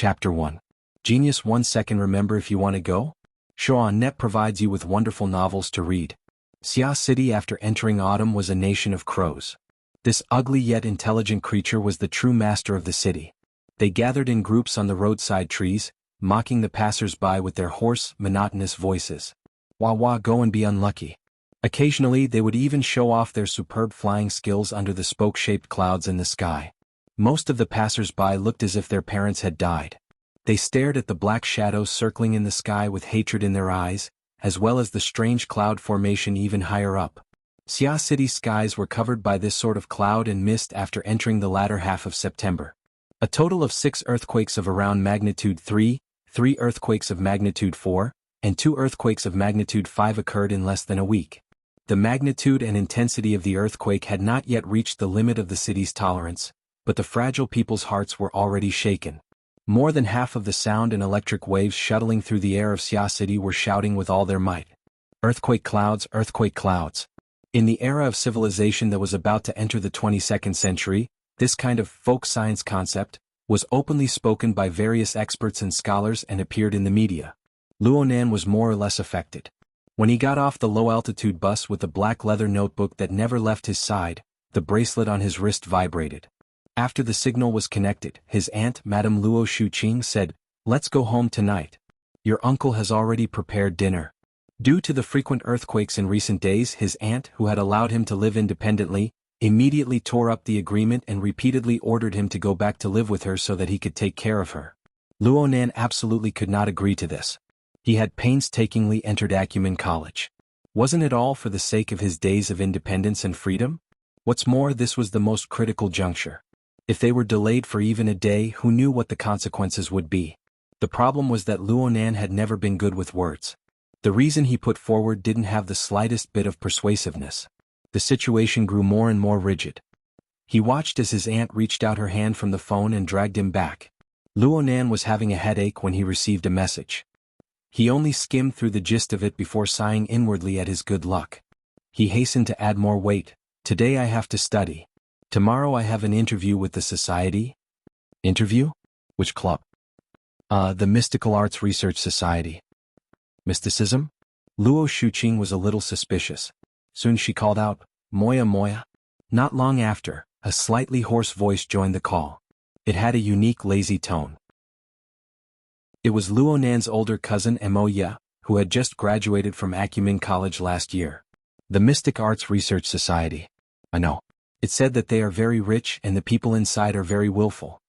Chapter 1. Genius 1 second. Remember, if you want to go? Net provides you with wonderful novels to read. Xia City after entering autumn was a nation of crows. This ugly yet intelligent creature was the true master of the city. They gathered in groups on the roadside trees, mocking the passers-by with their hoarse, monotonous voices. Wah wah, go and be unlucky. Occasionally they would even show off their superb flying skills under the spoke-shaped clouds in the sky. Most of the passers-by looked as if their parents had died. They stared at the black shadows circling in the sky with hatred in their eyes, as well as the strange cloud formation even higher up. Xia City's skies were covered by this sort of cloud and mist after entering the latter half of September. A total of 6 earthquakes of around magnitude 3, 3 earthquakes of magnitude 4, and 2 earthquakes of magnitude 5 occurred in less than a week. The magnitude and intensity of the earthquake had not yet reached the limit of the city's tolerance, but the fragile people's hearts were already shaken. More than half of the sound and electric waves shuttling through the air of Xia City were shouting with all their might. Earthquake clouds, earthquake clouds. In the era of civilization that was about to enter the 22nd century, this kind of folk science concept was openly spoken by various experts and scholars and appeared in the media. Luonan was more or less affected. When he got off the low-altitude bus with the black leather notebook that never left his side, the bracelet on his wrist vibrated. After the signal was connected, his aunt, Madame Luo Shuqing, said, "Let's go home tonight. Your uncle has already prepared dinner." Due to the frequent earthquakes in recent days, his aunt, who had allowed him to live independently, immediately tore up the agreement and repeatedly ordered him to go back to live with her so that he could take care of her. Luonan absolutely could not agree to this. He had painstakingly entered Acumen College. Wasn't it all for the sake of his days of independence and freedom? What's more, this was the most critical juncture. If they were delayed for even a day, who knew what the consequences would be? The problem was that Luonan had never been good with words. The reason he put forward didn't have the slightest bit of persuasiveness. The situation grew more and more rigid. He watched as his aunt reached out her hand from the phone and dragged him back. Luonan was having a headache when he received a message. He only skimmed through the gist of it before sighing inwardly at his good luck. He hastened to add more weight. Today I have to study. Tomorrow I have an interview with the society. Interview? Which club? The Mystical Arts Research Society. Mysticism? Luo Shuqing was a little suspicious. Soon she called out, "Moya Moya." Not long after, a slightly hoarse voice joined the call. It had a unique lazy tone. It was Luonan's older cousin Moya, who had just graduated from Acumen College last year. The Mystic Arts Research Society. I know. It said that they are very rich and the people inside are very willful.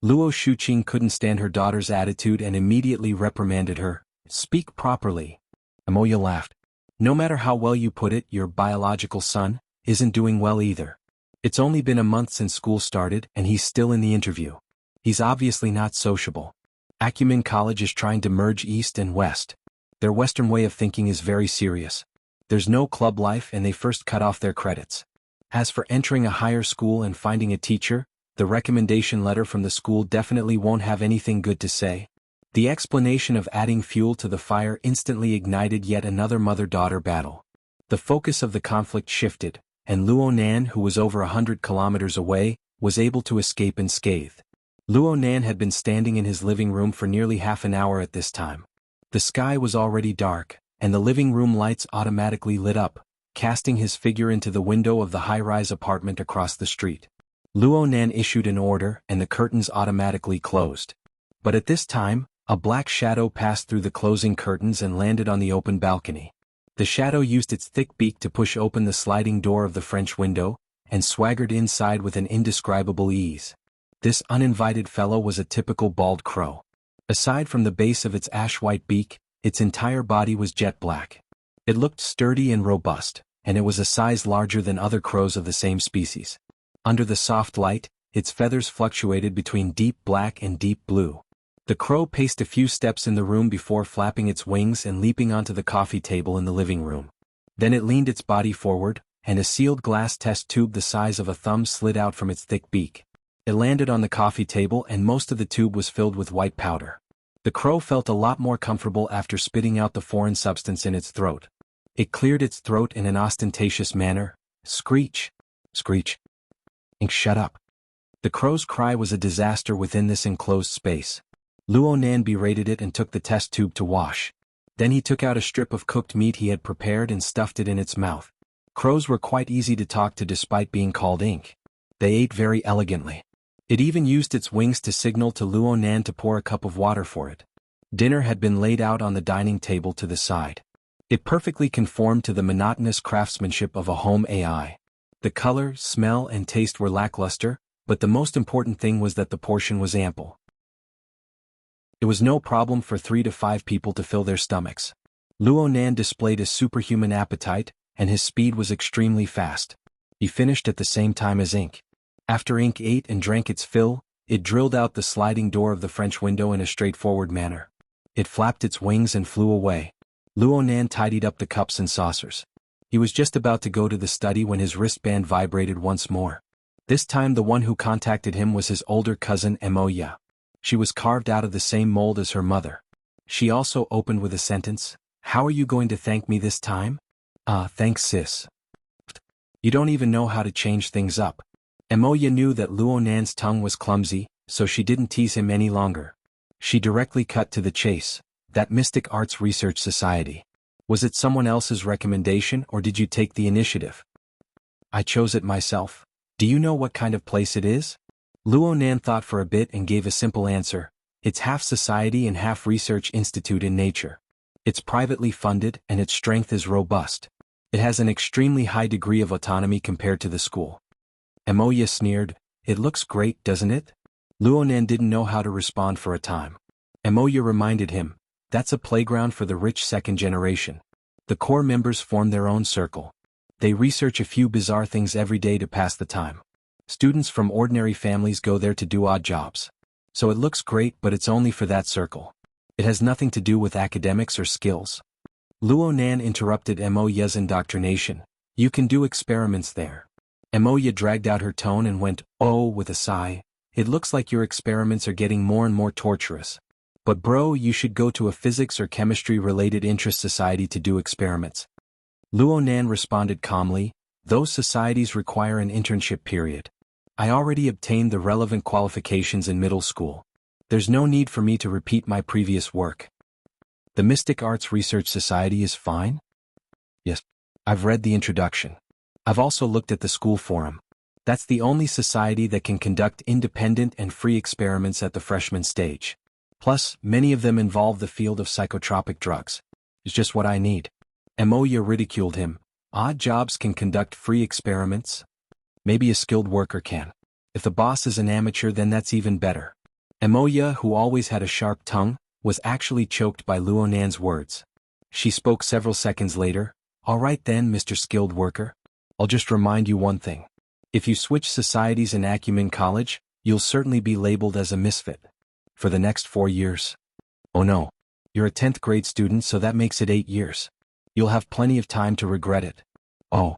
Luo Shuqing couldn't stand her daughter's attitude and immediately reprimanded her. "Speak properly." Moya laughed. "No matter how well you put it, your biological son isn't doing well either. It's only been a month since school started and he's still in the interview. He's obviously not sociable. Acumen College is trying to merge East and West. Their Western way of thinking is very serious. There's no club life and they first cut off their credits. As for entering a higher school and finding a teacher, the recommendation letter from the school definitely won't have anything good to say." The explanation of adding fuel to the fire instantly ignited yet another mother-daughter battle. The focus of the conflict shifted, and Luonan, who was over 100 kilometers away, was able to escape unscathed. Luonan had been standing in his living room for nearly half an hour at this time. The sky was already dark, and the living room lights automatically lit up, casting his figure into the window of the high-rise apartment across the street. Luonan issued an order and the curtains automatically closed. But at this time, a black shadow passed through the closing curtains and landed on the open balcony. The shadow used its thick beak to push open the sliding door of the French window, and swaggered inside with an indescribable ease. This uninvited fellow was a typical bald crow. Aside from the base of its ash-white beak, its entire body was jet black. It looked sturdy and robust, and it was a size larger than other crows of the same species. Under the soft light, its feathers fluctuated between deep black and deep blue. The crow paced a few steps in the room before flapping its wings and leaping onto the coffee table in the living room. Then it leaned its body forward, and a sealed glass test tube the size of a thumb slid out from its thick beak. It landed on the coffee table and most of the tube was filled with white powder. The crow felt a lot more comfortable after spitting out the foreign substance in its throat. It cleared its throat in an ostentatious manner. Screech! Screech! Shut up! The crow's cry was a disaster within this enclosed space. Luo Nan berated it and took the test tube to wash. Then he took out a strip of cooked meat he had prepared and stuffed it in its mouth. Crows were quite easy to talk to despite being called ink. They ate very elegantly. It even used its wings to signal to Luo Nan to pour a cup of water for it. Dinner had been laid out on the dining table to the side. It perfectly conformed to the monotonous craftsmanship of a home AI. The color, smell, and taste were lackluster, but the most important thing was that the portion was ample. It was no problem for 3 to 5 people to fill their stomachs. Luo Nan displayed a superhuman appetite, and his speed was extremely fast. He finished at the same time as Ink. After Ink ate and drank its fill, it drilled out the sliding door of the French window in a straightforward manner. It flapped its wings and flew away. Luo Nan tidied up the cups and saucers. He was just about to go to the study when his wristband vibrated once more. This time the one who contacted him was his older cousin Emoya. She was carved out of the same mold as her mother. She also opened with a sentence, "How are you going to thank me this time?" Thanks sis. You don't even know how to change things up." Emoya knew that Luo Nan's tongue was clumsy, so she didn't tease him any longer. She directly cut to the chase. That Mystic Arts Research Society. Was it someone else's recommendation or did you take the initiative? I chose it myself. Do you know what kind of place it is? Luo Nan thought for a bit and gave a simple answer. It's half society and half research institute in nature. It's privately funded and its strength is robust. It has an extremely high degree of autonomy compared to the school. Emoya sneered, "It looks great, doesn't it?" Luo Nan didn't know how to respond for a time. Emoya reminded him, "That's a playground for the rich second generation. The core members form their own circle. They research a few bizarre things every day to pass the time. Students from ordinary families go there to do odd jobs. So it looks great, but it's only for that circle. It has nothing to do with academics or skills." Luo Nan interrupted Emoya's indoctrination. "You can do experiments there." Emoya dragged out her tone and went, "Oh," with a sigh. "It looks like your experiments are getting more and more torturous. But bro, you should go to a physics or chemistry-related interest society to do experiments." Luo Nan responded calmly, "Those societies require an internship period. I already obtained the relevant qualifications in middle school. There's no need for me to repeat my previous work." "The Mystic Arts Research Society is fine?" "Yes. I've read the introduction. I've also looked at the school forum. That's the only society that can conduct independent and free experiments at the freshman stage. Plus, many of them involve the field of psychotropic drugs. It's just what I need." Emoya ridiculed him. "Odd jobs can conduct free experiments? Maybe a skilled worker can. If the boss is an amateur, then that's even better." Emoya, who always had a sharp tongue, was actually choked by Luo Nan's words. She spoke several seconds later. "All right then, Mr. Skilled Worker. I'll just remind you one thing. If you switch societies in Acumen College, you'll certainly be labeled as a misfit. For the next 4 years. Oh no. You're a 10th grade student, so that makes it 8 years. You'll have plenty of time to regret it." "Oh."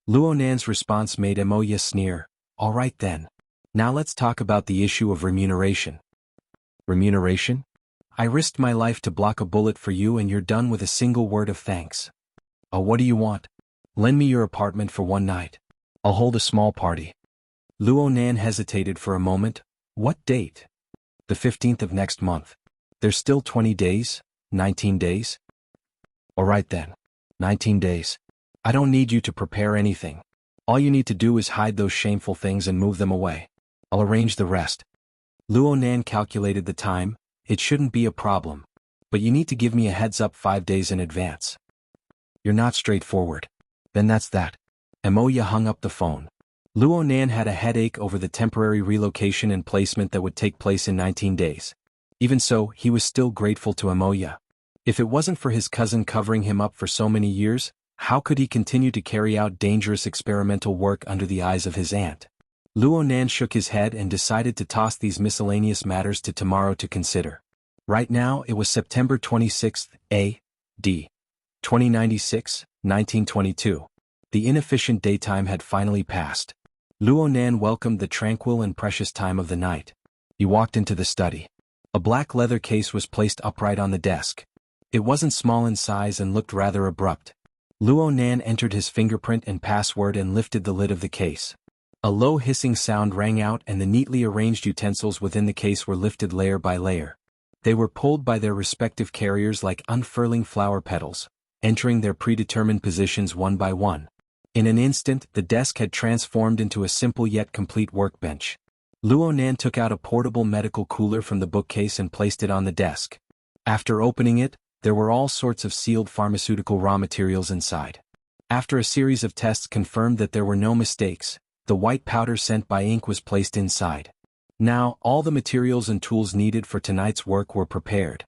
Luo Nan's response made Emoya sneer. "All right then. Now let's talk about the issue of remuneration." "Remuneration? I risked my life to block a bullet for you and you're done with a single word of thanks. Oh, what do you want? Lend me your apartment for one night. I'll hold a small party." Luo Nan hesitated for a moment. "What date?" "The 15th of next month. There's still 20 days, 19 days. All right then. 19 days. I don't need you to prepare anything. All you need to do is hide those shameful things and move them away. I'll arrange the rest." Luo Nan calculated the time. "It shouldn't be a problem. But you need to give me a heads up 5 days in advance." "You're not straightforward." "Then that's that." Emoya hung up the phone. Luo Nan had a headache over the temporary relocation and placement that would take place in 19 days. Even so, he was still grateful to Emoya. If it wasn't for his cousin covering him up for so many years, how could he continue to carry out dangerous experimental work under the eyes of his aunt? Luo Nan shook his head and decided to toss these miscellaneous matters to tomorrow to consider. Right now it was September 26th, A.D. 2096, 1922. The inefficient daytime had finally passed. Luo Nan welcomed the tranquil and precious time of the night. He walked into the study. A black leather case was placed upright on the desk. It wasn't small in size and looked rather abrupt. Luo Nan entered his fingerprint and password and lifted the lid of the case. A low hissing sound rang out and the neatly arranged utensils within the case were lifted layer by layer. They were pulled by their respective carriers like unfurling flower petals, entering their predetermined positions one by one. In an instant, the desk had transformed into a simple yet complete workbench. Luo Nan took out a portable medical cooler from the bookcase and placed it on the desk. After opening it, there were all sorts of sealed pharmaceutical raw materials inside. After a series of tests confirmed that there were no mistakes, the white powder sent by ink was placed inside. Now, all the materials and tools needed for tonight's work were prepared.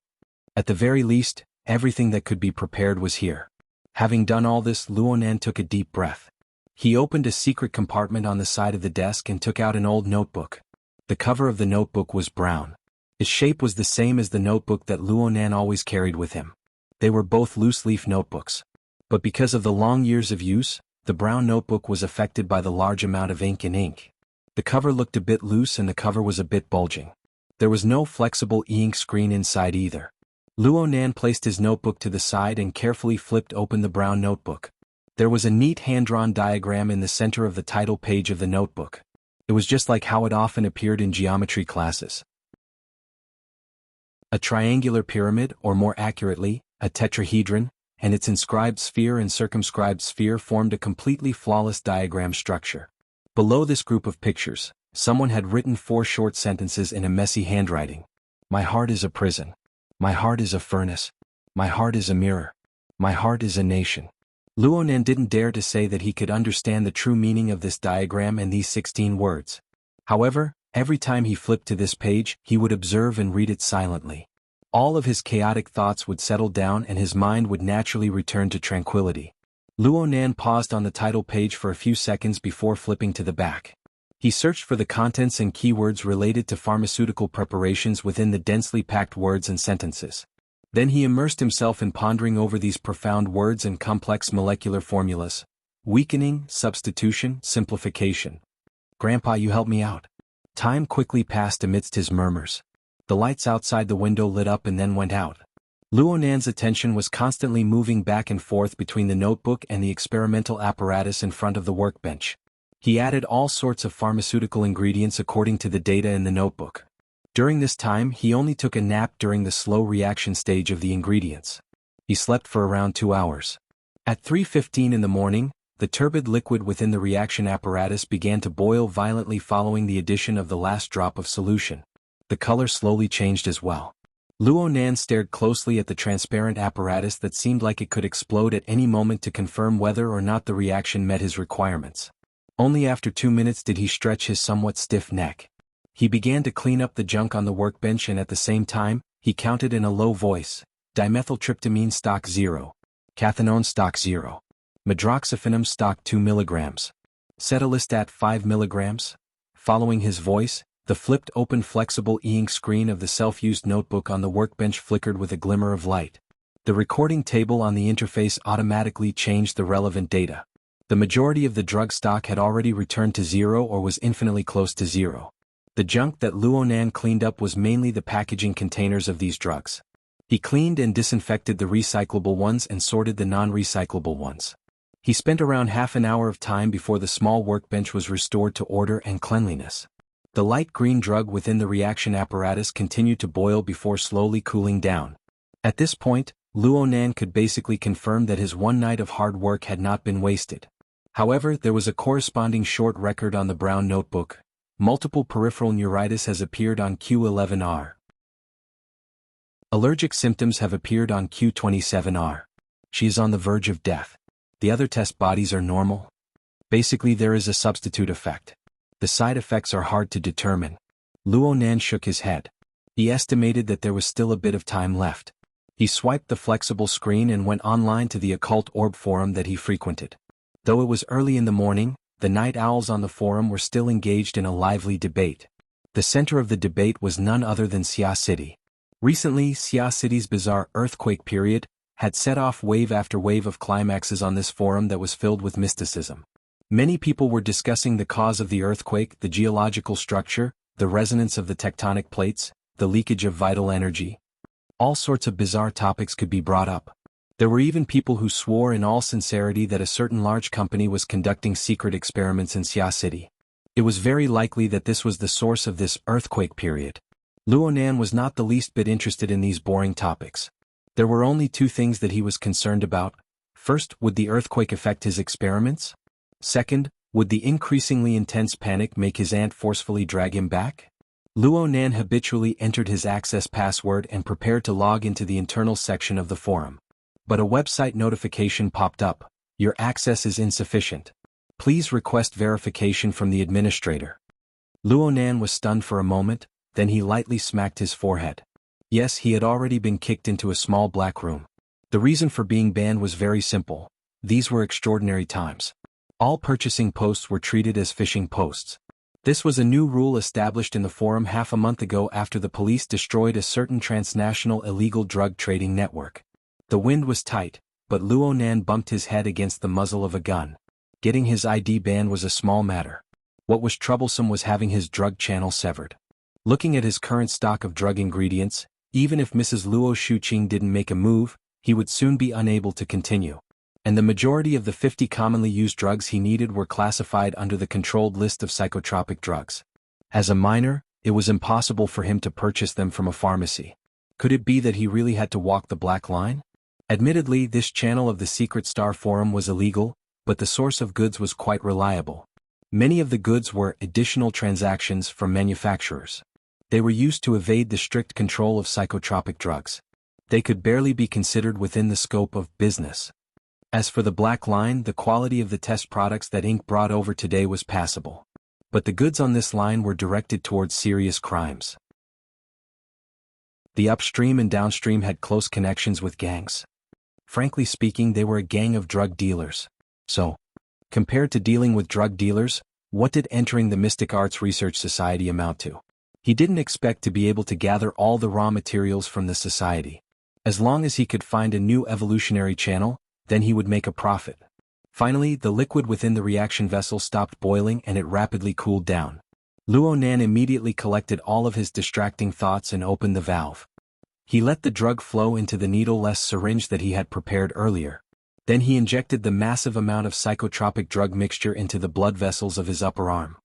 At the very least, everything that could be prepared was here. Having done all this, Luo Nan took a deep breath. He opened a secret compartment on the side of the desk and took out an old notebook. The cover of the notebook was brown. Its shape was the same as the notebook that Luo Nan always carried with him. They were both loose-leaf notebooks. But because of the long years of use, the brown notebook was affected by the large amount of ink in ink. The cover looked a bit loose and the cover was a bit bulging. There was no flexible e-ink screen inside either. Luo Nan placed his notebook to the side and carefully flipped open the brown notebook. There was a neat hand-drawn diagram in the center of the title page of the notebook. It was just like how it often appeared in geometry classes. A triangular pyramid, or more accurately, a tetrahedron, and its inscribed sphere and circumscribed sphere formed a completely flawless diagram structure. Below this group of pictures, someone had written 4 short sentences in a messy handwriting. My heart is a prison. My heart is a furnace. My heart is a mirror. My heart is a nation. Luo Nan didn't dare to say that he could understand the true meaning of this diagram and these 16 words. However, every time he flipped to this page, he would observe and read it silently. All of his chaotic thoughts would settle down and his mind would naturally return to tranquility. Luo Nan paused on the title page for a few seconds before flipping to the back. He searched for the contents and keywords related to pharmaceutical preparations within the densely packed words and sentences. Then he immersed himself in pondering over these profound words and complex molecular formulas. Weakening, substitution, simplification. Grandpa, you help me out. Time quickly passed amidst his murmurs. The lights outside the window lit up and then went out. Luo Nan's attention was constantly moving back and forth between the notebook and the experimental apparatus in front of the workbench. He added all sorts of pharmaceutical ingredients according to the data in the notebook. During this time, he only took a nap during the slow reaction stage of the ingredients. He slept for around 2 hours. At 3:15 in the morning, the turbid liquid within the reaction apparatus began to boil violently following the addition of the last drop of solution. The color slowly changed as well. Luo Nan stared closely at the transparent apparatus that seemed like it could explode at any moment to confirm whether or not the reaction met his requirements. Only after 2 minutes did he stretch his somewhat stiff neck. He began to clean up the junk on the workbench and at the same time, he counted in a low voice, dimethyltryptamine stock 0, cathinone stock 0, medroxyphenum stock 2 mg, cetylistat 5 mg. Following his voice, the flipped open flexible e-ink screen of the self-used notebook on the workbench flickered with a glimmer of light. The recording table on the interface automatically changed the relevant data. The majority of the drug stock had already returned to 0 or was infinitely close to 0. The junk that Luo Nan cleaned up was mainly the packaging containers of these drugs. He cleaned and disinfected the recyclable ones and sorted the non-recyclable ones. He spent around half an hour of time before the small workbench was restored to order and cleanliness. The light green drug within the reaction apparatus continued to boil before slowly cooling down. At this point, Luo Nan could basically confirm that his one night of hard work had not been wasted. However, there was a corresponding short record on the brown notebook. Multiple peripheral neuritis has appeared on Q11R. Allergic symptoms have appeared on Q27R. She is on the verge of death. The other test bodies are normal. Basically, there is a substitute effect. The side effects are hard to determine. Luo Nan shook his head. He estimated that there was still a bit of time left. He swiped the flexible screen and went online to the occult orb forum that he frequented. Though it was early in the morning, the night owls on the forum were still engaged in a lively debate. The center of the debate was none other than Xia City. Recently, Xia City's bizarre earthquake period had set off wave after wave of climaxes on this forum that was filled with mysticism. Many people were discussing the cause of the earthquake, the geological structure, the resonance of the tectonic plates, the leakage of vital energy. All sorts of bizarre topics could be brought up. There were even people who swore in all sincerity that a certain large company was conducting secret experiments in Xia City. It was very likely that this was the source of this earthquake period. Luonan was not the least bit interested in these boring topics. There were only two things that he was concerned about. First, would the earthquake affect his experiments? Second, would the increasingly intense panic make his aunt forcefully drag him back? Luonan habitually entered his access password and prepared to log into the internal section of the forum. But a website notification popped up. Your access is insufficient. Please request verification from the administrator. Luonan was stunned for a moment, then he lightly smacked his forehead. Yes, he had already been kicked into a small black room. The reason for being banned was very simple. These were extraordinary times. All purchasing posts were treated as phishing posts. This was a new rule established in the forum half a month ago after the police destroyed a certain transnational illegal drug trading network. The wind was tight, but Luonan bumped his head against the muzzle of a gun. Getting his ID banned was a small matter. What was troublesome was having his drug channel severed. Looking at his current stock of drug ingredients, even if Mrs. Luo Shuqing didn't make a move, he would soon be unable to continue. And the majority of the 50 commonly used drugs he needed were classified under the controlled list of psychotropic drugs. As a minor, it was impossible for him to purchase them from a pharmacy. Could it be that he really had to walk the black line? Admittedly, this channel of the Secret Star Forum was illegal, but the source of goods was quite reliable. Many of the goods were additional transactions from manufacturers. They were used to evade the strict control of psychotropic drugs. They could barely be considered within the scope of business. As for the black line, the quality of the test products that Inc. brought over today was passable. But the goods on this line were directed towards serious crimes. The upstream and downstream had close connections with gangs. Frankly speaking, they were a gang of drug dealers. So, compared to dealing with drug dealers, what did entering the Mystic Arts Research Society amount to? He didn't expect to be able to gather all the raw materials from the society. As long as he could find a new evolutionary channel, then he would make a profit. Finally, the liquid within the reaction vessel stopped boiling and it rapidly cooled down. Luonan immediately collected all of his distracting thoughts and opened the valve. He let the drug flow into the needle-less syringe that he had prepared earlier. Then he injected the massive amount of psychotropic drug mixture into the blood vessels of his upper arm.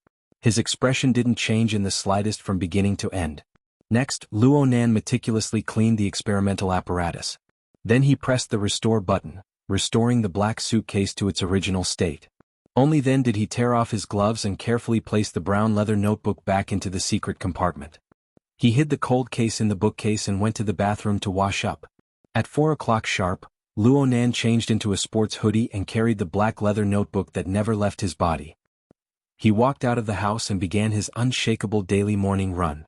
His expression didn't change in the slightest from beginning to end. Next, Luonan meticulously cleaned the experimental apparatus. Then he pressed the restore button, restoring the black suitcase to its original state. Only then did he tear off his gloves and carefully place the brown leather notebook back into the secret compartment. He hid the cold case in the bookcase and went to the bathroom to wash up. At 4 o'clock sharp, Luonan changed into a sports hoodie and carried the black leather notebook that never left his body. He walked out of the house and began his unshakable daily morning run.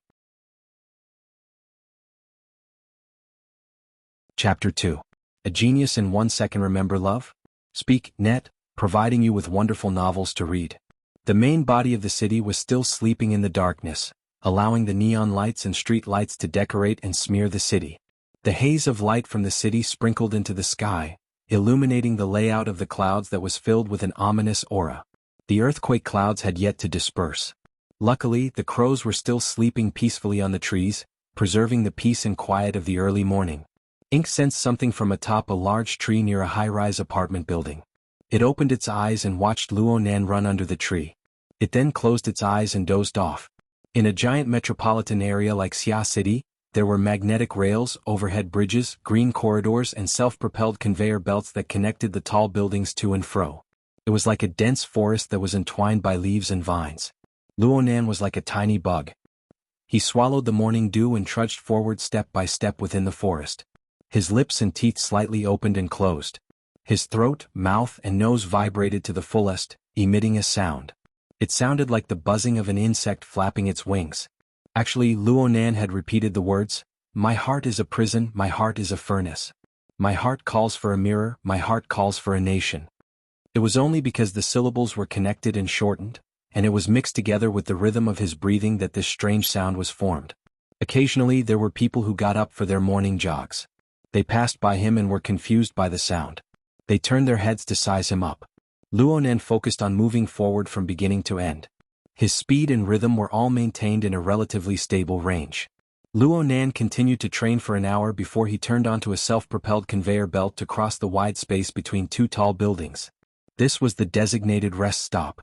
Chapter 2. A Genius in 1 Second. Remember love? Speak, net, providing you with wonderful novels to read. The main body of the city was still sleeping in the darkness, allowing the neon lights and street lights to decorate and smear the city. The haze of light from the city sprinkled into the sky, illuminating the layout of the clouds that was filled with an ominous aura. The earthquake clouds had yet to disperse. Luckily, the crows were still sleeping peacefully on the trees, preserving the peace and quiet of the early morning. Ink sensed something from atop a large tree near a high-rise apartment building. It opened its eyes and watched Luonan run under the tree. It then closed its eyes and dozed off. In a giant metropolitan area like Xia City, there were magnetic rails, overhead bridges, green corridors and self-propelled conveyor belts that connected the tall buildings to and fro. It was like a dense forest that was entwined by leaves and vines. Luonan was like a tiny bug. He swallowed the morning dew and trudged forward step by step within the forest. His lips and teeth slightly opened and closed. His throat, mouth and nose vibrated to the fullest, emitting a sound. It sounded like the buzzing of an insect flapping its wings. Actually, Luonan had repeated the words, "My heart is a prison, my heart is a furnace. My heart calls for a mirror, my heart calls for a nation." It was only because the syllables were connected and shortened, and it was mixed together with the rhythm of his breathing that this strange sound was formed. Occasionally there were people who got up for their morning jogs. They passed by him and were confused by the sound. They turned their heads to size him up. Luonan focused on moving forward from beginning to end. His speed and rhythm were all maintained in a relatively stable range. Luonan continued to train for an hour before he turned onto a self-propelled conveyor belt to cross the wide space between two tall buildings. This was the designated rest stop.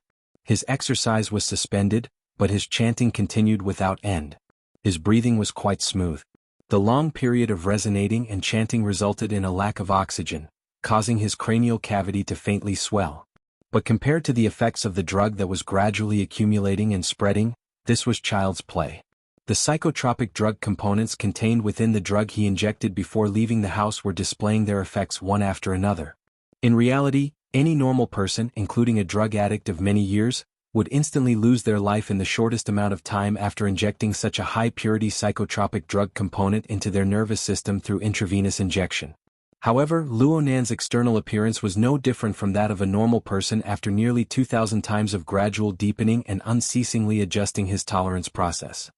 His exercise was suspended, but his chanting continued without end. His breathing was quite smooth. The long period of resonating and chanting resulted in a lack of oxygen, causing his cranial cavity to faintly swell. But compared to the effects of the drug that was gradually accumulating and spreading, this was child's play. The psychotropic drug components contained within the drug he injected before leaving the house were displaying their effects one after another. In reality, any normal person, including a drug addict of many years, would instantly lose their life in the shortest amount of time after injecting such a high-purity psychotropic drug component into their nervous system through intravenous injection. However, Luo Nan's external appearance was no different from that of a normal person after nearly 2,000 times of gradual deepening and unceasingly adjusting his tolerance process.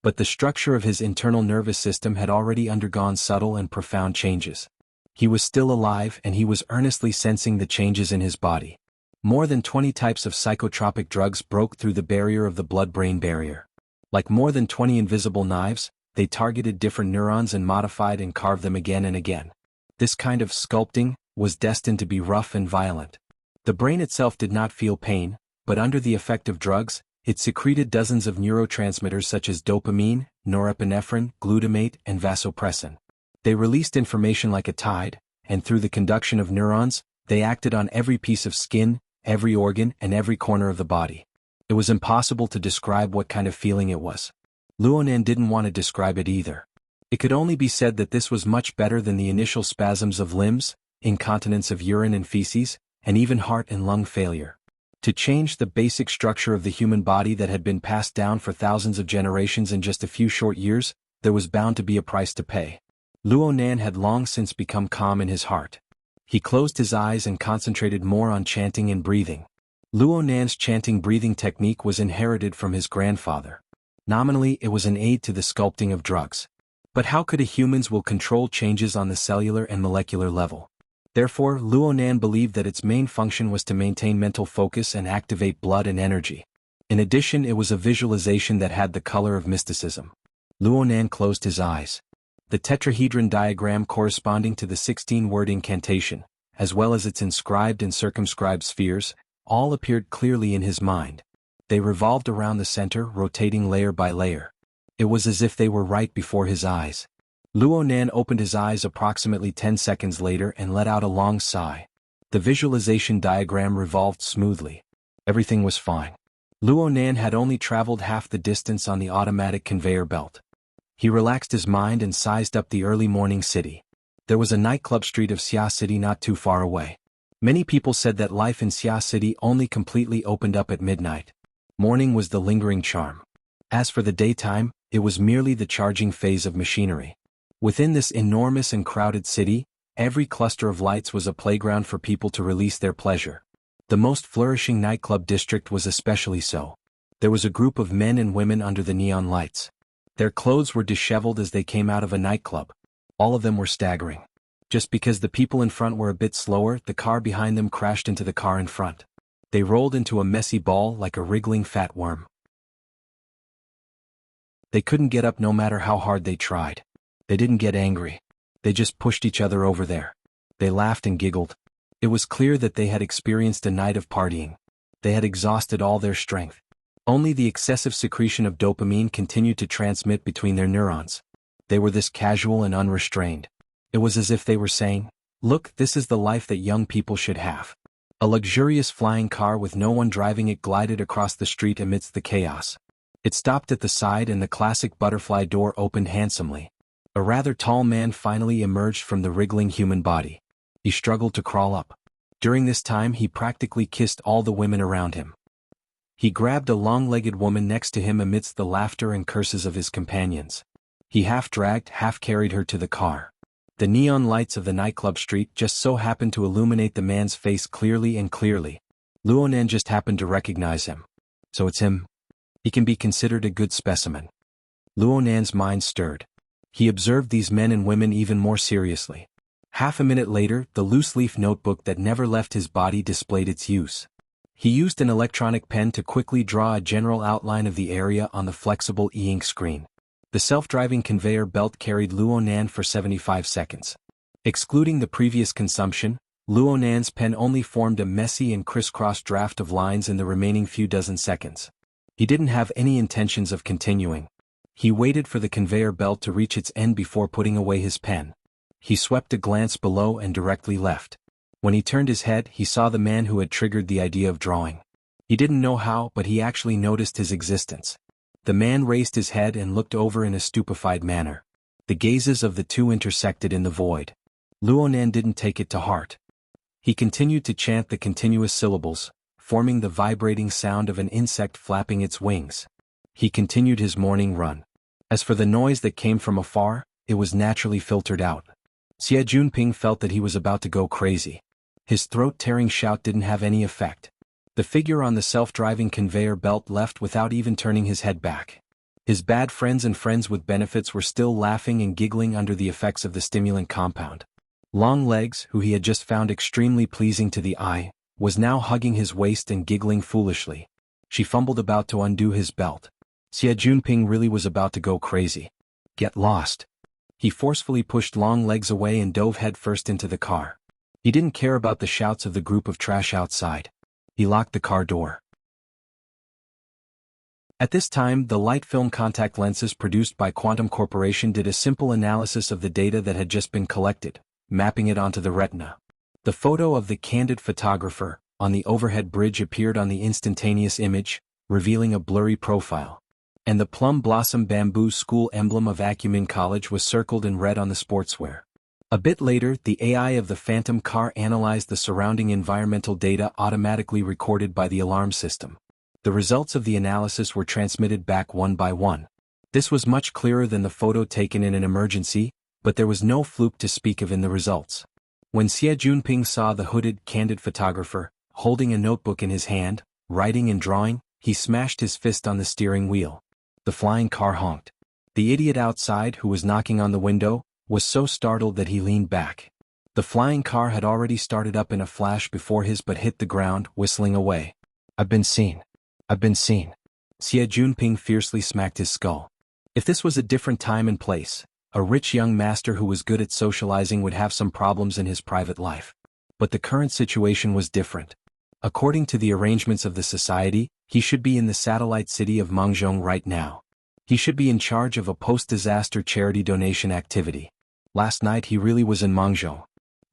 But the structure of his internal nervous system had already undergone subtle and profound changes. He was still alive and he was earnestly sensing the changes in his body. More than 20 types of psychotropic drugs broke through the barrier of the blood-brain barrier. Like more than 20 invisible knives, they targeted different neurons and modified and carved them again and again. This kind of sculpting was destined to be rough and violent. The brain itself did not feel pain, but under the effect of drugs, it secreted dozens of neurotransmitters such as dopamine, norepinephrine, glutamate, and vasopressin. They released information like a tide, and through the conduction of neurons, they acted on every piece of skin, every organ, and every corner of the body. It was impossible to describe what kind of feeling it was. Luo Nan didn't want to describe it either. It could only be said that this was much better than the initial spasms of limbs, incontinence of urine and feces, and even heart and lung failure. To change the basic structure of the human body that had been passed down for thousands of generations in just a few short years, there was bound to be a price to pay. Luo Nan had long since become calm in his heart. He closed his eyes and concentrated more on chanting and breathing. Luo Nan's chanting breathing technique was inherited from his grandfather. Nominally, it was an aid to the sculpting of drugs. But how could a human's will control changes on the cellular and molecular level? Therefore, Luo Nan believed that its main function was to maintain mental focus and activate blood and energy. In addition, it was a visualization that had the color of mysticism. Luo Nan closed his eyes. The tetrahedron diagram corresponding to the 16-word incantation, as well as its inscribed and circumscribed spheres, all appeared clearly in his mind. They revolved around the center, rotating layer by layer. It was as if they were right before his eyes. Luo Nan opened his eyes approximately 10 seconds later and let out a long sigh. The visualization diagram revolved smoothly. Everything was fine. Luo Nan had only traveled half the distance on the automatic conveyor belt. He relaxed his mind and sized up the early morning city. There was a nightclub street of Xia City not too far away. Many people said that life in Xia City only completely opened up at midnight. Morning was the lingering charm. As for the daytime, it was merely the charging phase of machinery. Within this enormous and crowded city, every cluster of lights was a playground for people to release their pleasure. The most flourishing nightclub district was especially so. There was a group of men and women under the neon lights. Their clothes were disheveled as they came out of a nightclub. All of them were staggering. Just because the people in front were a bit slower, the car behind them crashed into the car in front. They rolled into a messy ball like a wriggling fat worm. They couldn't get up no matter how hard they tried. They didn't get angry. They just pushed each other over there. They laughed and giggled. It was clear that they had experienced a night of partying. They had exhausted all their strength. Only the excessive secretion of dopamine continued to transmit between their neurons. They were this casual and unrestrained. It was as if they were saying, "Look, this is the life that young people should have." A luxurious flying car with no one driving it glided across the street amidst the chaos. It stopped at the side and the classic butterfly door opened handsomely. A rather tall man finally emerged from the wriggling human body. He struggled to crawl up. During this time he practically kissed all the women around him. He grabbed a long-legged woman next to him amidst the laughter and curses of his companions. He half-dragged, half-carried her to the car. The neon lights of the nightclub street just so happened to illuminate the man's face clearly and clearly. Luo Nan just happened to recognize him. So it's him. He can be considered a good specimen. Luo Nan's mind stirred. He observed these men and women even more seriously. Half a minute later, the loose-leaf notebook that never left his body displayed its use. He used an electronic pen to quickly draw a general outline of the area on the flexible e-ink screen. The self-driving conveyor belt carried Luo Nan for 75 seconds. Excluding the previous consumption, Luo Nan's pen only formed a messy and crisscross draft of lines in the remaining few dozen seconds. He didn't have any intentions of continuing. He waited for the conveyor belt to reach its end before putting away his pen. He swept a glance below and directly left. When he turned his head, he saw the man who had triggered the idea of drawing. He didn't know how, but he actually noticed his existence. The man raised his head and looked over in a stupefied manner. The gazes of the two intersected in the void. Luo Nan didn't take it to heart. He continued to chant the continuous syllables, forming the vibrating sound of an insect flapping its wings. He continued his morning run. As for the noise that came from afar, it was naturally filtered out. Xie Junping felt that he was about to go crazy. His throat-tearing shout didn't have any effect. The figure on the self-driving conveyor belt left without even turning his head back. His bad friends and friends with benefits were still laughing and giggling under the effects of the stimulant compound. Long Legs, who he had just found extremely pleasing to the eye, was now hugging his waist and giggling foolishly. She fumbled about to undo his belt. Xie Junping really was about to go crazy. Get lost. He forcefully pushed Long Legs away and dove headfirst into the car. He didn't care about the shouts of the group of trash outside. He locked the car door. At this time, the light film contact lenses produced by Quantum Corporation did a simple analysis of the data that had just been collected, mapping it onto the retina. The photo of the candid photographer on the overhead bridge appeared on the instantaneous image, revealing a blurry profile. And the plum blossom bamboo school emblem of Acumen College was circled in red on the sportswear. A bit later, the AI of the phantom car analyzed the surrounding environmental data automatically recorded by the alarm system. The results of the analysis were transmitted back one by one. This was much clearer than the photo taken in an emergency, but there was no fluke to speak of in the results. When Xie Junping saw the hooded, candid photographer, holding a notebook in his hand, writing and drawing, he smashed his fist on the steering wheel. The flying car honked. The idiot outside, who was knocking on the window, was so startled that he leaned back. The flying car had already started up in a flash before his but hit the ground, whistling away. I've been seen. I've been seen. Xie Junping fiercely smacked his skull. If this was a different time and place, a rich young master who was good at socializing would have some problems in his private life. But the current situation was different. According to the arrangements of the society, he should be in the satellite city of Mengzhong right now. He should be in charge of a post-disaster charity donation activity. Last night he really was in Mengzhou.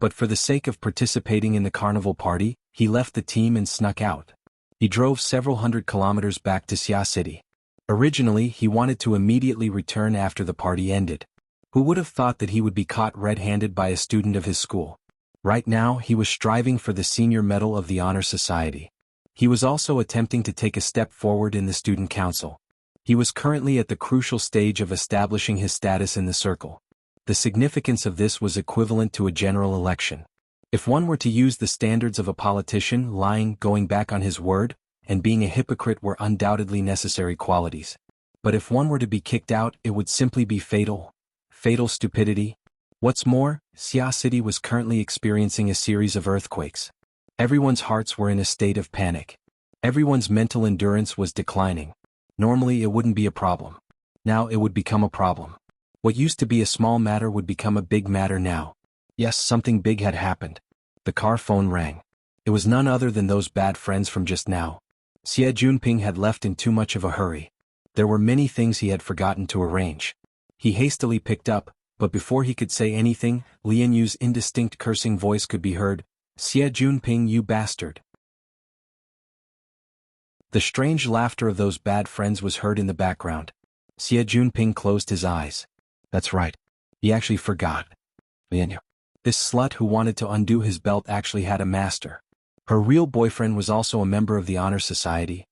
But for the sake of participating in the carnival party, he left the team and snuck out. He drove several hundred kilometers back to Xia City. Originally, he wanted to immediately return after the party ended. Who would have thought that he would be caught red-handed by a student of his school? Right now, he was striving for the senior medal of the Honor Society. He was also attempting to take a step forward in the student council. He was currently at the crucial stage of establishing his status in the circle. The significance of this was equivalent to a general election. If one were to use the standards of a politician, lying, going back on his word, and being a hypocrite were undoubtedly necessary qualities. But if one were to be kicked out, it would simply be fatal. Fatal stupidity. What's more, Xia City was currently experiencing a series of earthquakes. Everyone's hearts were in a state of panic. Everyone's mental endurance was declining. Normally it wouldn't be a problem. Now it would become a problem. What used to be a small matter would become a big matter now. Yes, something big had happened. The car phone rang. It was none other than those bad friends from just now. Xie Junping had left in too much of a hurry. There were many things he had forgotten to arrange. He hastily picked up, but before he could say anything, Lian Yu's indistinct cursing voice could be heard. Xie Junping, you bastard. The strange laughter of those bad friends was heard in the background. Xie Junping closed his eyes. That's right. He actually forgot. Lian Yu. This slut who wanted to undo his belt actually had a master. Her real boyfriend was also a member of the Honor Society.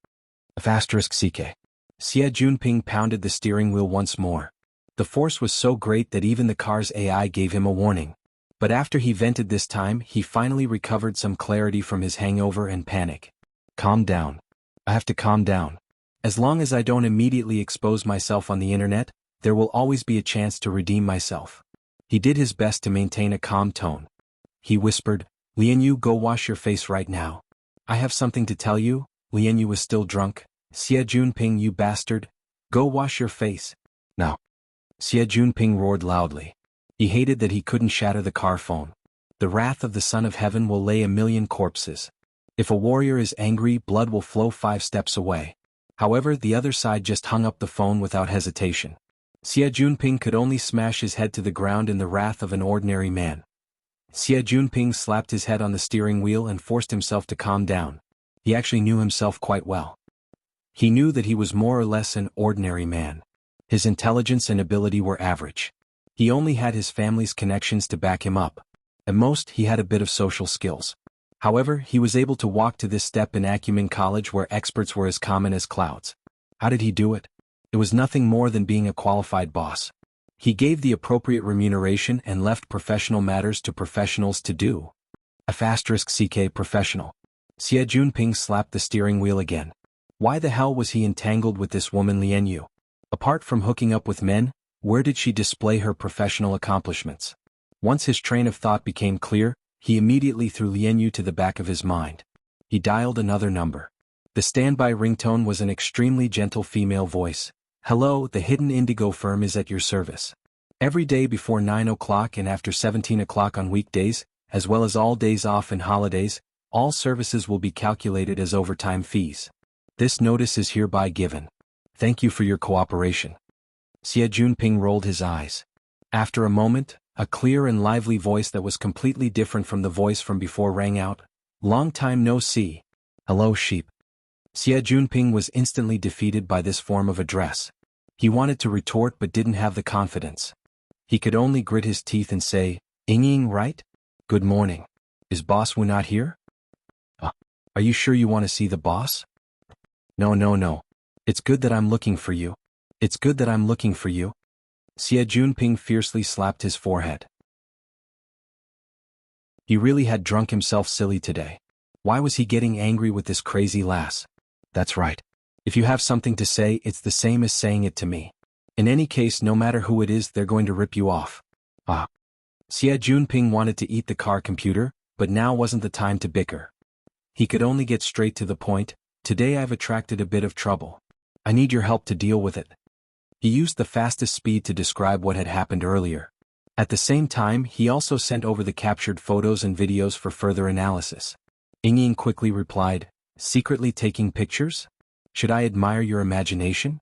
*CK. Xie Junping pounded the steering wheel once more. The force was so great that even the car's AI gave him a warning. But after he vented this time, he finally recovered some clarity from his hangover and panic. Calm down. I have to calm down. As long as I don't immediately expose myself on the internet, there will always be a chance to redeem myself. He did his best to maintain a calm tone. He whispered, Lian Yu, go wash your face right now. I have something to tell you. Lian Yu was still drunk. Xie Junping, you bastard. Go wash your face. Now. Xie Junping roared loudly. He hated that he couldn't shatter the car phone. The wrath of the Son of Heaven will lay 1,000,000 corpses. If a warrior is angry, blood will flow 5 steps away. However, the other side just hung up the phone without hesitation. Xie Junping could only smash his head to the ground in the wrath of an ordinary man. Xie Junping slapped his head on the steering wheel and forced himself to calm down. He actually knew himself quite well. He knew that he was more or less an ordinary man. His intelligence and ability were average. He only had his family's connections to back him up. At most, he had a bit of social skills. However, he was able to walk to this step in Acumen College where experts were as common as clouds. How did he do it? It was nothing more than being a qualified boss. He gave the appropriate remuneration and left professional matters to professionals to do. *CK professional. Xie Junping slapped the steering wheel again. Why the hell was he entangled with this woman Lian Yu? Apart from hooking up with men, where did she display her professional accomplishments? Once his train of thought became clear, he immediately threw Lian Yu to the back of his mind. He dialed another number. The standby ringtone was an extremely gentle female voice. "Hello, the Hidden Indigo firm is at your service. Every day before 9 o'clock and after 17 o'clock on weekdays, as well as all days off and holidays, all services will be calculated as overtime fees. This notice is hereby given. Thank you for your cooperation." Xie Junping rolled his eyes. After a moment, a clear and lively voice that was completely different from the voice from before rang out. "Long time no see. Hello, sheep." Xie Junping was instantly defeated by this form of address. He wanted to retort but didn't have the confidence. He could only grit his teeth and say, "Ying, right? Good morning. Is Boss Wu not here?" Are you sure you want to see the boss?" No. It's good that I'm looking for you. It's good that I'm looking for you." Xie Junping fiercely slapped his forehead. He really had drunk himself silly today. Why was he getting angry with this crazy lass? That's right. If you have something to say, it's the same as saying it to me. In any case, no matter who it is, they're going to rip you off. Xie Junping wanted to eat the car computer, but now wasn't the time to bicker. He could only get straight to the point. "Today I've attracted a bit of trouble. I need your help to deal with it." He used the fastest speed to describe what had happened earlier. At the same time, he also sent over the captured photos and videos for further analysis. Ying quickly replied, "Secretly taking pictures? Should I admire your imagination?"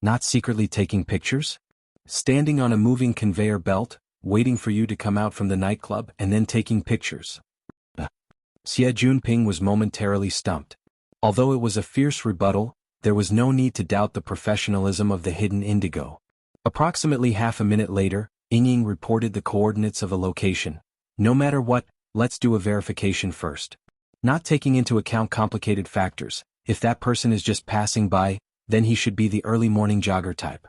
"Not secretly taking pictures? Standing on a moving conveyor belt, waiting for you to come out from the nightclub and then taking pictures." Xie Junping was momentarily stumped. Although it was a fierce rebuttal, there was no need to doubt the professionalism of the Hidden Indigo. Approximately half a minute later, Ying reported the coordinates of a location. "No matter what, let's do a verification first. Not taking into account complicated factors, if that person is just passing by, then he should be the early morning jogger type.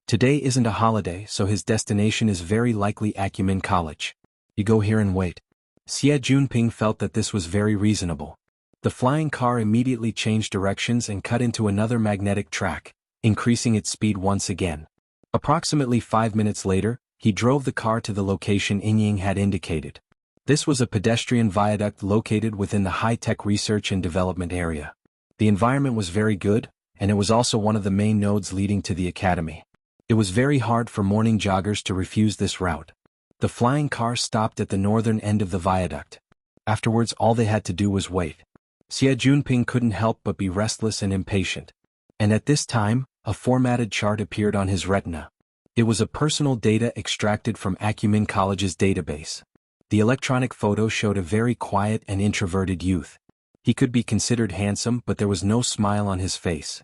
Today isn't a holiday, so his destination is very likely Acumen College. You go here and wait." Xie Junping felt that this was very reasonable. The flying car immediately changed directions and cut into another magnetic track, increasing its speed once again. Approximately 5 minutes later, he drove the car to the location Ying had indicated. This was a pedestrian viaduct located within the high-tech research and development area. The environment was very good, and it was also one of the main nodes leading to the academy. It was very hard for morning joggers to refuse this route. The flying car stopped at the northern end of the viaduct. Afterwards, all they had to do was wait. Xie Junping couldn't help but be restless and impatient. And at this time, a formatted chart appeared on his retina. It was a personal data extracted from Acumen College's database. The electronic photo showed a very quiet and introverted youth. He could be considered handsome, but there was no smile on his face.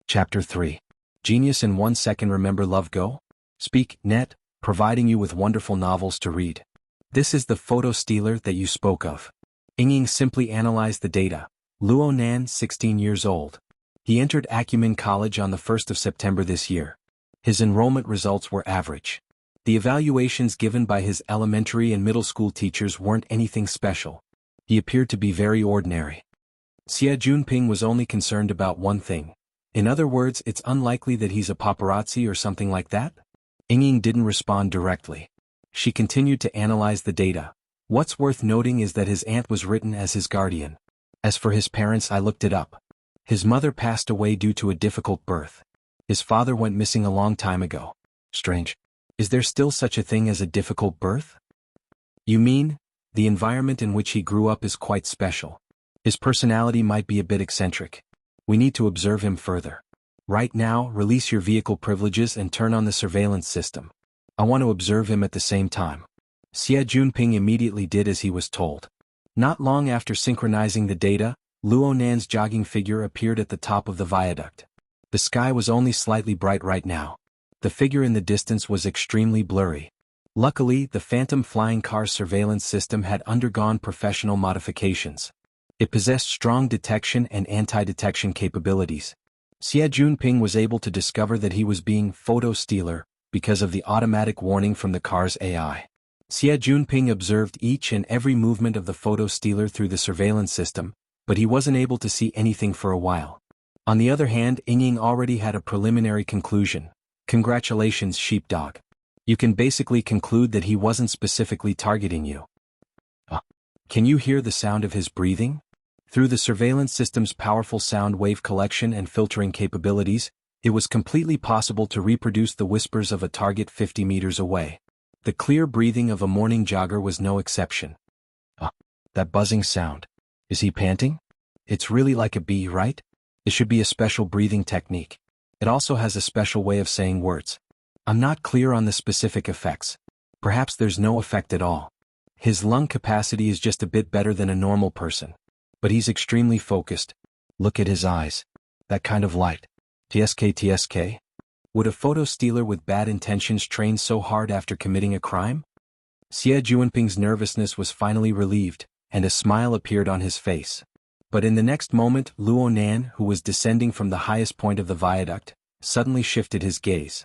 Chapter 3. Genius in 1 second. Remember Love Go? Speak, net, providing you with wonderful novels to read. This is the photo stealer that you spoke of. Ying simply analyzed the data. Luo Nan, 16 years old. He entered Acumen College on the 1st of September this year. His enrollment results were average. The evaluations given by his elementary and middle school teachers weren't anything special. He appeared to be very ordinary. Xie Junping was only concerned about one thing. In other words, it's unlikely that he's a paparazzi or something like that? Ying didn't respond directly. She continued to analyze the data. What's worth noting is that his aunt was written as his guardian. As for his parents, I looked it up. His mother passed away due to a difficult birth. His father went missing a long time ago. Strange. Is there still such a thing as a difficult birth? You mean, the environment in which he grew up is quite special. His personality might be a bit eccentric. We need to observe him further. Right now, release your vehicle privileges and turn on the surveillance system. I want to observe him at the same time. Xie Junping immediately did as he was told. Not long after synchronizing the data, Luo Nan's jogging figure appeared at the top of the viaduct. The sky was only slightly bright right now. The figure in the distance was extremely blurry. Luckily, the Phantom flying car's surveillance system had undergone professional modifications. It possessed strong detection and anti-detection capabilities. Xie Junping was able to discover that he was being photo-stealer because of the automatic warning from the car's AI. Xie Junping observed each and every movement of the photo-stealer through the surveillance system, but he wasn't able to see anything for a while. On the other hand, Ying already had a preliminary conclusion. Congratulations, sheepdog. You can basically conclude that he wasn't specifically targeting you. Can you hear the sound of his breathing? Through the surveillance system's powerful sound wave collection and filtering capabilities, it was completely possible to reproduce the whispers of a target 50 meters away. The clear breathing of a morning jogger was no exception. That buzzing sound. Is he panting? It's really like a bee, right? It should be a special breathing technique. It also has a special way of saying words. I'm not clear on the specific effects. Perhaps there's no effect at all. His lung capacity is just a bit better than a normal person. But he's extremely focused. Look at his eyes. That kind of light. TSK. Would a photo stealer with bad intentions train so hard after committing a crime? Xie Junping's nervousness was finally relieved, and a smile appeared on his face. But in the next moment, Luo Nan, who was descending from the highest point of the viaduct, suddenly shifted his gaze.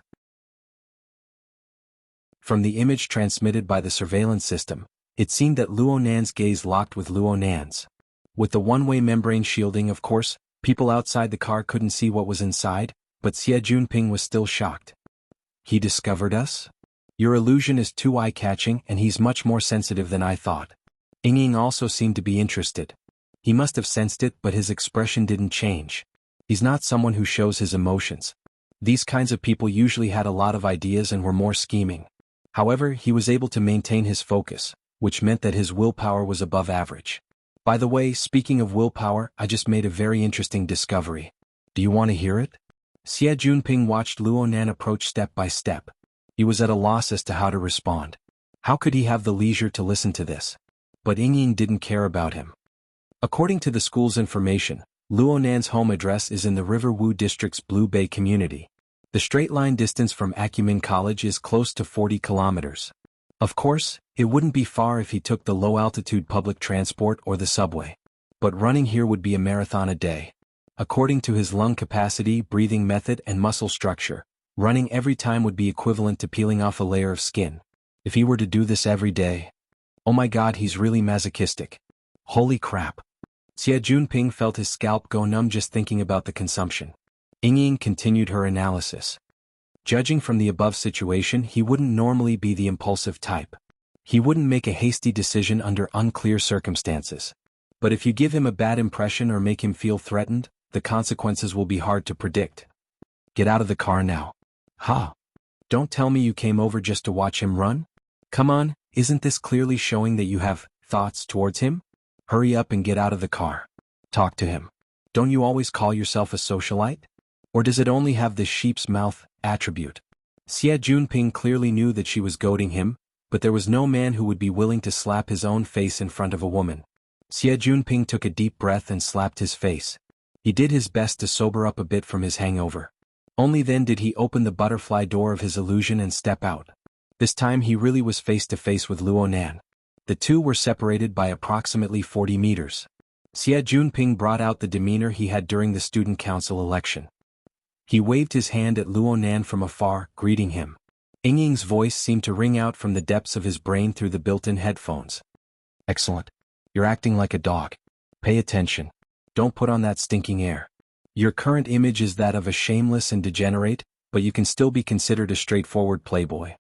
From the image transmitted by the surveillance system, it seemed that Luo Nan's gaze locked with Luo Nan's. With the one-way membrane shielding, of course, people outside the car couldn't see what was inside, but Xie Junping was still shocked. He discovered us? Your illusion is too eye-catching, and he's much more sensitive than I thought. Ying also seemed to be interested. He must have sensed it, but his expression didn't change. He's not someone who shows his emotions. These kinds of people usually had a lot of ideas and were more scheming. However, he was able to maintain his focus, which meant that his willpower was above average. By the way, speaking of willpower, I just made a very interesting discovery. Do you want to hear it? Xie Junping watched Luo Nan approach step by step. He was at a loss as to how to respond. How could he have the leisure to listen to this? But Ying didn't care about him. According to the school's information, Luo Nan's home address is in the River Wu District's Blue Bay community. The straight-line distance from Acumen College is close to 40 kilometers. Of course, it wouldn't be far if he took the low-altitude public transport or the subway. But running here would be a marathon a day. According to his lung capacity, breathing method, and muscle structure, running every time would be equivalent to peeling off a layer of skin. If he were to do this every day... Oh my god, he's really masochistic. Holy crap. Xie Junping felt his scalp go numb just thinking about the consumption. Ying continued her analysis. Judging from the above situation, he wouldn't normally be the impulsive type. He wouldn't make a hasty decision under unclear circumstances. But if you give him a bad impression or make him feel threatened, the consequences will be hard to predict. Get out of the car now. Ha! Don't tell me you came over just to watch him run? Come on, isn't this clearly showing that you have thoughts towards him? Hurry up and get out of the car. Talk to him. Don't you always call yourself a socialite? Or does it only have the sheep's mouth attribute? Xie Junping clearly knew that she was goading him, but there was no man who would be willing to slap his own face in front of a woman. Xie Junping took a deep breath and slapped his face. He did his best to sober up a bit from his hangover. Only then did he open the butterfly door of his illusion and step out. This time he really was face to face with Luo Nan. The two were separated by approximately 40 meters. Xie Junping brought out the demeanor he had during the student council election. He waved his hand at Luo Nan from afar, greeting him. Ying's voice seemed to ring out from the depths of his brain through the built-in headphones. Excellent. You're acting like a dog. Pay attention. Don't put on that stinking air. Your current image is that of a shameless and degenerate, but you can still be considered a straightforward playboy.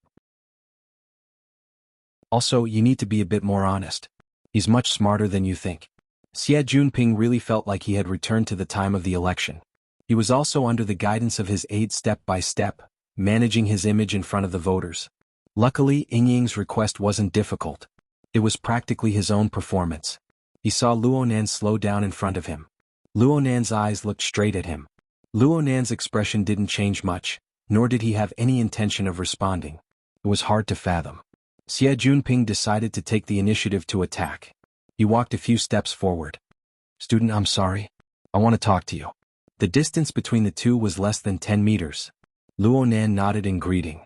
Also, you need to be a bit more honest. He's much smarter than you think. Xie Junping really felt like he had returned to the time of the election. He was also under the guidance of his aide step by step, managing his image in front of the voters. Luckily, Yingying's request wasn't difficult. It was practically his own performance. He saw Luonan slow down in front of him. Luonan's eyes looked straight at him. Luonan's expression didn't change much, nor did he have any intention of responding. It was hard to fathom. Xie Junping decided to take the initiative to attack. He walked a few steps forward. "Student, I'm sorry. I want to talk to you." The distance between the two was less than 10 meters. Luonan nodded in greeting.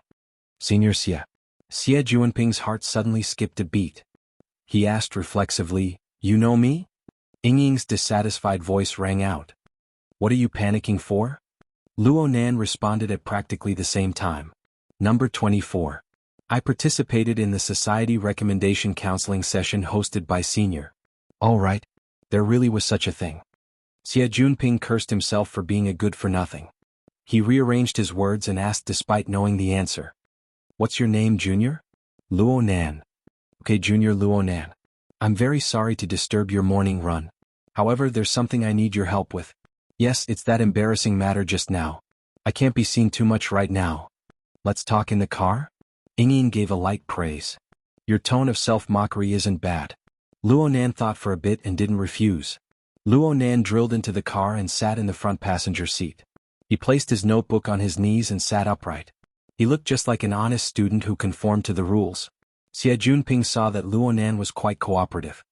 "Senior Xie." Xie Junping's heart suddenly skipped a beat. He asked reflexively, "You know me?" Yingying's dissatisfied voice rang out. "What are you panicking for?" Luonan responded at practically the same time. Number 24. I participated in the Society Recommendation Counseling session hosted by Senior. All right. There really was such a thing. Xie Junping cursed himself for being a good-for-nothing. He rearranged his words and asked despite knowing the answer. "What's your name, Junior?" "Luonan." "Okay, Junior Luonan. I'm very sorry to disturb your morning run. However, there's something I need your help with." "Yes, it's that embarrassing matter just now. I can't be seen too much right now. Let's talk in the car?" Yingying gave a light praise. "Your tone of self-mockery isn't bad." Luonan thought for a bit and didn't refuse. Luonan drilled into the car and sat in the front passenger seat. He placed his notebook on his knees and sat upright. He looked just like an honest student who conformed to the rules. Xie Junping saw that Luonan was quite cooperative.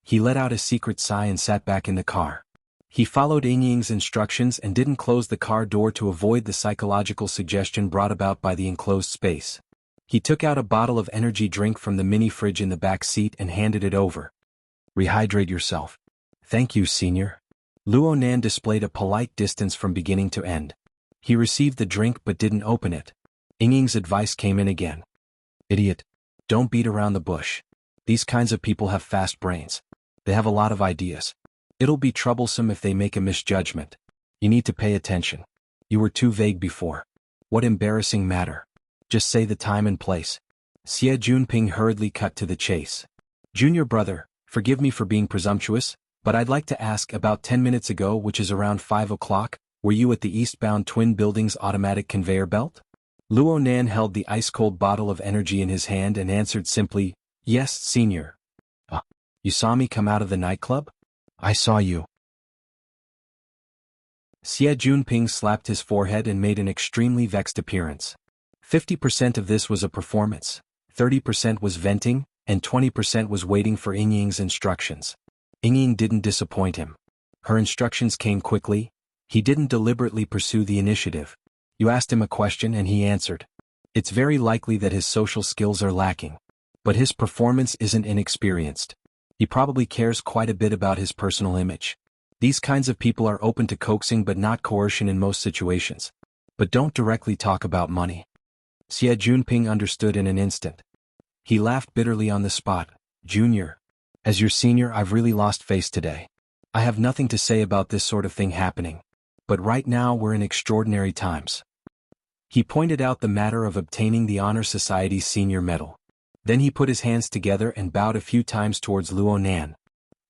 He let out a secret sigh and sat back in the car. He followed Yingying's instructions and didn't close the car door to avoid the psychological suggestion brought about by the enclosed space. He took out a bottle of energy drink from the mini fridge in the back seat and handed it over. "Rehydrate yourself." "Thank you, Senior." Luonan displayed a polite distance from beginning to end. He received the drink but didn't open it. Yingying's advice came in again. "Idiot. Don't beat around the bush. These kinds of people have fast brains. They have a lot of ideas. It'll be troublesome if they make a misjudgment. You need to pay attention. You were too vague before. What embarrassing matter? Just say the time and place." Xie Junping hurriedly cut to the chase. "Junior brother, forgive me for being presumptuous, but I'd like to ask, about 10 minutes ago, which is around 5 o'clock, were you at the eastbound twin buildings automatic conveyor belt?" Luonan held the ice-cold bottle of energy in his hand and answered simply, "Yes, Senior." You saw me come out of the nightclub?" "I saw you." Xie Junping slapped his forehead and made an extremely vexed appearance. 50% of this was a performance, 30% was venting, and 20% was waiting for Yingying's instructions. Yingying didn't disappoint him. Her instructions came quickly. He didn't deliberately pursue the initiative. You asked him a question and he answered. It's very likely that his social skills are lacking. But his performance isn't inexperienced. He probably cares quite a bit about his personal image. These kinds of people are open to coaxing but not coercion in most situations. But don't directly talk about money. Xie Junping understood in an instant. He laughed bitterly on the spot. "Junior, as your senior, I've really lost face today. I have nothing to say about this sort of thing happening. But right now we're in extraordinary times." He pointed out the matter of obtaining the Honor Society's senior medal. Then he put his hands together and bowed a few times towards Luonan.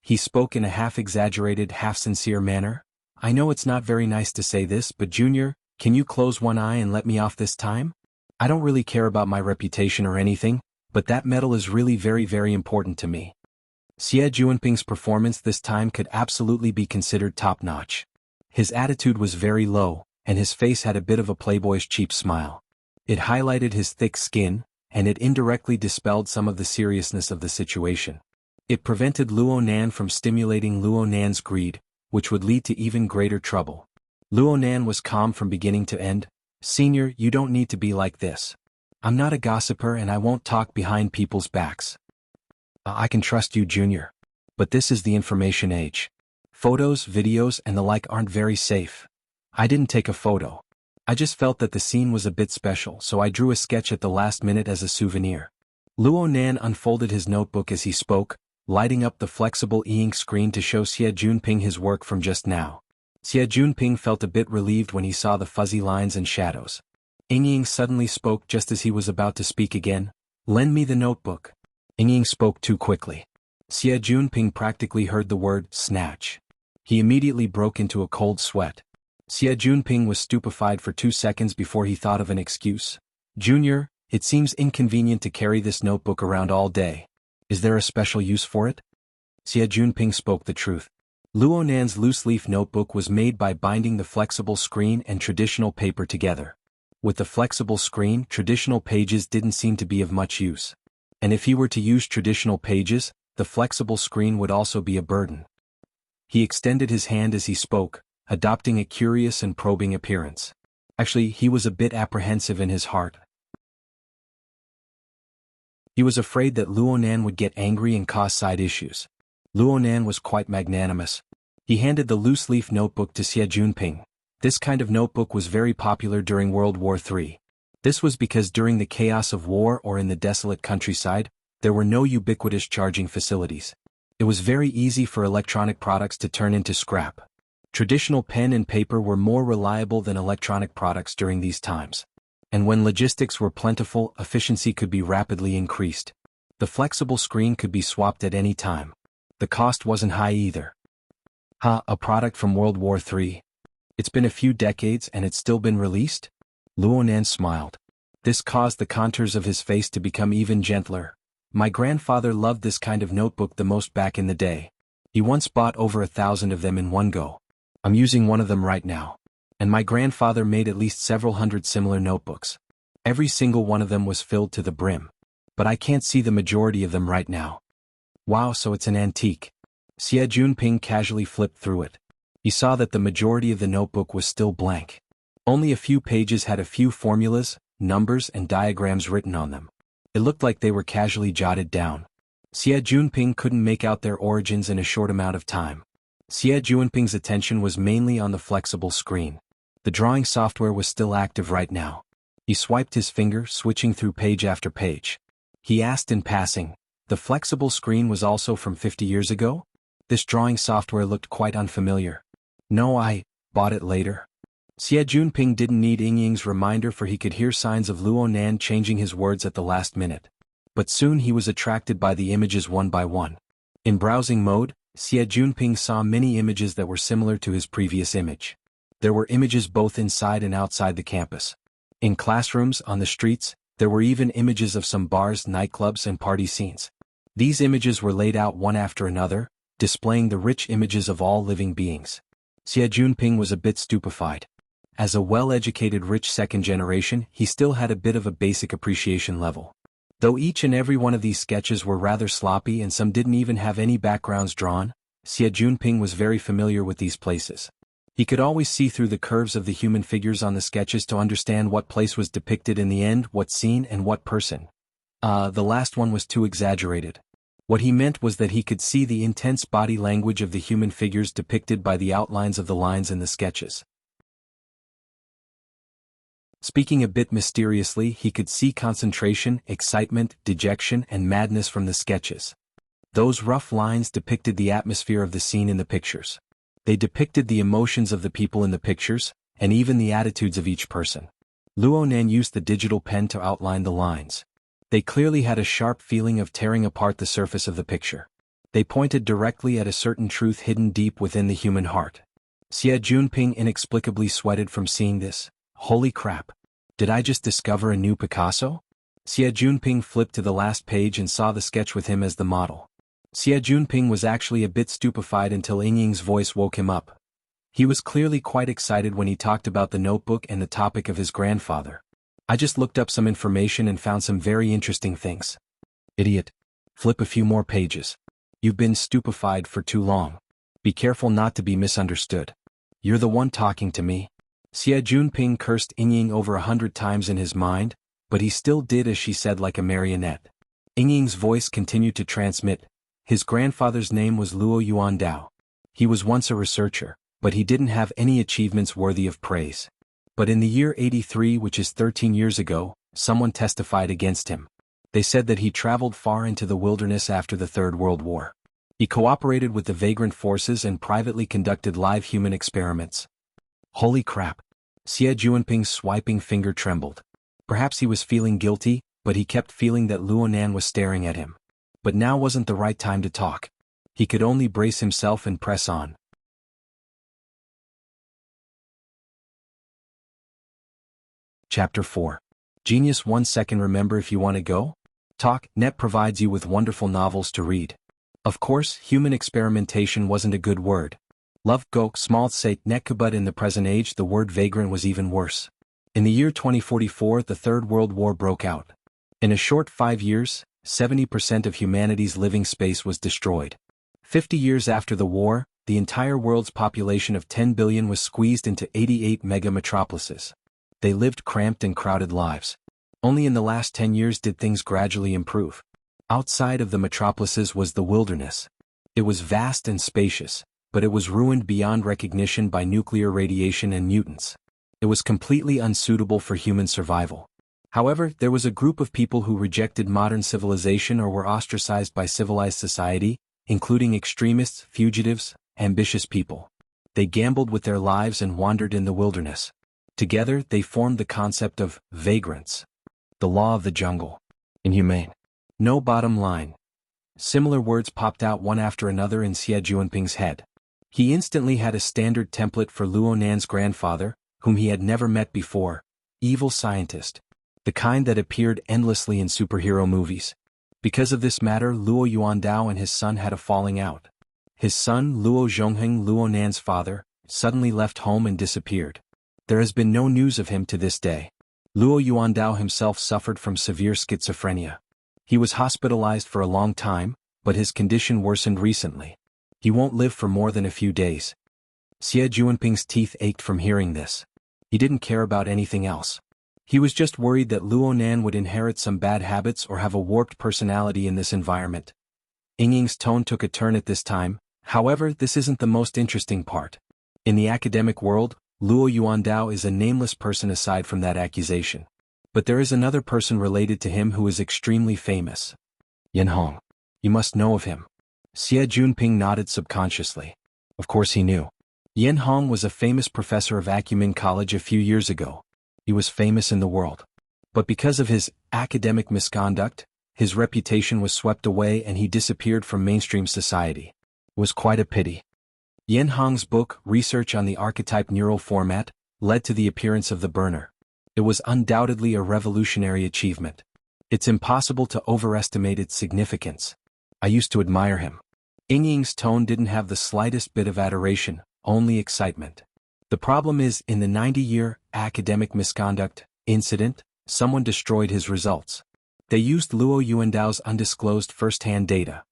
He spoke in a half-exaggerated, half-sincere manner. "I know it's not very nice to say this, but Junior, can you close one eye and let me off this time? I don't really care about my reputation or anything, but that medal is really very, very important to me." Xie Junping's performance this time could absolutely be considered top-notch. His attitude was very low, and his face had a bit of a playboyish cheap smile. It highlighted his thick skin, and it indirectly dispelled some of the seriousness of the situation. It prevented Luonan from stimulating Luonan's greed, which would lead to even greater trouble. Luonan was calm from beginning to end. "Senior, you don't need to be like this. I'm not a gossiper and I won't talk behind people's backs. I can trust you, Junior. But this is the information age. Photos, videos, and the like aren't very safe. I didn't take a photo. I just felt that the scene was a bit special, so I drew a sketch at the last minute as a souvenir." Luonan unfolded his notebook as he spoke, lighting up the flexible e-ink screen to show Xie Junping his work from just now. Xie Junping felt a bit relieved when he saw the fuzzy lines and shadows. Yingying suddenly spoke just as he was about to speak again. "Lend me the notebook." Yingying spoke too quickly. Xie Junping practically heard the word snatch. He immediately broke into a cold sweat. Xie Junping was stupefied for 2 seconds before he thought of an excuse. Junior, it seems inconvenient to carry this notebook around all day. Is there a special use for it? Xie Junping spoke the truth. Luo Nan's loose-leaf notebook was made by binding the flexible screen and traditional paper together. With the flexible screen, traditional pages didn't seem to be of much use. And if he were to use traditional pages, the flexible screen would also be a burden. He extended his hand as he spoke, adopting a curious and probing appearance. Actually, he was a bit apprehensive in his heart. He was afraid that Luo Nan would get angry and cause side issues. Luo Nan was quite magnanimous. He handed the loose-leaf notebook to Xie Junping. This kind of notebook was very popular during World War III. This was because during the chaos of war or in the desolate countryside, there were no ubiquitous charging facilities. It was very easy for electronic products to turn into scrap. Traditional pen and paper were more reliable than electronic products during these times. And when logistics were plentiful, efficiency could be rapidly increased. The flexible screen could be swapped at any time. The cost wasn't high either. A product from World War III? It's been a few decades and it's still been released? Luo Nan smiled. This caused the contours of his face to become even gentler. My grandfather loved this kind of notebook the most back in the day. He once bought over 1,000 of them in one go. I'm using one of them right now. And my grandfather made at least several hundred similar notebooks. Every single one of them was filled to the brim. But I can't see the majority of them right now. Wow, so it's an antique. Xie Junping casually flipped through it. He saw that the majority of the notebook was still blank. Only a few pages had a few formulas, numbers and diagrams written on them. It looked like they were casually jotted down. Xie Junping couldn't make out their origins in a short amount of time. Xie Junping's attention was mainly on the flexible screen. The drawing software was still active right now. He swiped his finger, switching through page after page. He asked in passing, the flexible screen was also from 50 years ago? This drawing software looked quite unfamiliar. No, I bought it later. Xie Junping didn't need Yingying's reminder, for he could hear signs of Luo Nan changing his words at the last minute. But soon he was attracted by the images one by one. In browsing mode, Xie Junping saw many images that were similar to his previous image. There were images both inside and outside the campus. In classrooms, on the streets, there were even images of some bars, nightclubs, and party scenes. These images were laid out one after another, displaying the rich images of all living beings. Xie Junping was a bit stupefied. As a well-educated rich second generation, he still had a bit of a basic appreciation level. Though each and every one of these sketches were rather sloppy and some didn't even have any backgrounds drawn, Xie Junping was very familiar with these places. He could always see through the curves of the human figures on the sketches to understand what place was depicted in the end, what scene and what person. The last one was too exaggerated. What he meant was that he could see the intense body language of the human figures depicted by the outlines of the lines in the sketches. Speaking a bit mysteriously, he could see concentration, excitement, dejection, and madness from the sketches. Those rough lines depicted the atmosphere of the scene in the pictures. They depicted the emotions of the people in the pictures, and even the attitudes of each person. Luo Nan used the digital pen to outline the lines. They clearly had a sharp feeling of tearing apart the surface of the picture. They pointed directly at a certain truth hidden deep within the human heart. Xie Junping inexplicably sweated from seeing this. Holy crap! Did I just discover a new Picasso? Xie Junping flipped to the last page and saw the sketch with him as the model. Xie Junping was actually a bit stupefied until Yingying's voice woke him up. He was clearly quite excited when he talked about the notebook and the topic of his grandfather. I just looked up some information and found some very interesting things. Idiot. Flip a few more pages. You've been stupefied for too long. Be careful not to be misunderstood. You're the one talking to me. Xie Junping cursed Yingying over 100 times in his mind, but he still did as she said like a marionette. Yingying's voice continued to transmit. His grandfather's name was Luo Yuandao. He was once a researcher, but he didn't have any achievements worthy of praise. But in the year 83, which is 13 years ago, someone testified against him. They said that he traveled far into the wilderness after the Third World War. He cooperated with the vagrant forces and privately conducted live human experiments. Holy crap! Xie Junping's swiping finger trembled. Perhaps he was feeling guilty, but he kept feeling that Luo Nan was staring at him. But now wasn't the right time to talk. He could only brace himself and press on. Chapter 4. Genius 1 second. Remember if you want to go? Talk. Net provides you with wonderful novels to read. Of course, human experimentation wasn't a good word. Love go small say netka, but in the present age the word vagrant was even worse. In the year 2044 the Third World War broke out. In a short 5 years, 70% of humanity's living space was destroyed. 50 years after the war, the entire world's population of 10 billion was squeezed into 88 mega-metropolises. They lived cramped and crowded lives. Only in the last 10 years did things gradually improve. Outside of the metropolises was the wilderness. It was vast and spacious, but it was ruined beyond recognition by nuclear radiation and mutants. It was completely unsuitable for human survival. However, there was a group of people who rejected modern civilization or were ostracized by civilized society, including extremists, fugitives, ambitious people. They gambled with their lives and wandered in the wilderness. Together, they formed the concept of vagrants. The law of the jungle. Inhumane. No bottom line. Similar words popped out one after another in Xie Jinping's head. He instantly had a standard template for Luo Nan's grandfather, whom he had never met before. Evil scientist. The kind that appeared endlessly in superhero movies. Because of this matter, Luo Yuandao and his son had a falling out. His son, Luo Zhongheng, Luo Nan's father, suddenly left home and disappeared. There has been no news of him to this day. Luo Yuandao himself suffered from severe schizophrenia. He was hospitalized for a long time, but his condition worsened recently. He won't live for more than a few days. Xie Jinping's teeth ached from hearing this. He didn't care about anything else. He was just worried that Luo Nan would inherit some bad habits or have a warped personality in this environment. Ying's tone took a turn at this time. However, this isn't the most interesting part. In the academic world, Luo Yuandao is a nameless person aside from that accusation. But there is another person related to him who is extremely famous. Yan Hong. You must know of him. Xie Jinping nodded subconsciously. Of course he knew. Yan Hong was a famous professor of Acumen College a few years ago. He was famous in the world. But because of his academic misconduct, his reputation was swept away and he disappeared from mainstream society. It was quite a pity. Yan Hong's book, Research on the Archetype Neural Format, led to the appearance of the burner. It was undoubtedly a revolutionary achievement. It's impossible to overestimate its significance. I used to admire him. Ying's tone didn't have the slightest bit of adoration, only excitement. The problem is, in the 90-year academic misconduct incident, someone destroyed his results. They used Luo Yuandao's undisclosed first-hand data.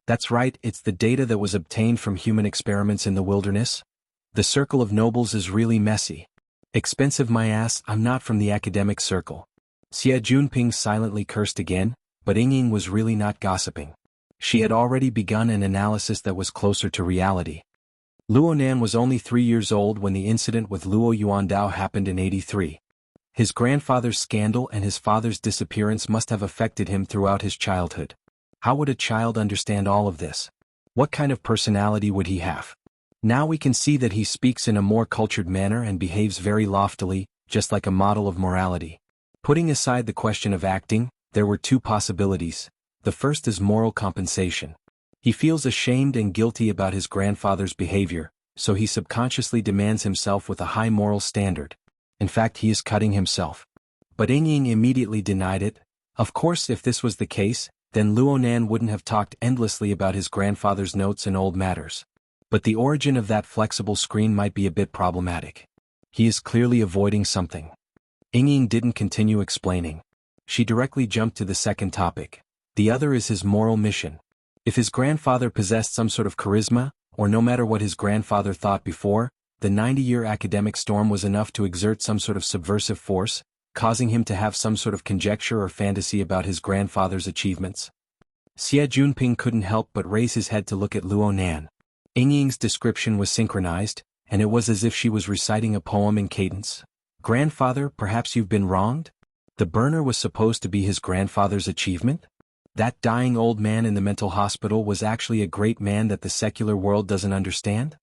That's right, it's the data that was obtained from human experiments in the wilderness. The circle of nobles is really messy. Expensive my ass, I'm not from the academic circle. Xie Jinping silently cursed again, but Ying was really not gossiping. She had already begun an analysis that was closer to reality. Luo Nan was only 3 years old when the incident with Luo Yuandao happened in 83. His grandfather's scandal and his father's disappearance must have affected him throughout his childhood. How would a child understand all of this? What kind of personality would he have? Now we can see that he speaks in a more cultured manner and behaves very loftily, just like a model of morality. Putting aside the question of acting, there were two possibilities. The first is moral compensation. He feels ashamed and guilty about his grandfather's behavior, so he subconsciously demands himself with a high moral standard. In fact, he is cutting himself. But Ying immediately denied it. Of course, if this was the case, then Luo Nan wouldn't have talked endlessly about his grandfather's notes and old matters. But the origin of that flexible screen might be a bit problematic. He is clearly avoiding something. Ying didn't continue explaining. She directly jumped to the second topic. The other is his moral mission. If his grandfather possessed some sort of charisma, or no matter what his grandfather thought before, the 90-year academic storm was enough to exert some sort of subversive force, causing him to have some sort of conjecture or fantasy about his grandfather's achievements. Xie Jinping couldn't help but raise his head to look at Luo Nan. Ying's description was synchronized, and it was as if she was reciting a poem in cadence. Grandfather, perhaps you've been wronged? The burner was supposed to be his grandfather's achievement? That dying old man in the mental hospital was actually a great man that the secular world doesn't understand?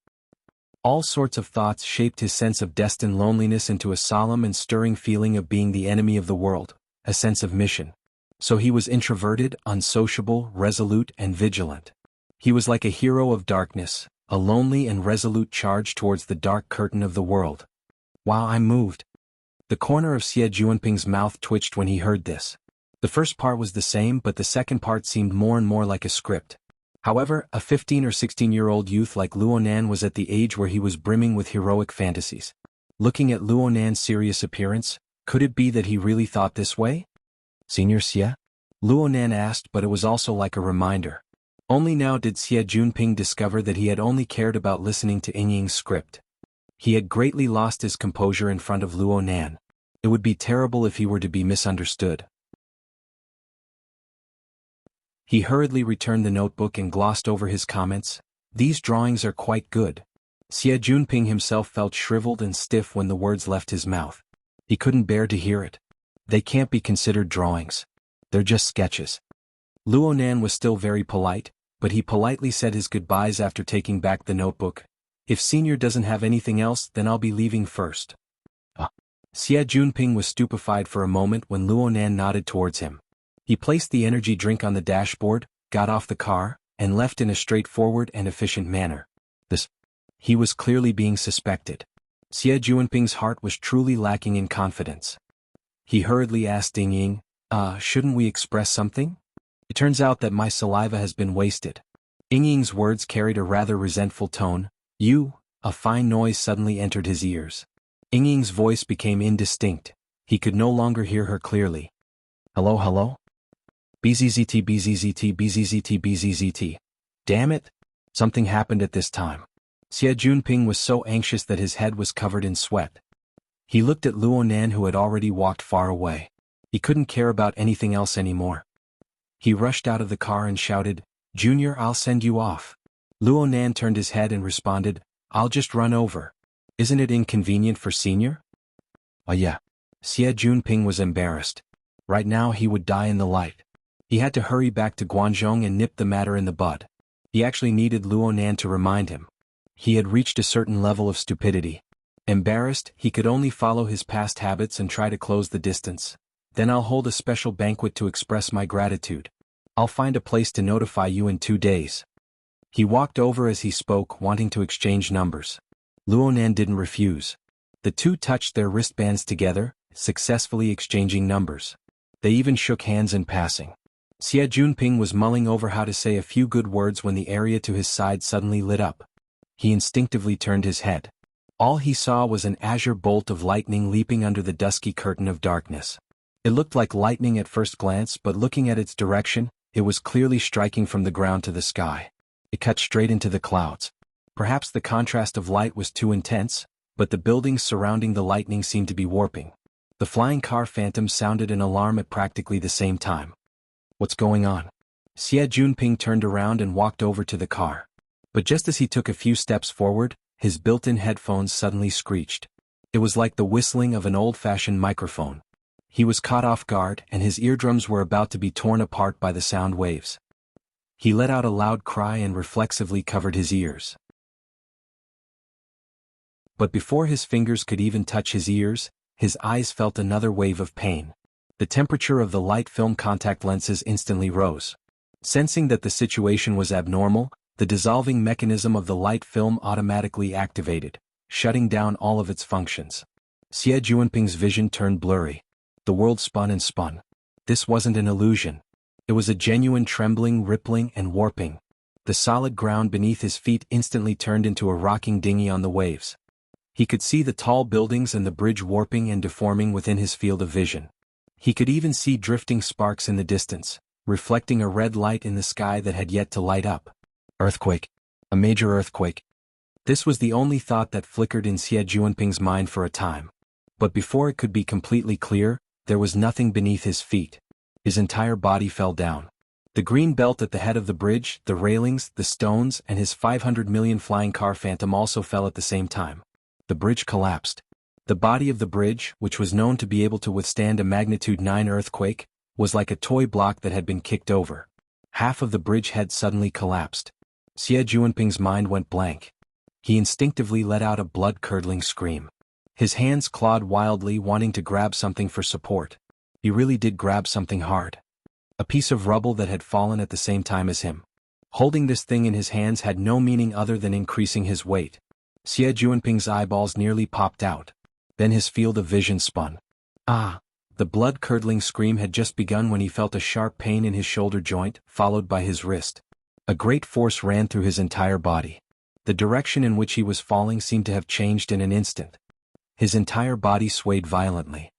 All sorts of thoughts shaped his sense of destined loneliness into a solemn and stirring feeling of being the enemy of the world, a sense of mission. So he was introverted, unsociable, resolute, and vigilant. He was like a hero of darkness, a lonely and resolute charge towards the dark curtain of the world. Wow, I'm moved. The corner of Xie Juanping's mouth twitched when he heard this. The first part was the same, but the second part seemed more and more like a script. However, a 15 or 16-year-old youth like Luonan was at the age where he was brimming with heroic fantasies. Looking at Luonan's serious appearance, could it be that he really thought this way? Senior Xie? Luonan asked, but it was also like a reminder. Only now did Xie Junping discover that he had only cared about listening to Yingying's script. He had greatly lost his composure in front of Luonan. It would be terrible if he were to be misunderstood. He hurriedly returned the notebook and glossed over his comments. These drawings are quite good. Xie Junping himself felt shriveled and stiff when the words left his mouth. He couldn't bear to hear it. They can't be considered drawings. They're just sketches. Luonan was still very polite, but he politely said his goodbyes after taking back the notebook. If Senior doesn't have anything else, then I'll be leaving first. Xie Junping was stupefied for a moment when Luonan nodded towards him. He placed the energy drink on the dashboard, got off the car, and left in a straightforward and efficient manner. He was clearly being suspected. Xie Junping's heart was truly lacking in confidence. He hurriedly asked Yingying, shouldn't we express something? It turns out that my saliva has been wasted. Yingying's words carried a rather resentful tone. A fine noise suddenly entered his ears. Yingying's voice became indistinct. He could no longer hear her clearly. Hello? BZZT BZZT BZZT BZZT. Damn it! Something happened at this time. Xie Junping was so anxious that his head was covered in sweat. He looked at Luonan, who had already walked far away. He couldn't care about anything else anymore. He rushed out of the car and shouted, Junior, I'll send you off. Luonan turned his head and responded, I'll just run over. Isn't it inconvenient for Senior? Oh yeah. Xie Junping was embarrassed. Right now he would die in the light. He had to hurry back to Guangzhou and nip the matter in the bud. He actually needed Luonan to remind him. He had reached a certain level of stupidity. Embarrassed, he could only follow his past habits and try to close the distance. Then I'll hold a special banquet to express my gratitude. I'll find a place to notify you in 2 days. He walked over as he spoke, wanting to exchange numbers. Luonan didn't refuse. The two touched their wristbands together, successfully exchanging numbers. They even shook hands in passing. Xie Junping was mulling over how to say a few good words when the area to his side suddenly lit up. He instinctively turned his head. All he saw was an azure bolt of lightning leaping under the dusky curtain of darkness. It looked like lightning at first glance, but looking at its direction, it was clearly striking from the ground to the sky. It cut straight into the clouds. Perhaps the contrast of light was too intense, but the buildings surrounding the lightning seemed to be warping. The flying car phantom sounded an alarm at practically the same time. What's going on? Xie Junping turned around and walked over to the car. But just as he took a few steps forward, his built-in headphones suddenly screeched. It was like the whistling of an old-fashioned microphone. He was caught off guard, and his eardrums were about to be torn apart by the sound waves. He let out a loud cry and reflexively covered his ears. But before his fingers could even touch his ears, his eyes felt another wave of pain. The temperature of the light film contact lenses instantly rose. Sensing that the situation was abnormal, the dissolving mechanism of the light film automatically activated, shutting down all of its functions. Xie Junping's vision turned blurry. The world spun and spun. This wasn't an illusion. It was a genuine trembling, rippling, and warping. The solid ground beneath his feet instantly turned into a rocking dinghy on the waves. He could see the tall buildings and the bridge warping and deforming within his field of vision. He could even see drifting sparks in the distance, reflecting a red light in the sky that had yet to light up. Earthquake. A major earthquake. This was the only thought that flickered in Xie Junping's mind for a time. But before it could be completely clear, there was nothing beneath his feet. His entire body fell down. The green belt at the head of the bridge, the railings, the stones, and his 500 million flying car phantom also fell at the same time. The bridge collapsed. The body of the bridge, which was known to be able to withstand a magnitude 9 earthquake, was like a toy block that had been kicked over. Half of the bridge had suddenly collapsed. Xie Junping's mind went blank. He instinctively let out a blood-curdling scream. His hands clawed wildly, wanting to grab something for support. He really did grab something hard. A piece of rubble that had fallen at the same time as him. Holding this thing in his hands had no meaning other than increasing his weight. Xie Junping's eyeballs nearly popped out. Then his field of vision spun. Ah! The blood-curdling scream had just begun when he felt a sharp pain in his shoulder joint, followed by his wrist. A great force ran through his entire body. The direction in which he was falling seemed to have changed in an instant. His entire body swayed violently.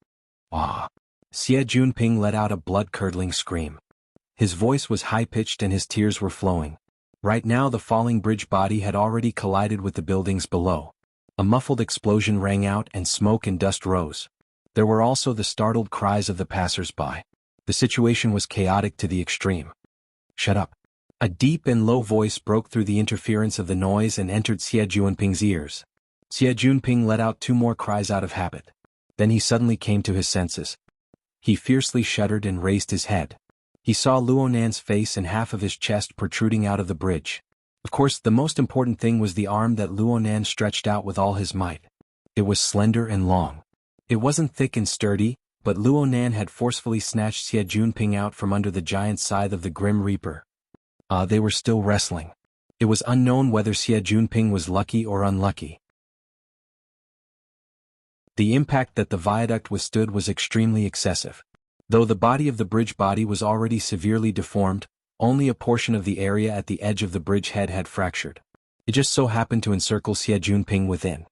Ah! Xie Junping let out a blood-curdling scream. His voice was high-pitched and his tears were flowing. Right now the falling bridge body had already collided with the buildings below. A muffled explosion rang out and smoke and dust rose. There were also the startled cries of the passers-by. The situation was chaotic to the extreme. Shut up. A deep and low voice broke through the interference of the noise and entered Xie Junping's ears. Xie Junping let out 2 more cries out of habit. Then he suddenly came to his senses. He fiercely shuddered and raised his head. He saw Luonan's face and half of his chest protruding out of the bridge. Of course, the most important thing was the arm that Luonan stretched out with all his might. It was slender and long. It wasn't thick and sturdy, but Luonan had forcefully snatched Xie Junping out from under the giant scythe of the Grim Reaper. They were still wrestling. It was unknown whether Xie Junping was lucky or unlucky. The impact that the viaduct withstood was extremely excessive. Though the body of the bridge body was already severely deformed, only a portion of the area at the edge of the bridge head had fractured. It just so happened to encircle Xie Junping within.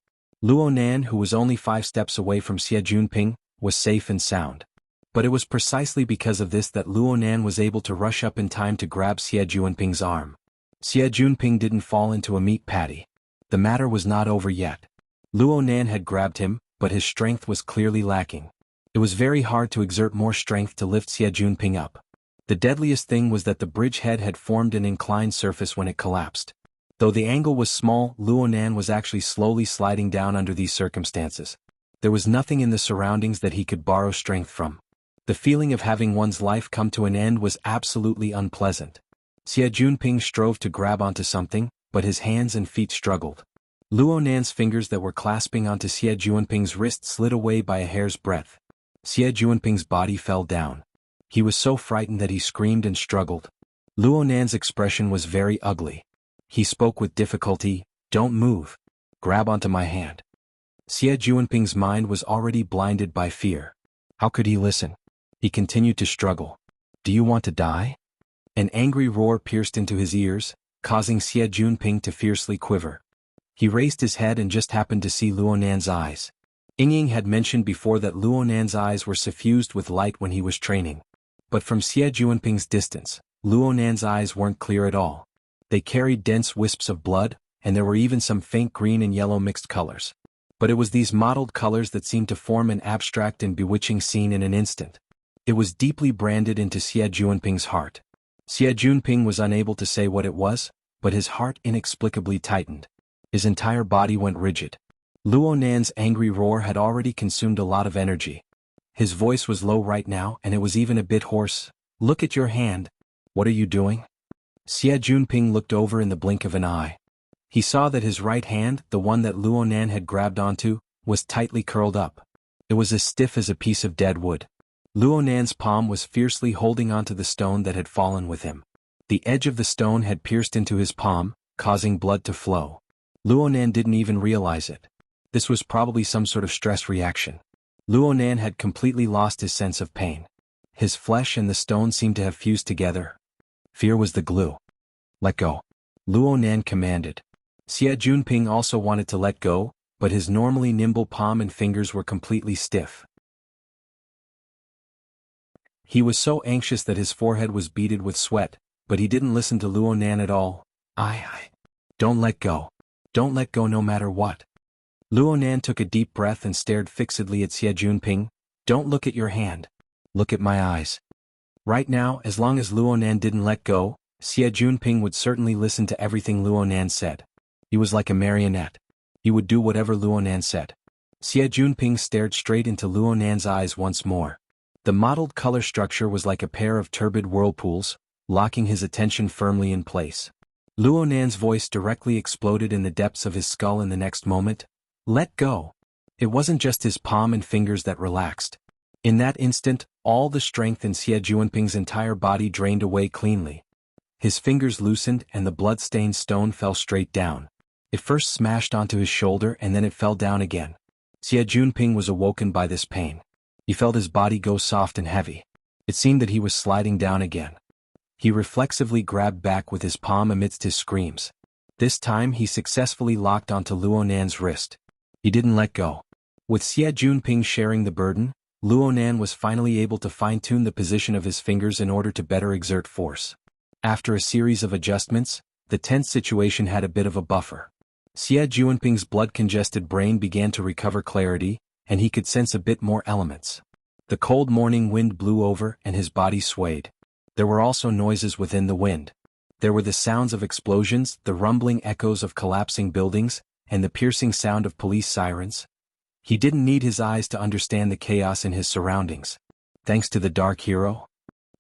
Luonan, who was only 5 steps away from Xie Junping, was safe and sound. But it was precisely because of this that Luonan was able to rush up in time to grab Xie Junping's arm. Xie Junping didn't fall into a meat patty. The matter was not over yet. Luonan had grabbed him, but his strength was clearly lacking. It was very hard to exert more strength to lift Xie Junping up. The deadliest thing was that the bridge head had formed an inclined surface when it collapsed. Though the angle was small, Luonan was actually slowly sliding down under these circumstances. There was nothing in the surroundings that he could borrow strength from. The feeling of having one's life come to an end was absolutely unpleasant. Xie Junping strove to grab onto something, but his hands and feet struggled. Luonan's fingers that were clasping onto Xie Junping's wrist slid away by a hair's breadth. Xie Junping's body fell down. He was so frightened that he screamed and struggled. Luonan's expression was very ugly. He spoke with difficulty, "Don't move. Grab onto my hand." Xie Junping's mind was already blinded by fear. How could he listen? He continued to struggle. "Do you want to die?" An angry roar pierced into his ears, causing Xie Junping to fiercely quiver. He raised his head and just happened to see Luonan's eyes. Ying had mentioned before that Luonan's eyes were suffused with light when he was training. But from Xie Junping's distance, Luonan's eyes weren't clear at all. They carried dense wisps of blood, and there were even some faint green and yellow mixed colors. But it was these mottled colors that seemed to form an abstract and bewitching scene in an instant. It was deeply branded into Xie Junping's heart. Xie Junping was unable to say what it was, but his heart inexplicably tightened. His entire body went rigid. Luonan's angry roar had already consumed a lot of energy. His voice was low right now and it was even a bit hoarse. "Look at your hand. What are you doing?" Xie Junping looked over in the blink of an eye. He saw that his right hand, the one that Luonan had grabbed onto, was tightly curled up. It was as stiff as a piece of dead wood. Luonan's palm was fiercely holding onto the stone that had fallen with him. The edge of the stone had pierced into his palm, causing blood to flow. Luonan didn't even realize it. This was probably some sort of stress reaction. Luonan had completely lost his sense of pain. His flesh and the stone seemed to have fused together. Fear was the glue. "Let go," Luonan commanded. Xie Junping also wanted to let go, but his normally nimble palm and fingers were completely stiff. He was so anxious that his forehead was beaded with sweat, but he didn't listen to Luonan at all. I. Don't let go. Don't let go no matter what." Luonan took a deep breath and stared fixedly at Xie Junping. "Don't look at your hand. Look at my eyes." Right now, as long as Luonan didn't let go, Xie Junping would certainly listen to everything Luonan said. He was like a marionette. He would do whatever Luonan said. Xie Junping stared straight into Luonan's eyes once more. The mottled color structure was like a pair of turbid whirlpools, locking his attention firmly in place. Luonan's voice directly exploded in the depths of his skull in the next moment. "Let go." It wasn't just his palm and fingers that relaxed. In that instant, all the strength in Xie Junping's entire body drained away cleanly. His fingers loosened and the blood-stained stone fell straight down. It first smashed onto his shoulder and then it fell down again. Xie Junping was awoken by this pain. He felt his body go soft and heavy. It seemed that he was sliding down again. He reflexively grabbed back with his palm amidst his screams. This time he successfully locked onto Luonan's wrist. He didn't let go. With Xie Junping sharing the burden, Luonan was finally able to fine-tune the position of his fingers in order to better exert force. After a series of adjustments, the tense situation had a bit of a buffer. Xie Junping's blood-congested brain began to recover clarity, and he could sense a bit more elements. The cold morning wind blew over and his body swayed. There were also noises within the wind. There were the sounds of explosions, the rumbling echoes of collapsing buildings, and the piercing sound of police sirens. He didn't need his eyes to understand the chaos in his surroundings. Thanks to the Dark Hero?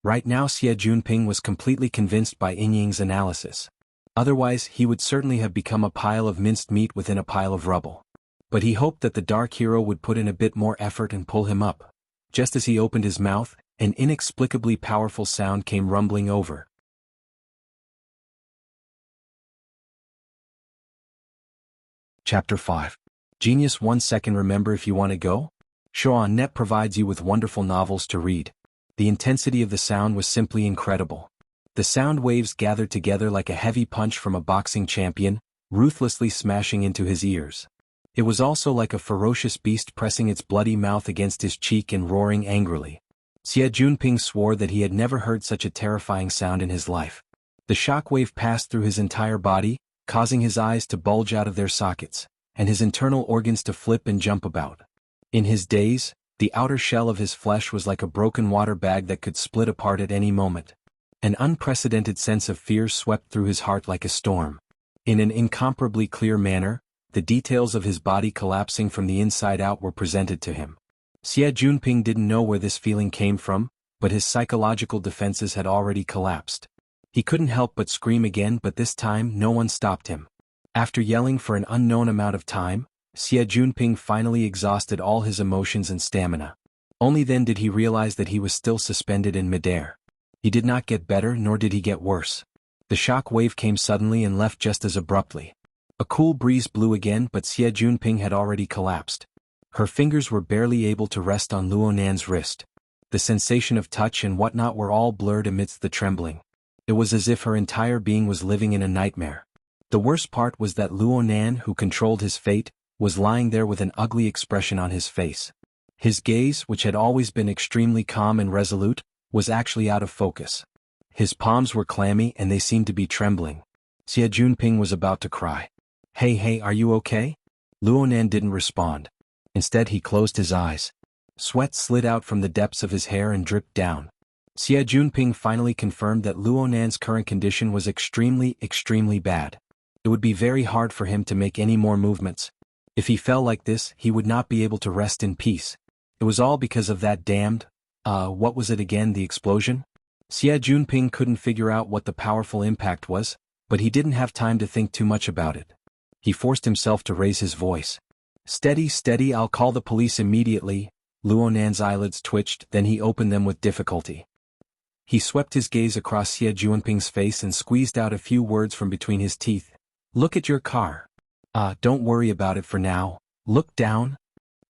Right now Xie Junping was completely convinced by Yingying's analysis. Otherwise he would certainly have become a pile of minced meat within a pile of rubble. But he hoped that the Dark Hero would put in a bit more effort and pull him up. Just as he opened his mouth, an inexplicably powerful sound came rumbling over. Chapter 5. Genius 1 second. Remember if you want to go? Shoan.net provides you with wonderful novels to read. The intensity of the sound was simply incredible. The sound waves gathered together like a heavy punch from a boxing champion, ruthlessly smashing into his ears. It was also like a ferocious beast pressing its bloody mouth against his cheek and roaring angrily. Xie Junping swore that he had never heard such a terrifying sound in his life. The shockwave passed through his entire body, causing his eyes to bulge out of their sockets, and his internal organs to flip and jump about. In his daze, the outer shell of his flesh was like a broken water bag that could split apart at any moment. An unprecedented sense of fear swept through his heart like a storm. In an incomparably clear manner, the details of his body collapsing from the inside out were presented to him. Xie Junping didn't know where this feeling came from, but his psychological defenses had already collapsed. He couldn't help but scream again, but this time no one stopped him. After yelling for an unknown amount of time, Xie Junping finally exhausted all his emotions and stamina. Only then did he realize that he was still suspended in midair. He did not get better nor did he get worse. The shock wave came suddenly and left just as abruptly. A cool breeze blew again, but Xie Junping had already collapsed. Her fingers were barely able to rest on Luonan's wrist. The sensation of touch and whatnot were all blurred amidst the trembling. It was as if her entire being was living in a nightmare. The worst part was that Luonan, who controlled his fate, was lying there with an ugly expression on his face. His gaze, which had always been extremely calm and resolute, was actually out of focus. His palms were clammy and they seemed to be trembling. Xie Junping was about to cry. Hey, are you okay? Luonan didn't respond. Instead he closed his eyes. Sweat slid out from the depths of his hair and dripped down. Xie Junping finally confirmed that Luonan's current condition was extremely bad. It would be very hard for him to make any more movements. If he fell like this, he would not be able to rest in peace. It was all because of that damned, what was it again, the explosion? Xie Junping couldn't figure out what the powerful impact was, but he didn't have time to think too much about it. He forced himself to raise his voice. Steady, I'll call the police immediately. Luonan's eyelids twitched, then he opened them with difficulty. He swept his gaze across Xie Junping's face and squeezed out a few words from between his teeth. Look at your car. Don't worry about it for now. Look down.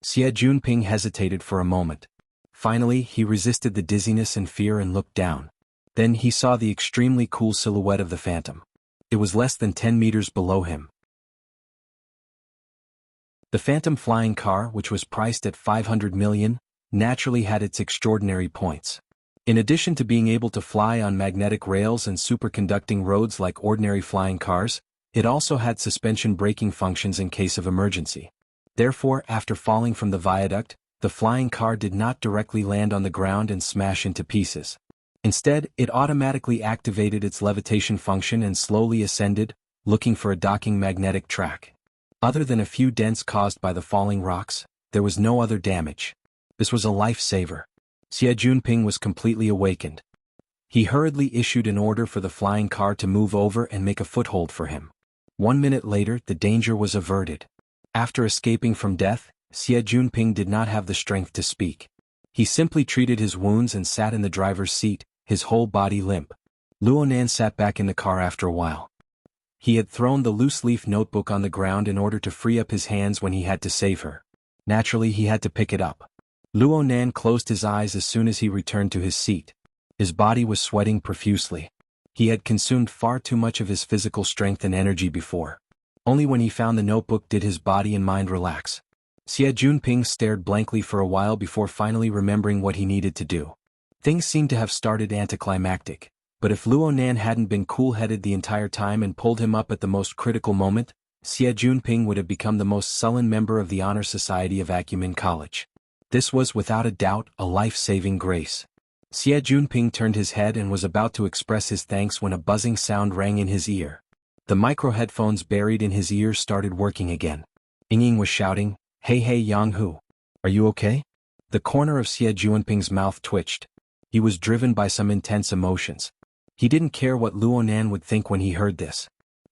Xie Junping hesitated for a moment. Finally, he resisted the dizziness and fear and looked down. Then he saw the extremely cool silhouette of the Phantom. It was less than 10 meters below him. The Phantom flying car, which was priced at 500 million, naturally had its extraordinary points. In addition to being able to fly on magnetic rails and superconducting roads like ordinary flying cars, it also had suspension braking functions in case of emergency. Therefore, after falling from the viaduct, the flying car did not directly land on the ground and smash into pieces. Instead, it automatically activated its levitation function and slowly ascended, looking for a docking magnetic track. Other than a few dents caused by the falling rocks, there was no other damage. This was a lifesaver. Xie Junping was completely awakened. He hurriedly issued an order for the flying car to move over and make a foothold for him. 1 minute later, the danger was averted. After escaping from death, Xie Junping did not have the strength to speak. He simply treated his wounds and sat in the driver's seat, his whole body limp. Luonan sat back in the car after a while. He had thrown the loose-leaf notebook on the ground in order to free up his hands when he had to save her. Naturally, he had to pick it up. Luo Nan closed his eyes as soon as he returned to his seat. His body was sweating profusely. He had consumed far too much of his physical strength and energy before. Only when he found the notebook did his body and mind relax. Xie Junping stared blankly for a while before finally remembering what he needed to do. Things seemed to have started anticlimactic, but if Luo Nan hadn't been cool-headed the entire time and pulled him up at the most critical moment, Xie Junping would have become the most sullen member of the Honor Society of Acumen College. This was without a doubt a life-saving grace. Xie Junping turned his head and was about to express his thanks when a buzzing sound rang in his ear. The micro-headphones buried in his ears started working again. Ying was shouting, "Hey Jianghu. Are you okay?" The corner of Xie Junping's mouth twitched. He was driven by some intense emotions. He didn't care what Luo Nan would think when he heard this.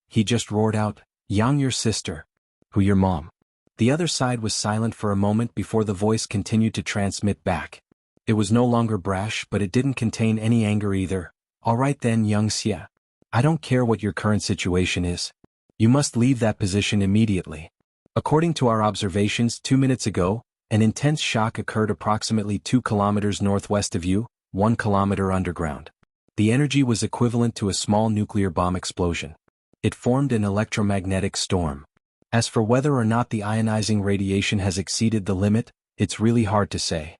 He just roared out, "Yang, your sister. Who, your mom?" The other side was silent for a moment before the voice continued to transmit back. It was no longer brash, but it didn't contain any anger either. "All right then, young Xie. I don't care what your current situation is. You must leave that position immediately. According to our observations 2 minutes ago, an intense shock occurred approximately 2 kilometers northwest of you, 1 kilometer underground. The energy was equivalent to a small nuclear bomb explosion. It formed an electromagnetic storm. As for whether or not the ionizing radiation has exceeded the limit, it's really hard to say."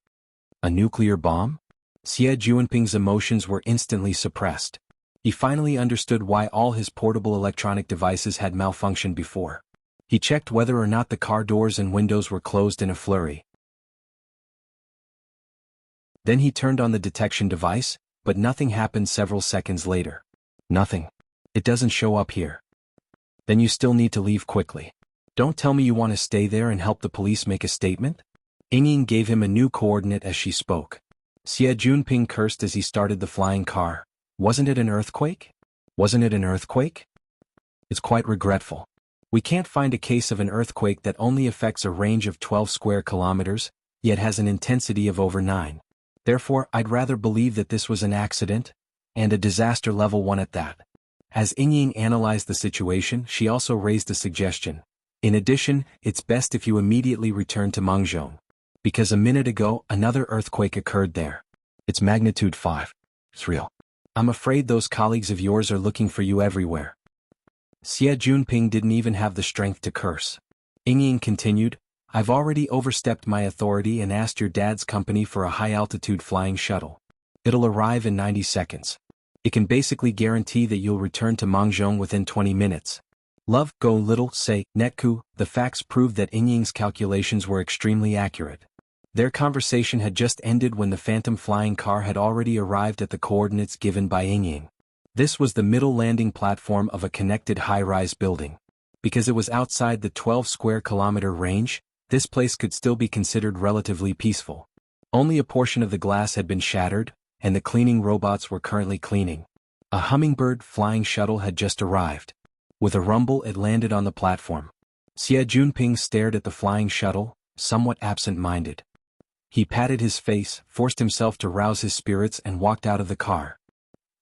A nuclear bomb? Xie Junping's emotions were instantly suppressed. He finally understood why all his portable electronic devices had malfunctioned before. He checked whether or not the car doors and windows were closed in a flurry. Then he turned on the detection device, but nothing happened several seconds later. "Nothing. It doesn't show up here." "Then you still need to leave quickly. Don't tell me you want to stay there and help the police make a statement?" Ying gave him a new coordinate as she spoke. Xie Junping cursed as he started the flying car. "Wasn't it an earthquake? Wasn't it an earthquake? It's quite regretful. We can't find a case of an earthquake that only affects a range of 12 square kilometers, yet has an intensity of over 9. Therefore, I'd rather believe that this was an accident, and a disaster level 1 at that." As Ying analyzed the situation, she also raised a suggestion. "In addition, it's best if you immediately return to Mengzhong. Because a minute ago, another earthquake occurred there. It's magnitude 5. It's real. I'm afraid those colleagues of yours are looking for you everywhere." Xie Junping didn't even have the strength to curse. Ying continued, "I've already overstepped my authority and asked your dad's company for a high-altitude flying shuttle. It'll arrive in 90 seconds. It can basically guarantee that you'll return to Mengzhong within 20 minutes. Love, go little, say, Netku." The facts proved that Ying's calculations were extremely accurate. Their conversation had just ended when the phantom flying car had already arrived at the coordinates given by Ying. This was the middle landing platform of a connected high-rise building. Because it was outside the 12 square kilometer range, this place could still be considered relatively peaceful. Only a portion of the glass had been shattered, and the cleaning robots were currently cleaning. A hummingbird flying shuttle had just arrived. With a rumble, it landed on the platform. Xie Junping stared at the flying shuttle, somewhat absent-minded. He patted his face, forced himself to rouse his spirits and walked out of the car.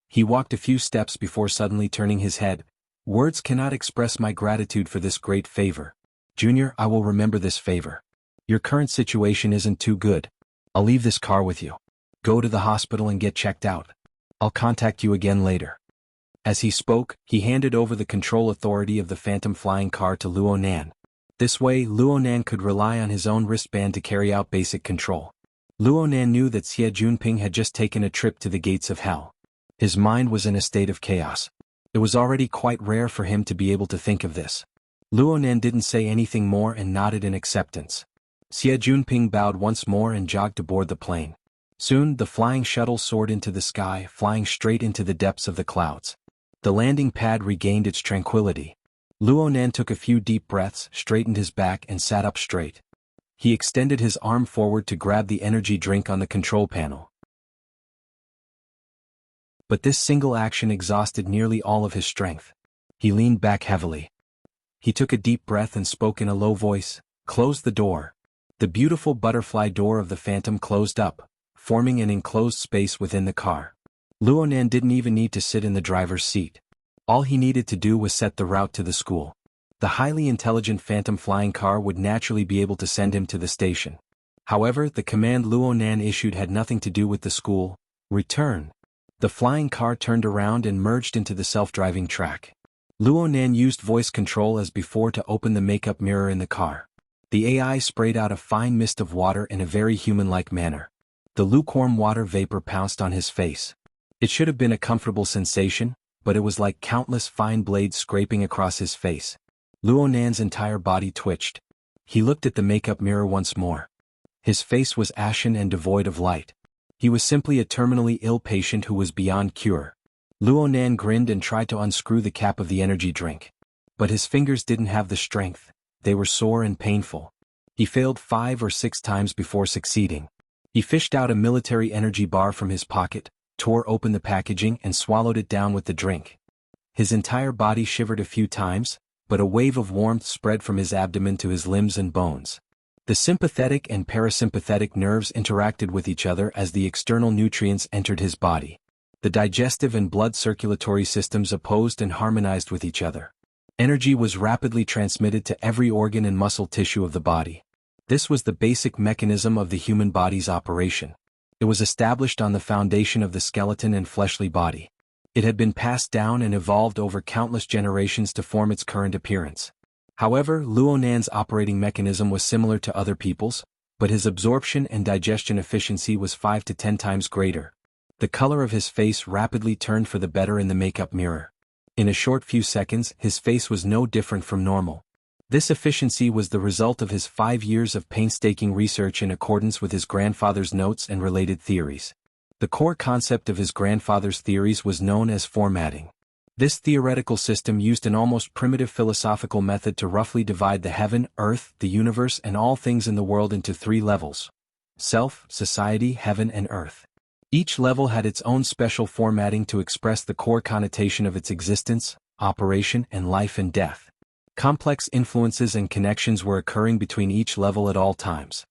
He walked a few steps before suddenly turning his head. "Words cannot express my gratitude for this great favor. Junior, I will remember this favor. Your current situation isn't too good. I'll leave this car with you. Go to the hospital and get checked out. I'll contact you again later." As he spoke, he handed over the control authority of the phantom flying car to Luo Nan. This way, Luo Nan could rely on his own wristband to carry out basic control. Luo Nan knew that Xie Junping had just taken a trip to the gates of hell. His mind was in a state of chaos. It was already quite rare for him to be able to think of this. Luo Nan didn't say anything more and nodded in acceptance. Xie Junping bowed once more and jogged aboard the plane. Soon, the flying shuttle soared into the sky, flying straight into the depths of the clouds. The landing pad regained its tranquility. Luo Nan took a few deep breaths, straightened his back and sat up straight. He extended his arm forward to grab the energy drink on the control panel. But this single action exhausted nearly all of his strength. He leaned back heavily. He took a deep breath and spoke in a low voice, "Close the door." The beautiful butterfly door of the Phantom closed up, forming an enclosed space within the car. Luo Nan didn't even need to sit in the driver's seat. All he needed to do was set the route to the school. The highly intelligent phantom flying car would naturally be able to send him to the station. However, the command Luo Nan issued had nothing to do with the school. Return. The flying car turned around and merged into the self-driving track. Luo Nan used voice control as before to open the makeup mirror in the car. The AI sprayed out a fine mist of water in a very human-like manner. The lukewarm water vapor pounced on his face. It should have been a comfortable sensation, but it was like countless fine blades scraping across his face. Luo Nan's entire body twitched. He looked at the makeup mirror once more. His face was ashen and devoid of light. He was simply a terminally ill patient who was beyond cure. Luo Nan grinned and tried to unscrew the cap of the energy drink. But his fingers didn't have the strength. They were sore and painful. He failed 5 or 6 times before succeeding. He fished out a military energy bar from his pocket, tore open the packaging and swallowed it down with the drink. His entire body shivered a few times, but a wave of warmth spread from his abdomen to his limbs and bones. The sympathetic and parasympathetic nerves interacted with each other as the external nutrients entered his body. The digestive and blood circulatory systems opposed and harmonized with each other. Energy was rapidly transmitted to every organ and muscle tissue of the body. This was the basic mechanism of the human body's operation. It was established on the foundation of the skeleton and fleshly body. It had been passed down and evolved over countless generations to form its current appearance. However, Luo Nan's operating mechanism was similar to other people's, but his absorption and digestion efficiency was 5 to 10 times greater. The color of his face rapidly turned for the better in the makeup mirror. In a short few seconds, his face was no different from normal. This efficiency was the result of his 5 years of painstaking research in accordance with his grandfather's notes and related theories. The core concept of his grandfather's theories was known as formatting. This theoretical system used an almost primitive philosophical method to roughly divide the heaven, earth, the universe and all things in the world into 3 levels: self, society, heaven and earth. Each level had its own special formatting to express the core connotation of its existence, operation and life and death. Complex influences and connections were occurring between each level at all times.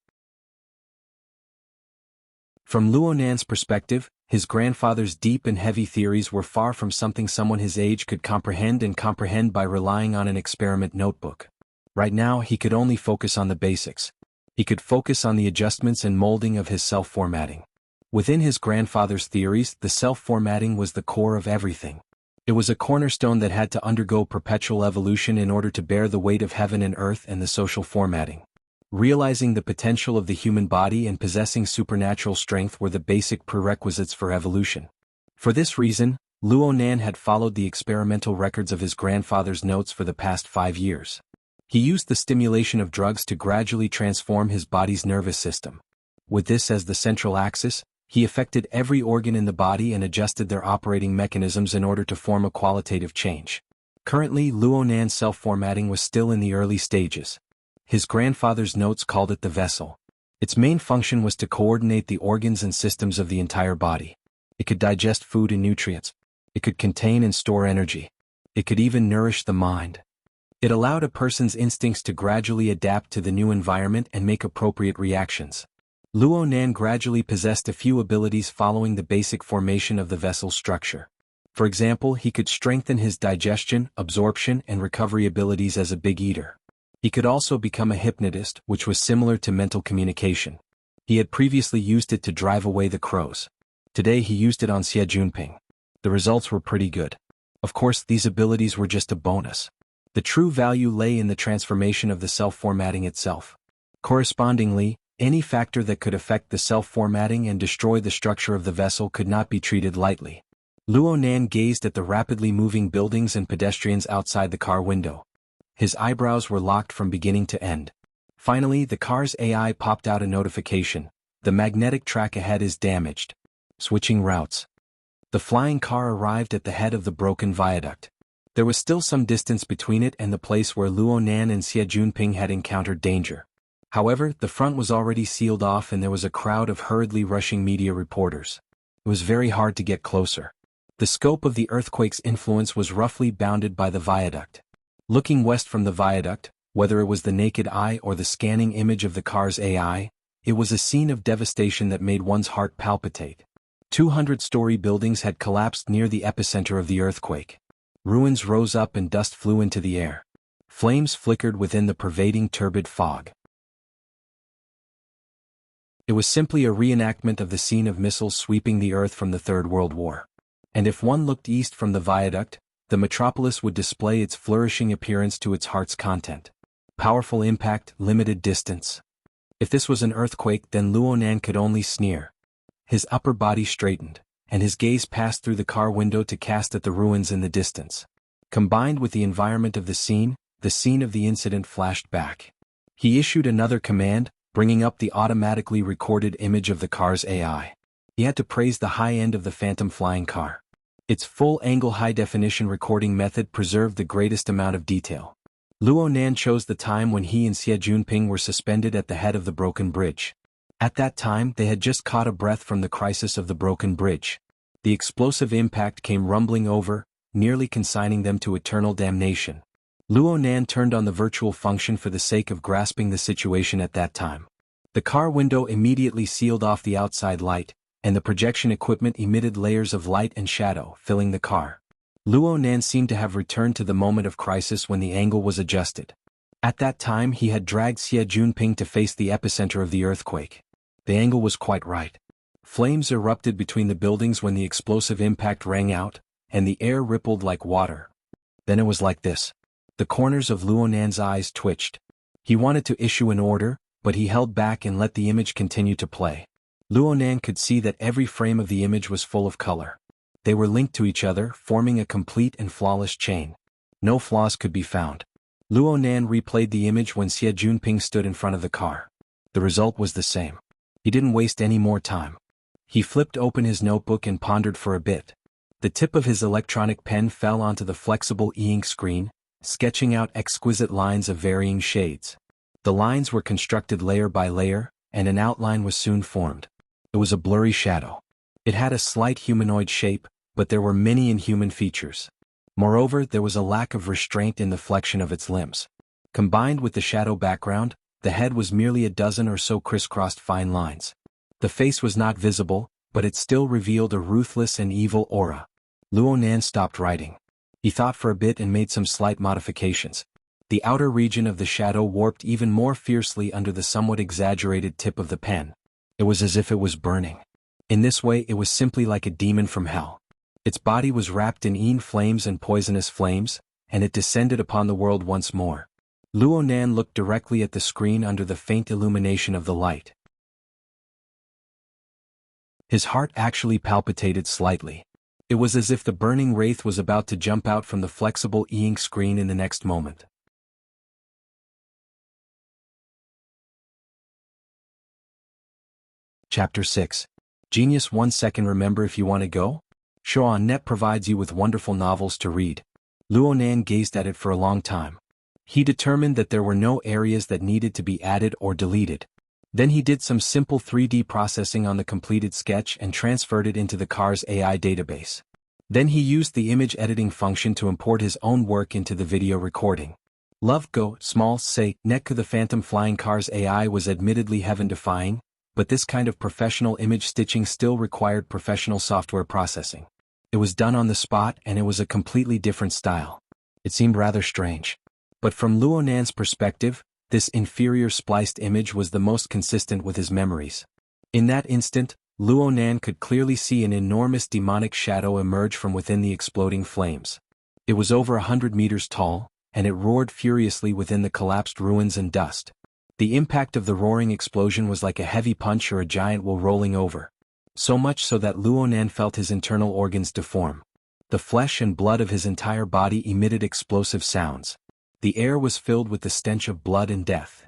From Luo Nan's perspective, his grandfather's deep and heavy theories were far from something someone his age could comprehend by relying on an experiment notebook. Right now he could only focus on the basics. He could focus on the adjustments and molding of his self-formatting. Within his grandfather's theories, the self-formatting was the core of everything. It was a cornerstone that had to undergo perpetual evolution in order to bear the weight of heaven and earth and the social formatting. Realizing the potential of the human body and possessing supernatural strength were the basic prerequisites for evolution. For this reason, Luo Nan had followed the experimental records of his grandfather's notes for the past 5 years. He used the stimulation of drugs to gradually transform his body's nervous system. With this as the central axis, he affected every organ in the body and adjusted their operating mechanisms in order to form a qualitative change. Currently, Luo Nan's self-formatting was still in the early stages. His grandfather's notes called it the vessel. Its main function was to coordinate the organs and systems of the entire body. It could digest food and nutrients. It could contain and store energy. It could even nourish the mind. It allowed a person's instincts to gradually adapt to the new environment and make appropriate reactions. Luo Nan gradually possessed a few abilities following the basic formation of the vessel structure. For example, he could strengthen his digestion, absorption, and recovery abilities as a big eater. He could also become a hypnotist, which was similar to mental communication. He had previously used it to drive away the crows. Today he used it on Xie Junping. The results were pretty good. Of course, these abilities were just a bonus. The true value lay in the transformation of the self-formatting itself. Correspondingly, any factor that could affect the self-formatting and destroy the structure of the vessel could not be treated lightly. Luo Nan gazed at the rapidly moving buildings and pedestrians outside the car window. His eyebrows were locked from beginning to end. Finally, the car's AI popped out a notification. The magnetic track ahead is damaged. Switching routes. The flying car arrived at the head of the broken viaduct. There was still some distance between it and the place where Luo Nan and Xie Junping had encountered danger. However, the front was already sealed off and there was a crowd of hurriedly rushing media reporters. It was very hard to get closer. The scope of the earthquake's influence was roughly bounded by the viaduct. Looking west from the viaduct, whether it was the naked eye or the scanning image of the car's AI, it was a scene of devastation that made one's heart palpitate. 200-story buildings had collapsed near the epicenter of the earthquake. Ruins rose up and dust flew into the air. Flames flickered within the pervading turbid fog. It was simply a reenactment of the scene of missiles sweeping the Earth from the Third World War. And if one looked east from the viaduct, the metropolis would display its flourishing appearance to its heart's content. Powerful impact, limited distance. If this was an earthquake, then Luonan could only sneer. His upper body straightened, and his gaze passed through the car window to cast at the ruins in the distance. Combined with the environment of the scene of the incident flashed back. He issued another command, bringing up the automatically recorded image of the car's AI. He had to praise the high end of the phantom flying car. Its full-angle high-definition recording method preserved the greatest amount of detail. Luonan chose the time when he and Xie Junping were suspended at the head of the broken bridge. At that time, they had just caught a breath from the crisis of the broken bridge. The explosive impact came rumbling over, nearly consigning them to eternal damnation. Luonan turned on the virtual function for the sake of grasping the situation at that time. The car window immediately sealed off the outside light, and the projection equipment emitted layers of light and shadow, filling the car. Luonan seemed to have returned to the moment of crisis when the angle was adjusted. At that time he had dragged Xie Junping to face the epicenter of the earthquake. The angle was quite right. Flames erupted between the buildings when the explosive impact rang out, and the air rippled like water. Then it was like this. The corners of Luonan's eyes twitched. He wanted to issue an order, but he held back and let the image continue to play. Luonan could see that every frame of the image was full of color. They were linked to each other, forming a complete and flawless chain. No flaws could be found. Luonan replayed the image when Xie Junping stood in front of the car. The result was the same. He didn't waste any more time. He flipped open his notebook and pondered for a bit. The tip of his electronic pen fell onto the flexible e-ink screen, sketching out exquisite lines of varying shades. The lines were constructed layer by layer, and an outline was soon formed. It was a blurry shadow. It had a slight humanoid shape, but there were many inhuman features. Moreover, there was a lack of restraint in the flexion of its limbs. Combined with the shadow background, the head was merely a dozen or so crisscrossed fine lines. The face was not visible, but it still revealed a ruthless and evil aura. Luonan stopped writing. He thought for a bit and made some slight modifications. The outer region of the shadow warped even more fiercely under the somewhat exaggerated tip of the pen. It was as if it was burning. In this way it was simply like a demon from hell. Its body was wrapped in flames and poisonous flames, and it descended upon the world once more. Luonan looked directly at the screen under the faint illumination of the light. His heart actually palpitated slightly. It was as if the burning wraith was about to jump out from the flexible e-ink screen in the next moment. Chapter 6. Genius 1 second. Remember if you want to go? Show.net provides you with wonderful novels to read. Luonan gazed at it for a long time. He determined that there were no areas that needed to be added or deleted. Then he did some simple 3D processing on the completed sketch and transferred it into the car's AI database. Then he used the image editing function to import his own work into the video recording. Love Go, Small, Say, Netku. The phantom flying car's AI was admittedly heaven-defying, but this kind of professional image stitching still required professional software processing. It was done on the spot and it was a completely different style. It seemed rather strange. But from Luonan's perspective, this inferior spliced image was the most consistent with his memories. In that instant, Luonan could clearly see an enormous demonic shadow emerge from within the exploding flames. It was over 100 meters tall, and it roared furiously within the collapsed ruins and dust. The impact of the roaring explosion was like a heavy punch or a giant wheel rolling over. So much so that Luonan felt his internal organs deform. The flesh and blood of his entire body emitted explosive sounds. The air was filled with the stench of blood and death.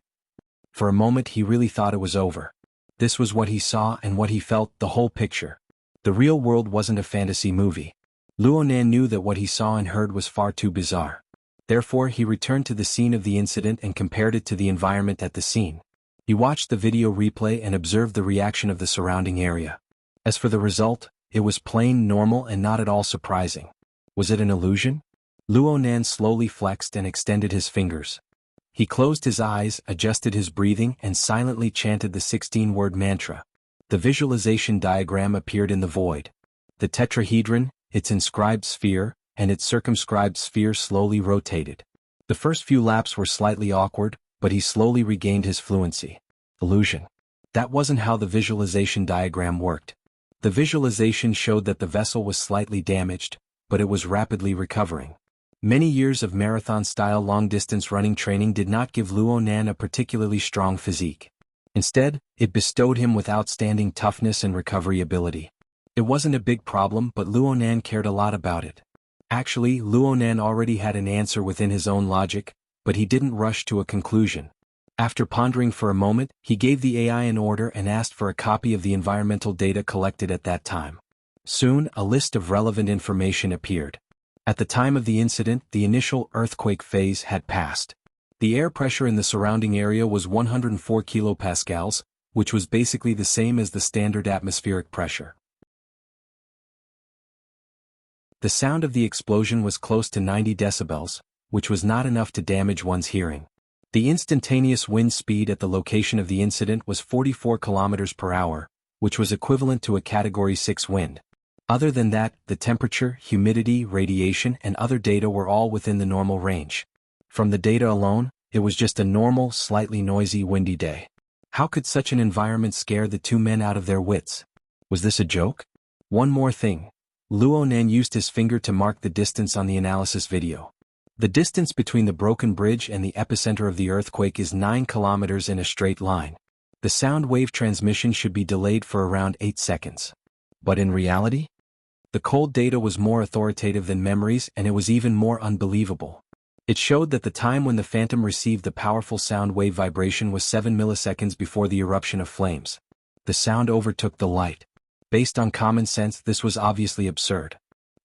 For a moment he really thought it was over. This was what he saw and what he felt, the whole picture. The real world wasn't a fantasy movie. Luonan knew that what he saw and heard was far too bizarre. Therefore he returned to the scene of the incident and compared it to the environment at the scene. He watched the video replay and observed the reaction of the surrounding area. As for the result, it was plain normal and not at all surprising. Was it an illusion? Luonan slowly flexed and extended his fingers. He closed his eyes, adjusted his breathing, and silently chanted the 16-word mantra. The visualization diagram appeared in the void. The tetrahedron, its inscribed sphere, and its circumscribed sphere slowly rotated. The first few laps were slightly awkward, but he slowly regained his fluency. Illusion. That wasn't how the visualization diagram worked. The visualization showed that the vessel was slightly damaged, but it was rapidly recovering. Many years of marathon-style long-distance running training did not give Luo Nan a particularly strong physique. Instead, it bestowed him with outstanding toughness and recovery ability. It wasn't a big problem, but Luo Nan cared a lot about it. Actually, Luo Nan already had an answer within his own logic, but he didn't rush to a conclusion. After pondering for a moment, he gave the AI an order and asked for a copy of the environmental data collected at that time. Soon, a list of relevant information appeared. At the time of the incident, the initial earthquake phase had passed. The air pressure in the surrounding area was 104 kilopascals, which was basically the same as the standard atmospheric pressure. The sound of the explosion was close to 90 decibels, which was not enough to damage one's hearing. The instantaneous wind speed at the location of the incident was 44 kilometers per hour, which was equivalent to a Category 6 wind. Other than that, the temperature, humidity, radiation, and other data were all within the normal range. From the data alone, it was just a normal, slightly noisy, windy day. How could such an environment scare the two men out of their wits? Was this a joke? One more thing. Luo Nan used his finger to mark the distance on the analysis video. The distance between the broken bridge and the epicenter of the earthquake is 9 kilometers in a straight line. The sound wave transmission should be delayed for around 8 seconds. But in reality? The cold data was more authoritative than memories, and it was even more unbelievable. It showed that the time when the phantom received the powerful sound wave vibration was 7 milliseconds before the eruption of flames. The sound overtook the light. Based on common sense, this was obviously absurd.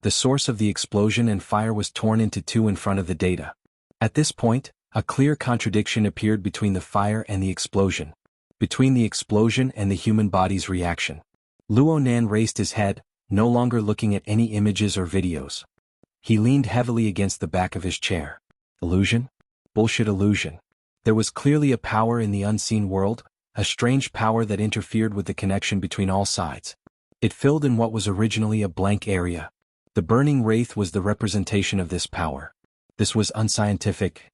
The source of the explosion and fire was torn into two in front of the data. At this point, a clear contradiction appeared between the fire and the explosion. Between the explosion and the human body's reaction. Luo Nan raised his head, no longer looking at any images or videos. He leaned heavily against the back of his chair. Illusion? Bullshit illusion. There was clearly a power in the unseen world, a strange power that interfered with the connection between all sides. It filled in what was originally a blank area. The burning wraith was the representation of this power. This was unscientific.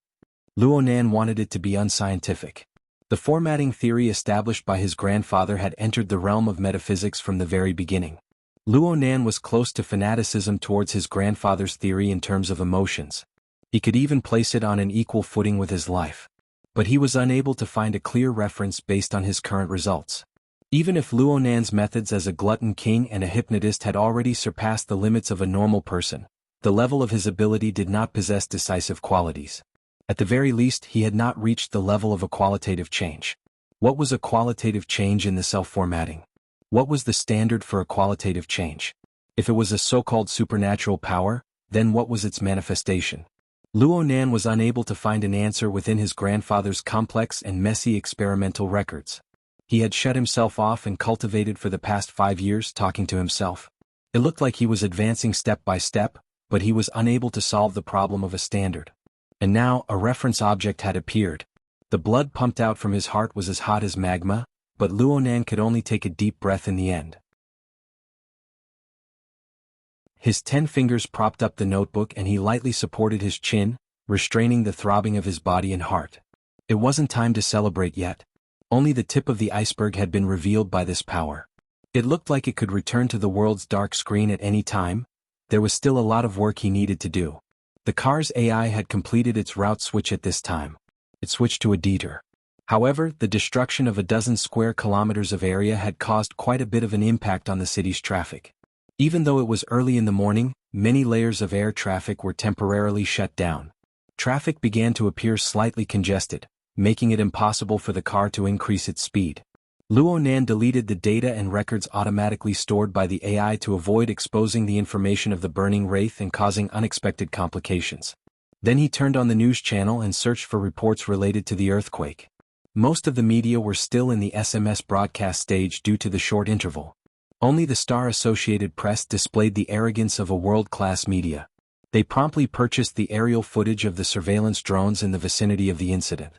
Luo Nan wanted it to be unscientific. The formatting theory established by his grandfather had entered the realm of metaphysics from the very beginning. Luo Nan was close to fanaticism towards his grandfather's theory in terms of emotions. He could even place it on an equal footing with his life. But he was unable to find a clear reference based on his current results. Even if Luo Nan's methods as a glutton king and a hypnotist had already surpassed the limits of a normal person, the level of his ability did not possess decisive qualities. At the very least, he had not reached the level of a qualitative change. What was a qualitative change in the self-formatting? What was the standard for a qualitative change? If it was a so-called supernatural power, then what was its manifestation? Luo Nan was unable to find an answer within his grandfather's complex and messy experimental records. He had shut himself off and cultivated for the past 5 years, talking to himself. It looked like he was advancing step by step, but he was unable to solve the problem of a standard. And now, a reference object had appeared. The blood pumped out from his heart was as hot as magma, but Luo Nan could only take a deep breath in the end. His 10 fingers propped up the notebook and he lightly supported his chin, restraining the throbbing of his body and heart. It wasn't time to celebrate yet. Only the tip of the iceberg had been revealed by this power. It looked like it could return to the world's dark screen at any time. There was still a lot of work he needed to do. The car's AI had completed its route switch at this time. It switched to a detour. However, the destruction of a dozen square kilometers of area had caused quite a bit of an impact on the city's traffic. Even though it was early in the morning, many layers of air traffic were temporarily shut down. Traffic began to appear slightly congested, making it impossible for the car to increase its speed. Luo Nan deleted the data and records automatically stored by the AI to avoid exposing the information of the burning wraith and causing unexpected complications. Then he turned on the news channel and searched for reports related to the earthquake. Most of the media were still in the SMS broadcast stage due to the short interval. Only the Star-Associated Press displayed the arrogance of a world-class media. They promptly purchased the aerial footage of the surveillance drones in the vicinity of the incident.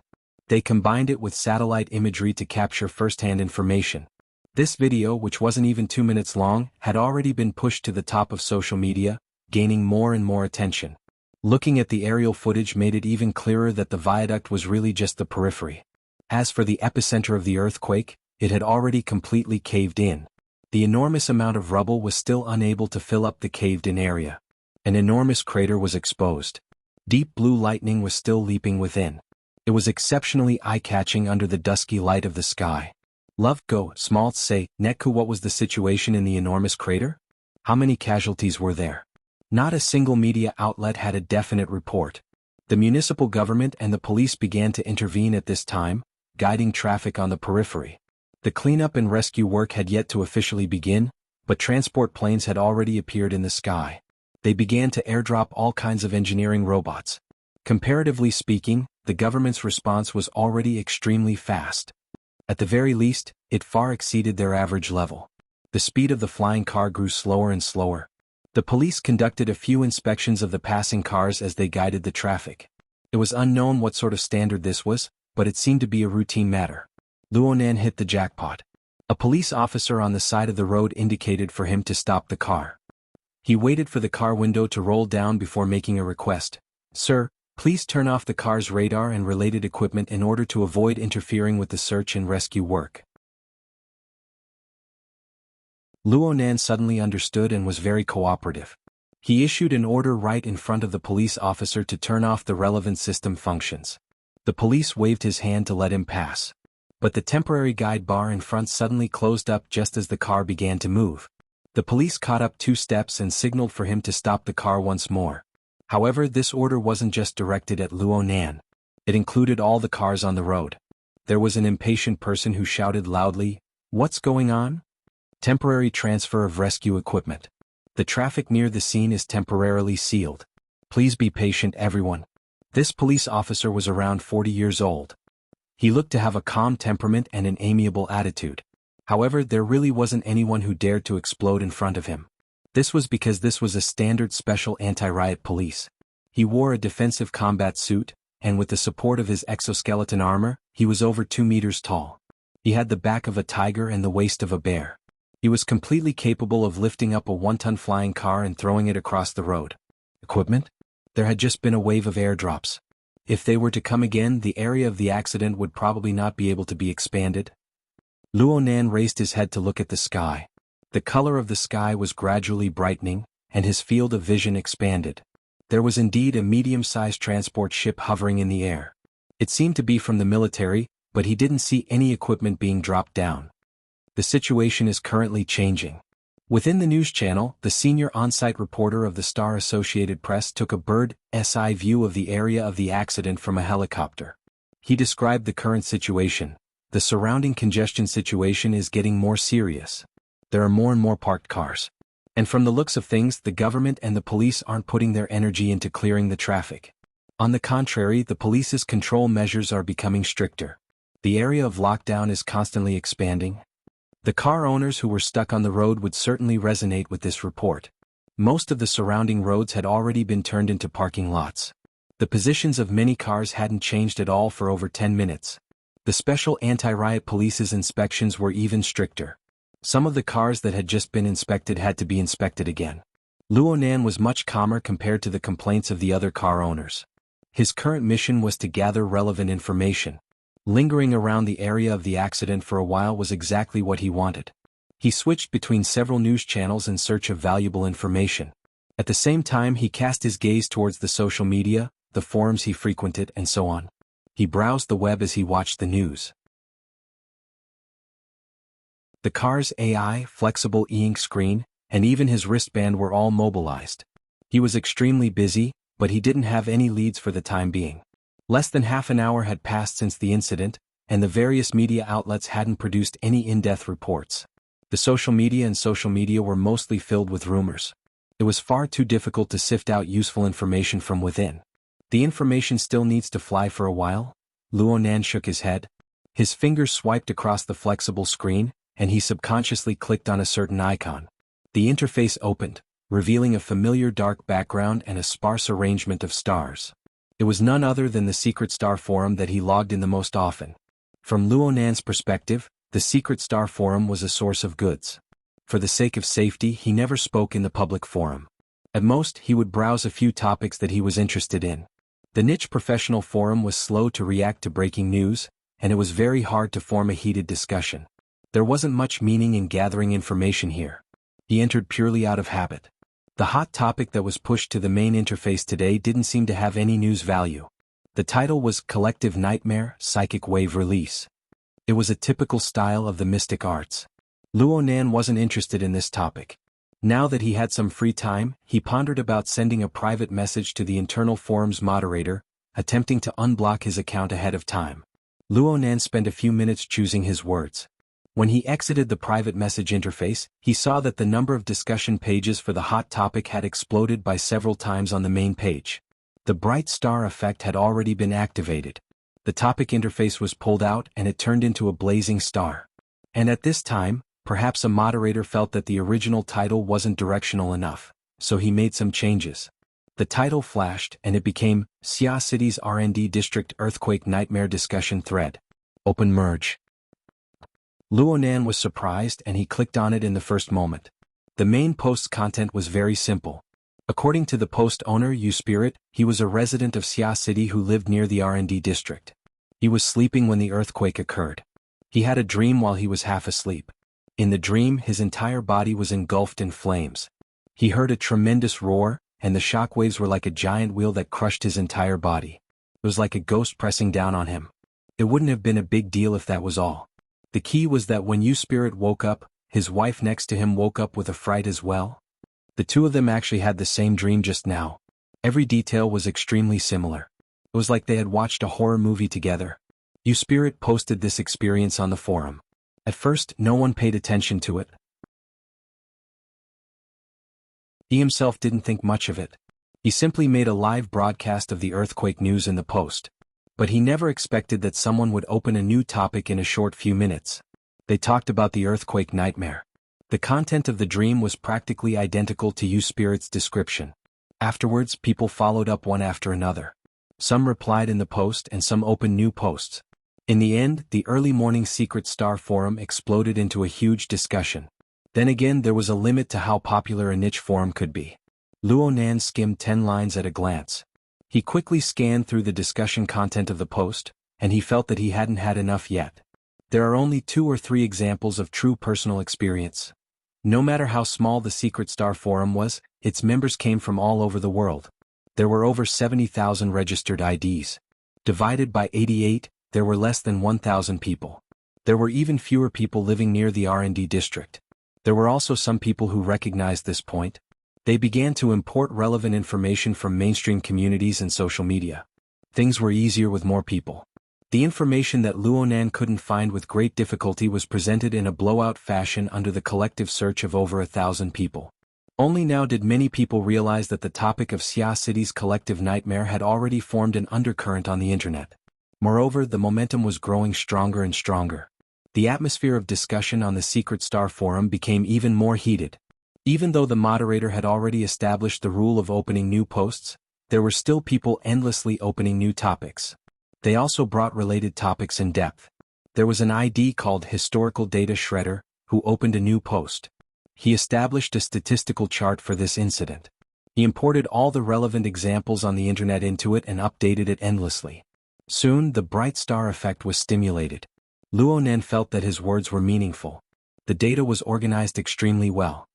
They combined it with satellite imagery to capture first-hand information. This video, which wasn't even 2 minutes long, had already been pushed to the top of social media, gaining more and more attention. Looking at the aerial footage made it even clearer that the viaduct was really just the periphery. As for the epicenter of the earthquake, it had already completely caved in. The enormous amount of rubble was still unable to fill up the caved-in area. An enormous crater was exposed. Deep blue lightning was still leaping within. It was exceptionally eye-catching under the dusky light of the sky. Love, go, Smaltz say, Netku, what was the situation in the enormous crater? How many casualties were there? Not a single media outlet had a definite report. The municipal government and the police began to intervene at this time, guiding traffic on the periphery. The cleanup and rescue work had yet to officially begin, but transport planes had already appeared in the sky. They began to airdrop all kinds of engineering robots. Comparatively speaking, the government's response was already extremely fast. At the very least, it far exceeded their average level. The speed of the flying car grew slower and slower. The police conducted a few inspections of the passing cars as they guided the traffic. It was unknown what sort of standard this was, but it seemed to be a routine matter. Luonan hit the jackpot. A police officer on the side of the road indicated for him to stop the car. He waited for the car window to roll down before making a request. Sir, please turn off the car's radar and related equipment in order to avoid interfering with the search and rescue work. Luonan suddenly understood and was very cooperative. He issued an order right in front of the police officer to turn off the relevant system functions. The police waved his hand to let him pass. But the temporary guide bar in front suddenly closed up just as the car began to move. The police caught up 2 steps and signaled for him to stop the car once more. However, this order wasn't just directed at Luonan. It included all the cars on the road. There was an impatient person who shouted loudly, "What's going on?" Temporary transfer of rescue equipment. The traffic near the scene is temporarily sealed. Please be patient, everyone. This police officer was around 40 years old. He looked to have a calm temperament and an amiable attitude. However, there really wasn't anyone who dared to explode in front of him. This was because this was a standard special anti-riot police. He wore a defensive combat suit, and with the support of his exoskeleton armor, he was over 2 meters tall. He had the back of a tiger and the waist of a bear. He was completely capable of lifting up a 1-ton flying car and throwing it across the road. Equipment? There had just been a wave of airdrops. If they were to come again, the area of the accident would probably not be able to be expanded. Luonan raised his head to look at the sky. The color of the sky was gradually brightening, and his field of vision expanded. There was indeed a medium-sized transport ship hovering in the air. It seemed to be from the military, but he didn't see any equipment being dropped down. The situation is currently changing. Within the news channel, the senior on-site reporter of the Star Associated Press took a bird's-eye view of the area of the accident from a helicopter. He described the current situation. The surrounding congestion situation is getting more serious. There are more and more parked cars. And from the looks of things, the government and the police aren't putting their energy into clearing the traffic. On the contrary, the police's control measures are becoming stricter. The area of lockdown is constantly expanding. The car owners who were stuck on the road would certainly resonate with this report. Most of the surrounding roads had already been turned into parking lots. The positions of many cars hadn't changed at all for over 10 minutes. The special anti-riot police's inspections were even stricter. Some of the cars that had just been inspected had to be inspected again. Luonan was much calmer compared to the complaints of the other car owners. His current mission was to gather relevant information. Lingering around the area of the accident for a while was exactly what he wanted. He switched between several news channels in search of valuable information. At the same time, he cast his gaze towards the social media, the forums he frequented, and so on. He browsed the web as he watched the news. The car's AI, flexible e-ink screen, and even his wristband were all mobilized. He was extremely busy, but he didn't have any leads for the time being. Less than half an hour had passed since the incident, and the various media outlets hadn't produced any in-depth reports. The social media were mostly filled with rumors. It was far too difficult to sift out useful information from within. The information still needs to fly for a while? Luonan shook his head. His fingers swiped across the flexible screen, and he subconsciously clicked on a certain icon. The interface opened, revealing a familiar dark background and a sparse arrangement of stars. It was none other than the Secret Star Forum that he logged in the most often. From Luonan's perspective, the Secret Star Forum was a source of goods. For the sake of safety, he never spoke in the public forum. At most, he would browse a few topics that he was interested in. The niche professional forum was slow to react to breaking news, and it was very hard to form a heated discussion. There wasn't much meaning in gathering information here. He entered purely out of habit. The hot topic that was pushed to the main interface today didn't seem to have any news value. The title was Collective Nightmare, Psychic Wave Release. It was a typical style of the mystic arts. Luonan wasn't interested in this topic. Now that he had some free time, he pondered about sending a private message to the internal forum's moderator, attempting to unblock his account ahead of time. Luonan spent a few minutes choosing his words. When he exited the private message interface, he saw that the number of discussion pages for the hot topic had exploded by several times on the main page. The bright star effect had already been activated. The topic interface was pulled out and it turned into a blazing star. And at this time, perhaps a moderator felt that the original title wasn't directional enough, so he made some changes. The title flashed and it became Xia City's R&D District Earthquake Nightmare Discussion Thread. Open merge. Luonan was surprised and he clicked on it in the first moment. The main post's content was very simple. According to the post owner U-Spirit, he was a resident of Xia City who lived near the R&D district. He was sleeping when the earthquake occurred. He had a dream while he was half asleep. In the dream, his entire body was engulfed in flames. He heard a tremendous roar, and the shockwaves were like a giant wheel that crushed his entire body. It was like a ghost pressing down on him. It wouldn't have been a big deal if that was all. The key was that when U-Spirit woke up, his wife next to him woke up with a fright as well. The two of them actually had the same dream just now. Every detail was extremely similar. It was like they had watched a horror movie together. U-Spirit posted this experience on the forum. At first, no one paid attention to it. He himself didn't think much of it. He simply made a live broadcast of the earthquake news in the post. But he never expected that someone would open a new topic in a short few minutes. They talked about the earthquake nightmare. The content of the dream was practically identical to U-Spirit's description. Afterwards, people followed up one after another. Some replied in the post and some opened new posts. In the end, the early morning Secret Star forum exploded into a huge discussion. Then again, there was a limit to how popular a niche forum could be. Luonan skimmed 10 lines at a glance. He quickly scanned through the discussion content of the post, and he felt that he hadn't had enough yet. There are only 2 or 3 examples of true personal experience. No matter how small the Secret Star forum was, its members came from all over the world. There were over 70,000 registered IDs. Divided by 88, there were less than 1,000 people. There were even fewer people living near the R&D district. There were also some people who recognized this point. They began to import relevant information from mainstream communities and social media. Things were easier with more people. The information that Luonan couldn't find with great difficulty was presented in a blowout fashion under the collective search of over 1,000 people. Only now did many people realize that the topic of Xia City's collective nightmare had already formed an undercurrent on the internet. Moreover, the momentum was growing stronger and stronger. The atmosphere of discussion on the Secret Star forum became even more heated. Even though the moderator had already established the rule of opening new posts, there were still people endlessly opening new topics. They also brought related topics in depth. There was an ID called Historical Data Shredder, who opened a new post. He established a statistical chart for this incident. He imported all the relevant examples on the internet into it and updated it endlessly. Soon, the bright star effect was stimulated. Luonan felt that his words were meaningful. The data was organized extremely well.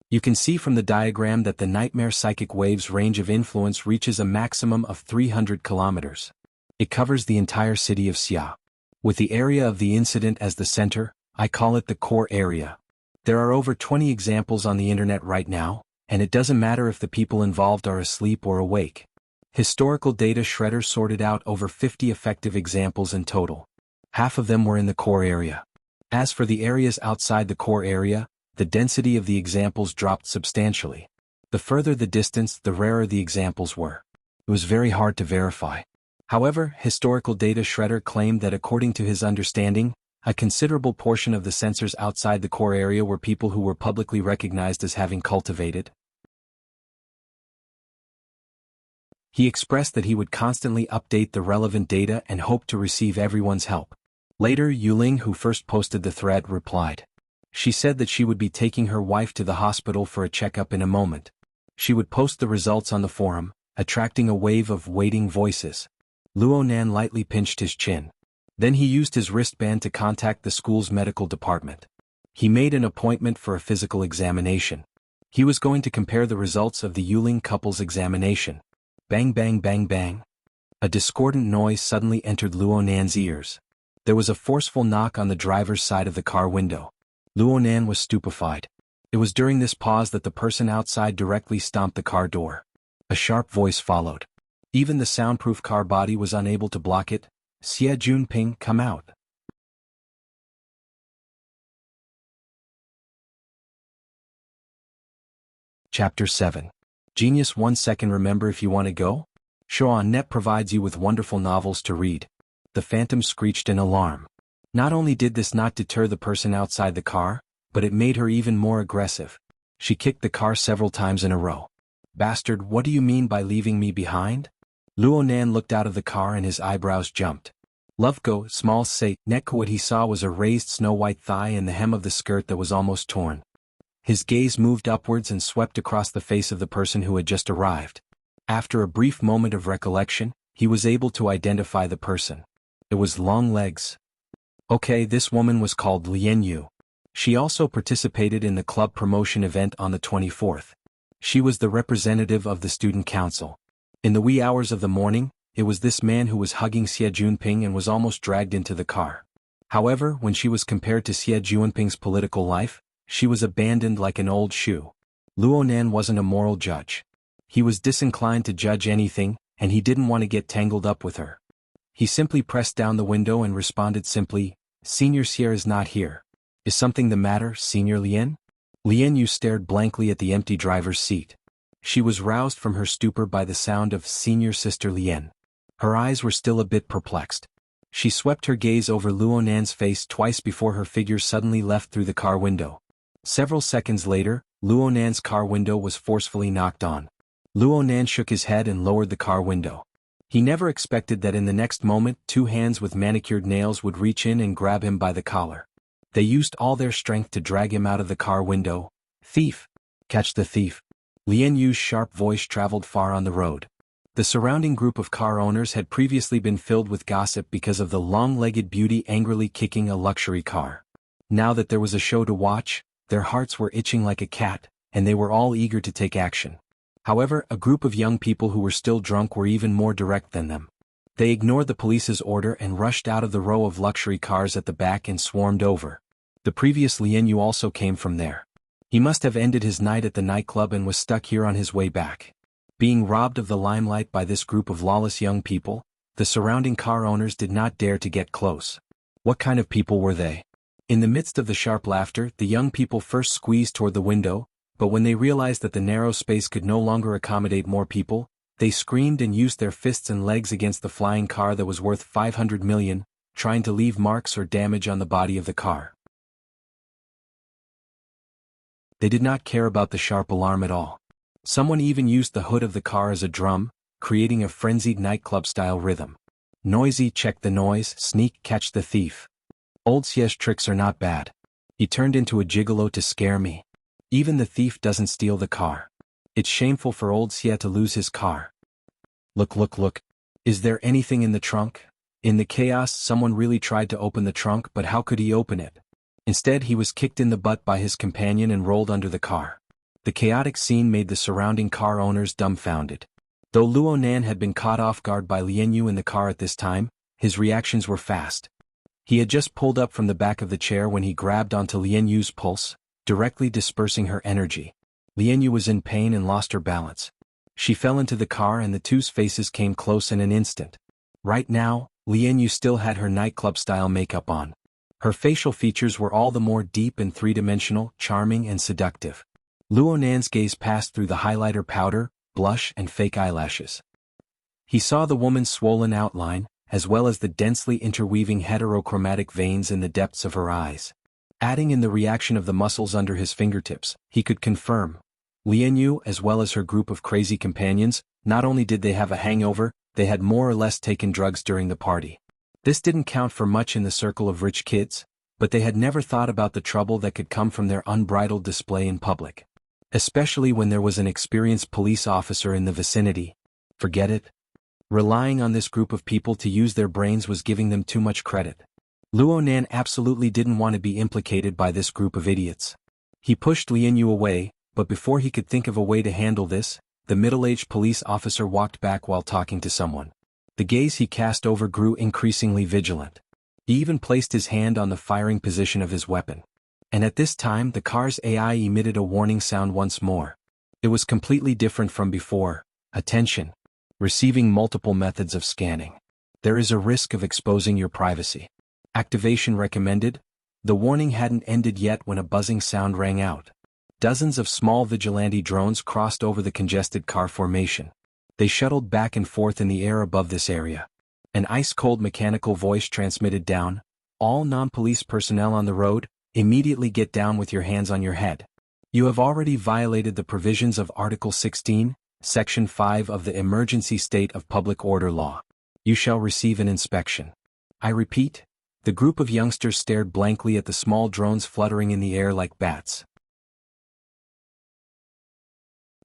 You can see from the diagram that the nightmare psychic wave's range of influence reaches a maximum of 300 kilometers. It covers the entire city of Xia. With the area of the incident as the center, I call it the core area. There are over 20 examples on the internet right now, and it doesn't matter if the people involved are asleep or awake. Historical Data Shredder sorted out over 50 effective examples in total. Half of them were in the core area. As for the areas outside the core area, the density of the examples dropped substantially. The further the distance, the rarer the examples were. It was very hard to verify. However, Historical Data Shredder claimed that according to his understanding, a considerable portion of the sensors outside the core area were people who were publicly recognized as having cultivated. He expressed that he would constantly update the relevant data and hoped to receive everyone's help. Later, Yuling, who first posted the thread, replied. She said that she would be taking her wife to the hospital for a checkup in a moment. She would post the results on the forum, attracting a wave of waiting voices. Luo Nan lightly pinched his chin. Then he used his wristband to contact the school's medical department. He made an appointment for a physical examination. He was going to compare the results of the Yuling couple's examination. Bang bang bang bang. A discordant noise suddenly entered Luo Nan's ears. There was a forceful knock on the driver's side of the car window. Luo Nan was stupefied. It was during this pause that the person outside directly stomped the car door. A sharp voice followed. Even the soundproof car body was unable to block it. Xie Junping, come out. Chapter 7. Genius 1 second. Remember if you want to go? Show.net provides you with wonderful novels to read. The phantom screeched in alarm. Not only did this not deter the person outside the car, but it made her even more aggressive. She kicked the car several times in a row. Bastard, what do you mean by leaving me behind? Luo Nan looked out of the car and his eyebrows jumped. Lovego, small say, neck. What he saw was a raised snow-white thigh and the hem of the skirt that was almost torn. His gaze moved upwards and swept across the face of the person who had just arrived. After a brief moment of recollection, he was able to identify the person. It was Long Legs. Okay, this woman was called Lian Yu. She also participated in the club promotion event on the 24th. She was the representative of the student council. In the wee hours of the morning, it was this man who was hugging Xie Junping and was almost dragged into the car. However, when she was compared to Xie Junping's political life, she was abandoned like an old shoe. Luo Nan wasn't a moral judge. He was disinclined to judge anything, and he didn't want to get tangled up with her. He simply pressed down the window and responded simply, Senior Xie is not here. Is something the matter, Senior Lian? Lian Yu stared blankly at the empty driver's seat. She was roused from her stupor by the sound of Senior Sister Lian. Her eyes were still a bit perplexed. She swept her gaze over Luo Nan's face twice before her figure suddenly left through the car window. Several seconds later, Luo Nan's car window was forcefully knocked on. Luo Nan shook his head and lowered the car window. He never expected that in the next moment 2 hands with manicured nails would reach in and grab him by the collar. They used all their strength to drag him out of the car window. Thief! Catch the thief! Lian Yu's sharp voice traveled far on the road. The surrounding group of car owners had previously been filled with gossip because of the long-legged beauty angrily kicking a luxury car. Now that there was a show to watch, their hearts were itching like a cat, and they were all eager to take action. However, a group of young people who were still drunk were even more direct than them. They ignored the police's order and rushed out of the row of luxury cars at the back and swarmed over. The previous Lian Yu also came from there. He must have ended his night at the nightclub and was stuck here on his way back. Being robbed of the limelight by this group of lawless young people, the surrounding car owners did not dare to get close. What kind of people were they? In the midst of the sharp laughter, the young people first squeezed toward the window, but when they realized that the narrow space could no longer accommodate more people, they screamed and used their fists and legs against the flying car that was worth 500 million, trying to leave marks or damage on the body of the car. They did not care about the sharp alarm at all. Someone even used the hood of the car as a drum, creating a frenzied nightclub-style rhythm. Noisy, check the noise, sneak, catch the thief. Old Xie's tricks are not bad. He turned into a gigolo to scare me. Even the thief doesn't steal the car. It's shameful for old Xie to lose his car. Look. Is there anything in the trunk? In the chaos, someone really tried to open the trunk, but how could he open it? Instead, he was kicked in the butt by his companion and rolled under the car. The chaotic scene made the surrounding car owners dumbfounded. Though Luo Nan had been caught off guard by Lian Yu in the car at this time, his reactions were fast. He had just pulled up from the back of the chair when he grabbed onto Lian Yu's pulse, directly dispersing her energy. Lian Yu was in pain and lost her balance. She fell into the car and the two's faces came close in an instant. Right now, Lian Yu still had her nightclub-style makeup on. Her facial features were all the more deep and three-dimensional, charming and seductive. Luo Nan's gaze passed through the highlighter powder, blush and fake eyelashes. He saw the woman's swollen outline, as well as the densely interweaving heterochromatic veins in the depths of her eyes. Adding in the reaction of the muscles under his fingertips, he could confirm. Lian Yu, as well as her group of crazy companions, not only did they have a hangover, they had more or less taken drugs during the party. This didn't count for much in the circle of rich kids, but they had never thought about the trouble that could come from their unbridled display in public. especially when there was an experienced police officer in the vicinity. Forget it. Relying on this group of people to use their brains was giving them too much credit. Luo Nan absolutely didn't want to be implicated by this group of idiots. He pushed Lian Yu away, but before he could think of a way to handle this, the middle-aged police officer walked back while talking to someone. The gaze he cast over grew increasingly vigilant. He even placed his hand on the firing position of his weapon. And at this time the car's AI emitted a warning sound once more. It was completely different from before. Attention. Receiving multiple methods of scanning. There is a risk of exposing your privacy. Activation recommended. The warning hadn't ended yet when a buzzing sound rang out. Dozens of small vigilante drones crossed over the congested car formation. They shuttled back and forth in the air above this area. An ice-cold mechanical voice transmitted down, "All non-police personnel on the road, immediately get down with your hands on your head. You have already violated the provisions of Article 16, Section 5 of the Emergency State of Public Order Law. You shall receive an inspection." I repeat. The group of youngsters stared blankly at the small drones fluttering in the air like bats.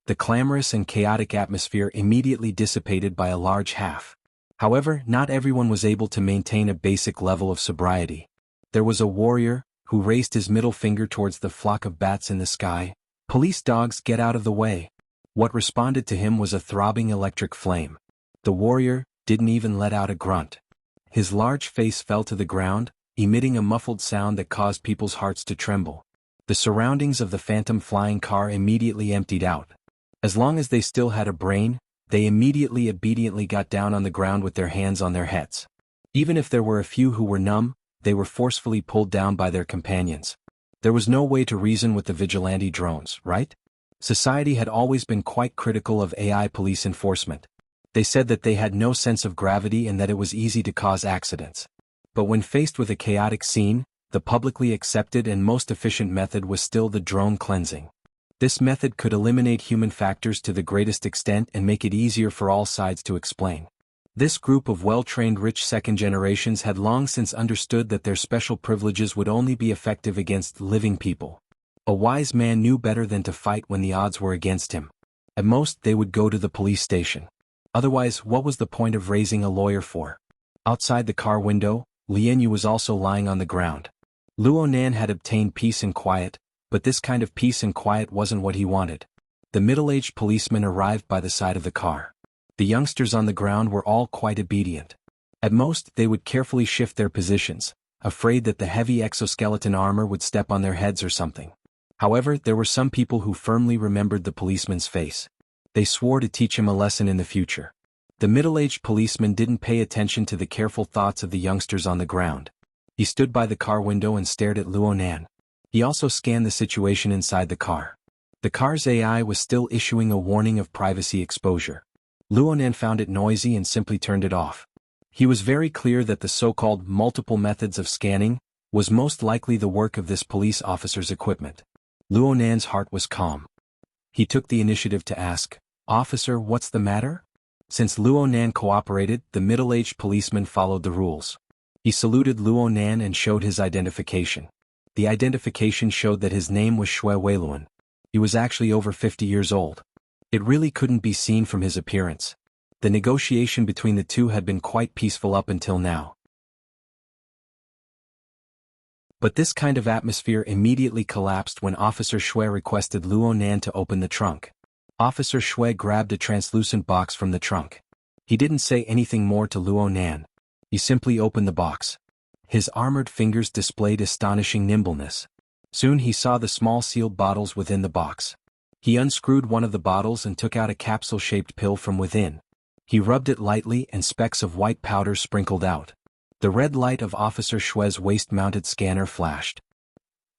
The clamorous and chaotic atmosphere immediately dissipated by a large half. However, not everyone was able to maintain a basic level of sobriety. There was a warrior, who raised his middle finger towards the flock of bats in the sky. "Police dogs, get out of the way." What responded to him was a throbbing electric flame. The warrior didn't even let out a grunt. His large face fell to the ground, emitting a muffled sound that caused people's hearts to tremble. The surroundings of the phantom flying car immediately emptied out. As long as they still had a brain, they immediately obediently got down on the ground with their hands on their heads. Even if there were a few who were numb, they were forcefully pulled down by their companions. There was no way to reason with the vigilante drones, right? Society had always been quite critical of AI police enforcement. They said that they had no sense of gravity and that it was easy to cause accidents. But when faced with a chaotic scene, the publicly accepted and most efficient method was still the drone cleansing. This method could eliminate human factors to the greatest extent and make it easier for all sides to explain. This group of well-trained rich second generations had long since understood that their special privileges would only be effective against living people. A wise man knew better than to fight when the odds were against him. At most they would go to the police station. Otherwise, what was the point of raising a lawyer for? Outside the car window, Lian Yu was also lying on the ground. Luo Nan had obtained peace and quiet, but this kind of peace and quiet wasn't what he wanted. The middle-aged policeman arrived by the side of the car. The youngsters on the ground were all quite obedient. At most, they would carefully shift their positions, afraid that the heavy exoskeleton armor would step on their heads or something. However, there were some people who firmly remembered the policeman's face. They swore to teach him a lesson in the future. The middle-aged policeman didn't pay attention to the careful thoughts of the youngsters on the ground. He stood by the car window and stared at Luo Nan. He also scanned the situation inside the car. The car's AI was still issuing a warning of privacy exposure. Luo Nan found it noisy and simply turned it off. He was very clear that the so-called multiple methods of scanning was most likely the work of this police officer's equipment. Luo Nan's heart was calm. He took the initiative to ask, "Officer, what's the matter?" Since Luo Nan cooperated, the middle-aged policeman followed the rules. He saluted Luo Nan and showed his identification. The identification showed that his name was Shui Weiluan. He was actually over 50 years old. It really couldn't be seen from his appearance. The negotiation between the two had been quite peaceful up until now. But this kind of atmosphere immediately collapsed when Officer Shui requested Luo Nan to open the trunk. Officer Shui grabbed a translucent box from the trunk. He didn't say anything more to Luo Nan. He simply opened the box. His armored fingers displayed astonishing nimbleness. Soon he saw the small sealed bottles within the box. He unscrewed one of the bottles and took out a capsule-shaped pill from within. He rubbed it lightly and specks of white powder sprinkled out. The red light of Officer Shui's waist-mounted scanner flashed.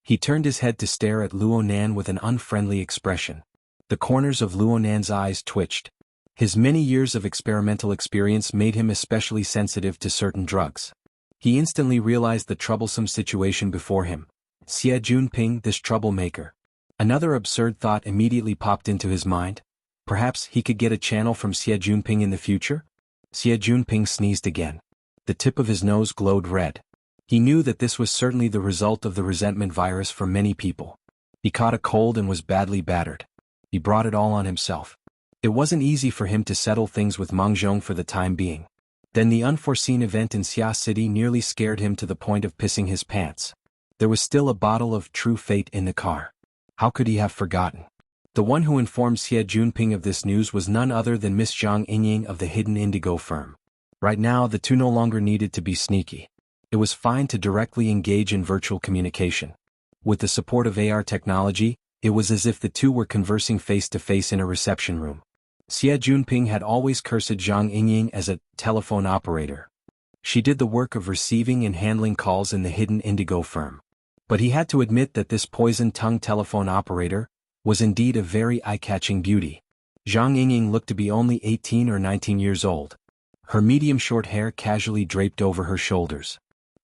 He turned his head to stare at Luo Nan with an unfriendly expression. The corners of Luo Nan's eyes twitched. His many years of experimental experience made him especially sensitive to certain drugs. He instantly realized the troublesome situation before him. Xie Junping, this troublemaker. Another absurd thought immediately popped into his mind. Perhaps he could get a channel from Xie Junping in the future? Xie Junping sneezed again. The tip of his nose glowed red. He knew that this was certainly the result of the resentment virus for many people. He caught a cold and was badly battered. He brought it all on himself. It wasn't easy for him to settle things with Meng Zhong for the time being. Then the unforeseen event in Xia City nearly scared him to the point of pissing his pants. There was still a bottle of True Fate in the car. How could he have forgotten? The one who informed Xie Junping of this news was none other than Miss Zhang Yingying of the hidden indigo firm. Right now the two no longer needed to be sneaky. It was fine to directly engage in virtual communication. With the support of AR technology, it was as if the two were conversing face-to-face in a reception room. Xie Junping had always cursed Zhang Yingying as a telephone operator. She did the work of receiving and handling calls in the hidden indigo firm. But he had to admit that this poison-tongued telephone operator was indeed a very eye-catching beauty. Zhang Yingying looked to be only 18 or 19 years old. Her medium short hair casually draped over her shoulders.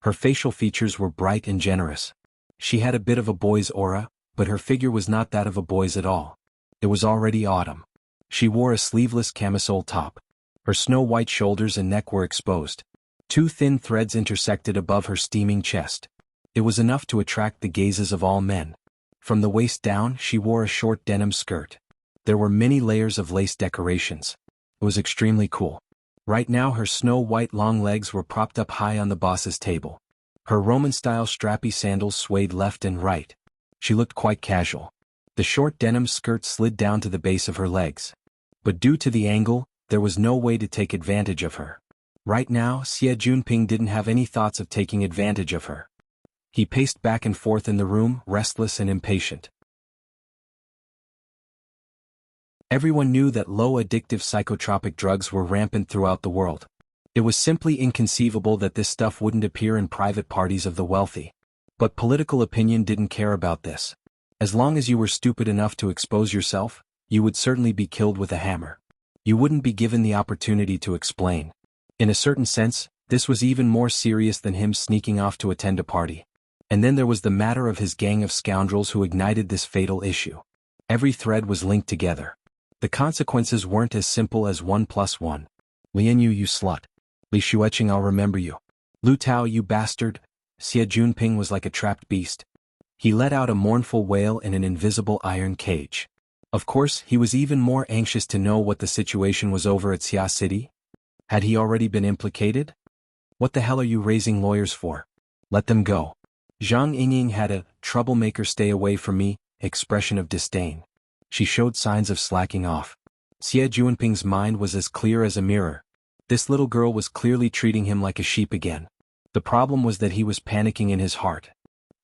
Her facial features were bright and generous. She had a bit of a boy's aura, but her figure was not that of a boy's at all. It was already autumn. She wore a sleeveless camisole top. Her snow-white shoulders and neck were exposed. Two thin threads intersected above her steaming chest. It was enough to attract the gazes of all men. From the waist down, she wore a short denim skirt. There were many layers of lace decorations. It was extremely cool. Right now her snow-white long legs were propped up high on the boss's table. Her Roman-style strappy sandals swayed left and right. She looked quite casual. The short denim skirt slid down to the base of her legs. But due to the angle, there was no way to take advantage of her. Right now, Xie Junping didn't have any thoughts of taking advantage of her. He paced back and forth in the room, restless and impatient. Everyone knew that low addictive psychotropic drugs were rampant throughout the world. It was simply inconceivable that this stuff wouldn't appear in private parties of the wealthy. But political opinion didn't care about this. As long as you were stupid enough to expose yourself, you would certainly be killed with a hammer. You wouldn't be given the opportunity to explain. In a certain sense, this was even more serious than him sneaking off to attend a party. And then there was the matter of his gang of scoundrels who ignited this fatal issue. Every thread was linked together. The consequences weren't as simple as 1 + 1. Lian Yu, you slut. Li Shueqing, I'll remember you. Lu Tao, you bastard. Xie Junping was like a trapped beast. He let out a mournful wail in an invisible iron cage. Of course, he was even more anxious to know what the situation was over at Xia City. Had he already been implicated? What the hell are you raising lawyers for? Let them go. Zhang Yingying had a troublemaker stay away from me expression of disdain. She showed signs of slacking off. Xie Junping's mind was as clear as a mirror. This little girl was clearly treating him like a sheep again. The problem was that he was panicking in his heart.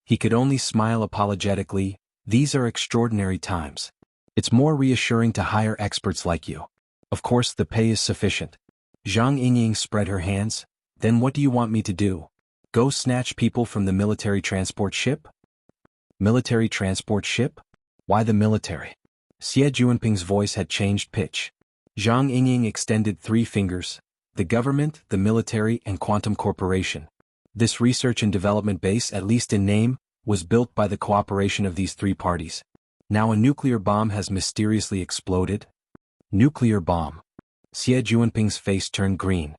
He could only smile apologetically. These are extraordinary times. It's more reassuring to hire experts like you. Of course, the pay is sufficient. Zhang Yingying spread her hands. Then what do you want me to do? Go snatch people from the military transport ship? Military transport ship? Why the military? Xie Junping's voice had changed pitch. Zhang Yingying extended 3 fingers. The government, the military, and Quantum Corporation. This research and development base, at least in name, was built by the cooperation of these 3 parties. Now a nuclear bomb has mysteriously exploded. Nuclear bomb. Xie Junping's face turned green.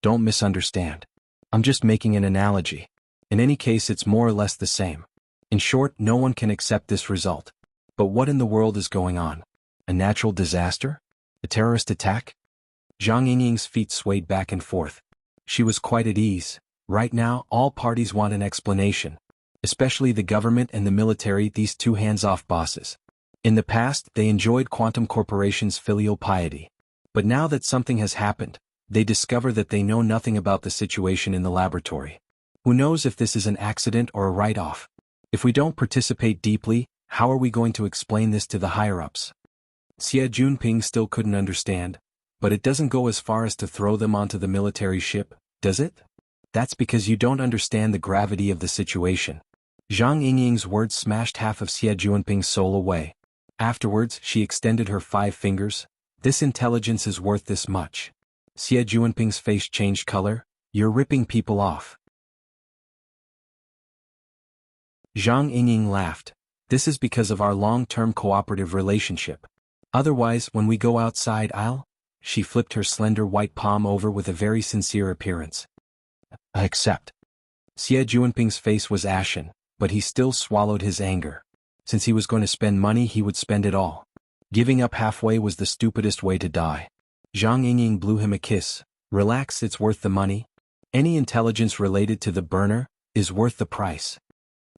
Don't misunderstand. I'm just making an analogy. In any case, it's more or less the same. In short, no one can accept this result. But what in the world is going on? A natural disaster? A terrorist attack? Zhang Yingying's feet swayed back and forth. She was quite at ease. Right now, all parties want an explanation. Especially the government and the military, these 2 hands-off bosses. In the past, they enjoyed Quantum Corporation's filial piety. But now that something has happened, they discover that they know nothing about the situation in the laboratory. Who knows if this is an accident or a write-off? If we don't participate deeply, how are we going to explain this to the higher-ups? Xie Junping still couldn't understand, but it doesn't go as far as to throw them onto the military ship, does it? That's because you don't understand the gravity of the situation. Zhang Yingying's words smashed half of Xie Junping's soul away. Afterwards, she extended her 5 fingers. This intelligence is worth this much. Xie Junping's face changed color. You're ripping people off. Zhang Yingying laughed. This is because of our long-term cooperative relationship. Otherwise, when we go outside, She flipped her slender white palm over with a very sincere appearance. I accept. Xie Junping's face was ashen, but he still swallowed his anger. Since he was going to spend money, he would spend it all. Giving up halfway was the stupidest way to die. Zhang Yingying blew him a kiss. Relax, it's worth the money. Any intelligence related to the burner is worth the price.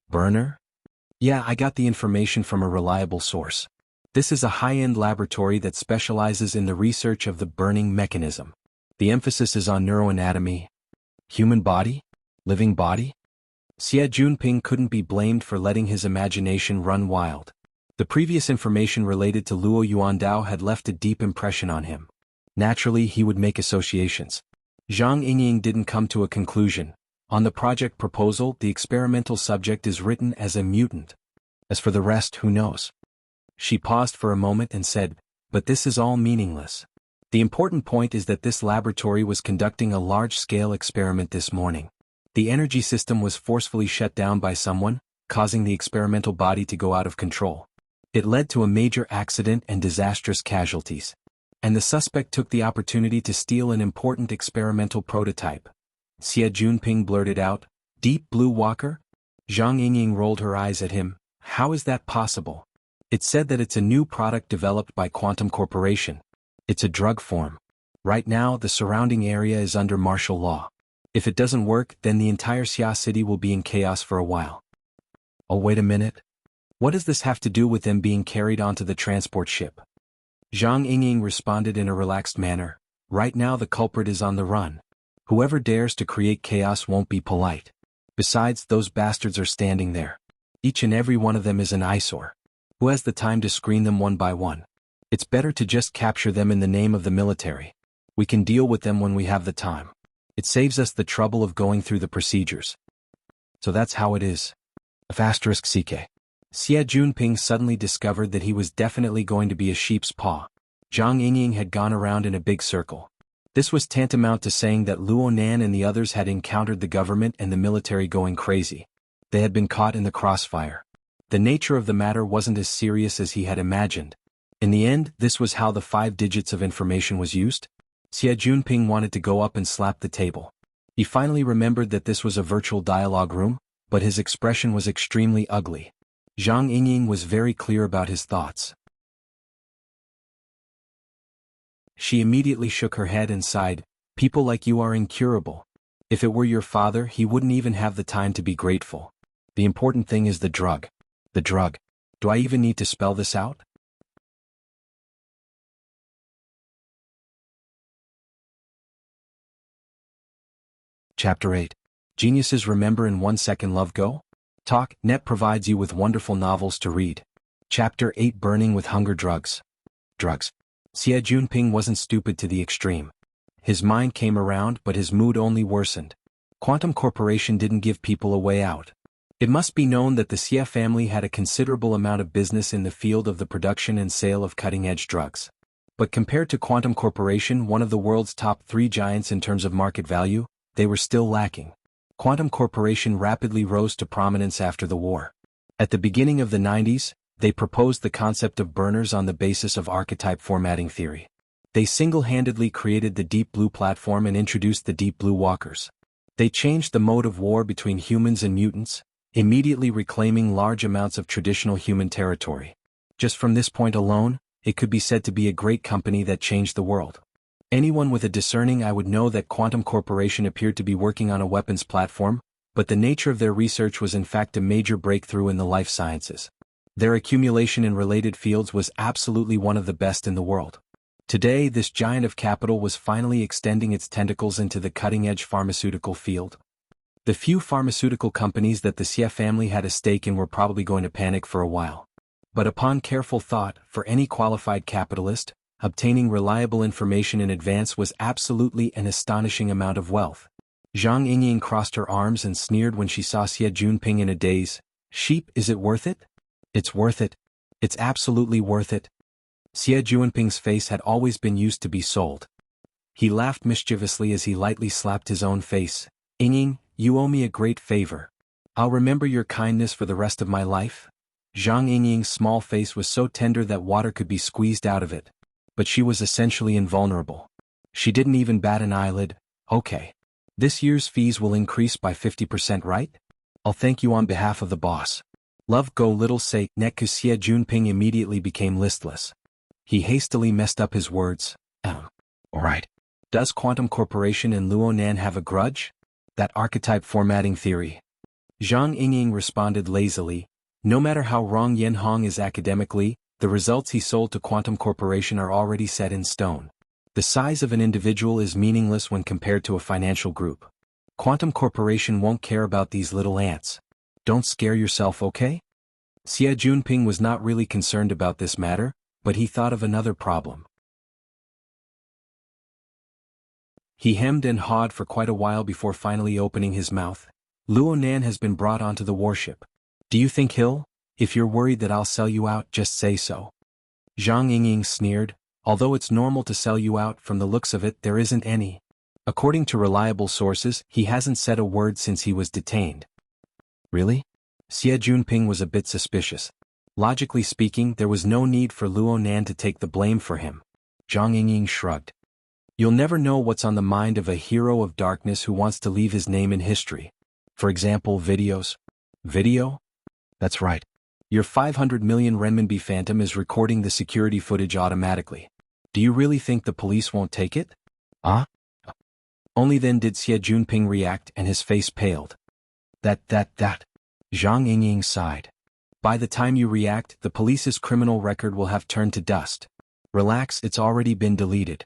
Burner? Yeah, I got the information from a reliable source. This is a high-end laboratory that specializes in the research of the burning mechanism. The emphasis is on neuroanatomy. Human body? Living body? Xie Junping couldn't be blamed for letting his imagination run wild. The previous information related to Luo Yuandao had left a deep impression on him. Naturally, he would make associations. Zhang Yingying didn't come to a conclusion. On the project proposal, the experimental subject is written as a mutant. As for the rest, who knows? She paused for a moment and said, but this is all meaningless. The important point is that this laboratory was conducting a large-scale experiment this morning. The energy system was forcefully shut down by someone, causing the experimental body to go out of control. It led to a major accident and disastrous casualties. And the suspect took the opportunity to steal an important experimental prototype. Xie Junping blurted out, Deep Blue Walker? Zhang Yingying rolled her eyes at him. How is that possible? It said that it's a new product developed by Quantum Corporation. It's a drug form. Right now, the surrounding area is under martial law. If it doesn't work, then the entire Xia city will be in chaos for a while. Oh, wait a minute. What does this have to do with them being carried onto the transport ship? Zhang Yingying responded in a relaxed manner. Right now the culprit is on the run. Whoever dares to create chaos won't be polite. Besides, those bastards are standing there. Each and every one of them is an eyesore. Who has the time to screen them one by one? It's better to just capture them in the name of the military. We can deal with them when we have the time. It saves us the trouble of going through the procedures. So that's how it is. *CK. Xie Junping suddenly discovered that he was definitely going to be a sheep's paw. Zhang Yingying had gone around in a big circle. This was tantamount to saying that Luo Nan and the others had encountered the government and the military going crazy. They had been caught in the crossfire. The nature of the matter wasn't as serious as he had imagined. In the end, this was how the 5 digits of information was used. Xie Junping wanted to go up and slap the table. He finally remembered that this was a virtual dialogue room, but his expression was extremely ugly. Zhang Yingying was very clear about his thoughts. She immediately shook her head and sighed, people like you are incurable. If it were your father, he wouldn't even have the time to be grateful. The important thing is the drug. The drug. Do I even need to spell this out? Chapter 8. Geniuses remember in 1 second. Love Go? Talk. Net provides you with wonderful novels to read. Chapter 8. Burning with Hunger. Drugs. Drugs. Xie Junping wasn't stupid to the extreme. His mind came around, but his mood only worsened. Quantum Corporation didn't give people a way out. It must be known that the Xie family had a considerable amount of business in the field of the production and sale of cutting-edge drugs. But compared to Quantum Corporation, one of the world's top 3 giants in terms of market value, they were still lacking. Quantum Corporation rapidly rose to prominence after the war. At the beginning of the 90s, they proposed the concept of burners on the basis of archetype formatting theory. They single-handedly created the Deep Blue platform and introduced the Deep Blue Walkers. They changed the mode of war between humans and mutants, immediately reclaiming large amounts of traditional human territory. Just from this point alone, it could be said to be a great company that changed the world. Anyone with a discerning eye would know that Quantum Corporation appeared to be working on a weapons platform, but the nature of their research was in fact a major breakthrough in the life sciences. Their accumulation in related fields was absolutely one of the best in the world. Today, this giant of capital was finally extending its tentacles into the cutting-edge pharmaceutical field. The few pharmaceutical companies that the Xie family had a stake in were probably going to panic for a while. But upon careful thought, for any qualified capitalist, obtaining reliable information in advance was absolutely an astonishing amount of wealth. Zhang Yingying crossed her arms and sneered when she saw Xie Junping in a daze. Sheep, is it worth it? It's worth it. It's absolutely worth it. Xie Junping's face had always been used to be sold. He laughed mischievously as he lightly slapped his own face. Yingying, you owe me a great favor. I'll remember your kindness for the rest of my life. Zhang Yingying's small face was so tender that water could be squeezed out of it. But she was essentially invulnerable. She didn't even bat an eyelid. Okay. This year's fees will increase by 50%, right? I'll thank you on behalf of the boss. Love Go little say. Xie Junping immediately became listless. He hastily messed up his words. Alright. Does Quantum Corporation and Luo Nan have a grudge? That archetype formatting theory. Zhang Yingying responded lazily. No matter how wrong Yen Hong is academically, the results he sold to Quantum Corporation are already set in stone. The size of an individual is meaningless when compared to a financial group. Quantum Corporation won't care about these little ants. Don't scare yourself, okay? Xie Junping was not really concerned about this matter, but he thought of another problem. He hemmed and hawed for quite a while before finally opening his mouth. Luo Nan has been brought onto the warship. Do you think he'll? If you're worried that I'll sell you out, just say so. Zhang Yingying sneered. Although it's normal to sell you out, from the looks of it there isn't any. According to reliable sources, he hasn't said a word since he was detained. Really? Xie Junping was a bit suspicious. Logically speaking, there was no need for Luo Nan to take the blame for him. Zhang Yingying shrugged. You'll never know what's on the mind of a hero of darkness who wants to leave his name in history. For example, videos. Video? That's right. Your 500 million renminbi phantom is recording the security footage automatically. Do you really think the police won't take it? Only then did Xie Junping react and his face paled. That. Zhang Yingying sighed. By the time you react, the police's criminal record will have turned to dust. Relax, it's already been deleted.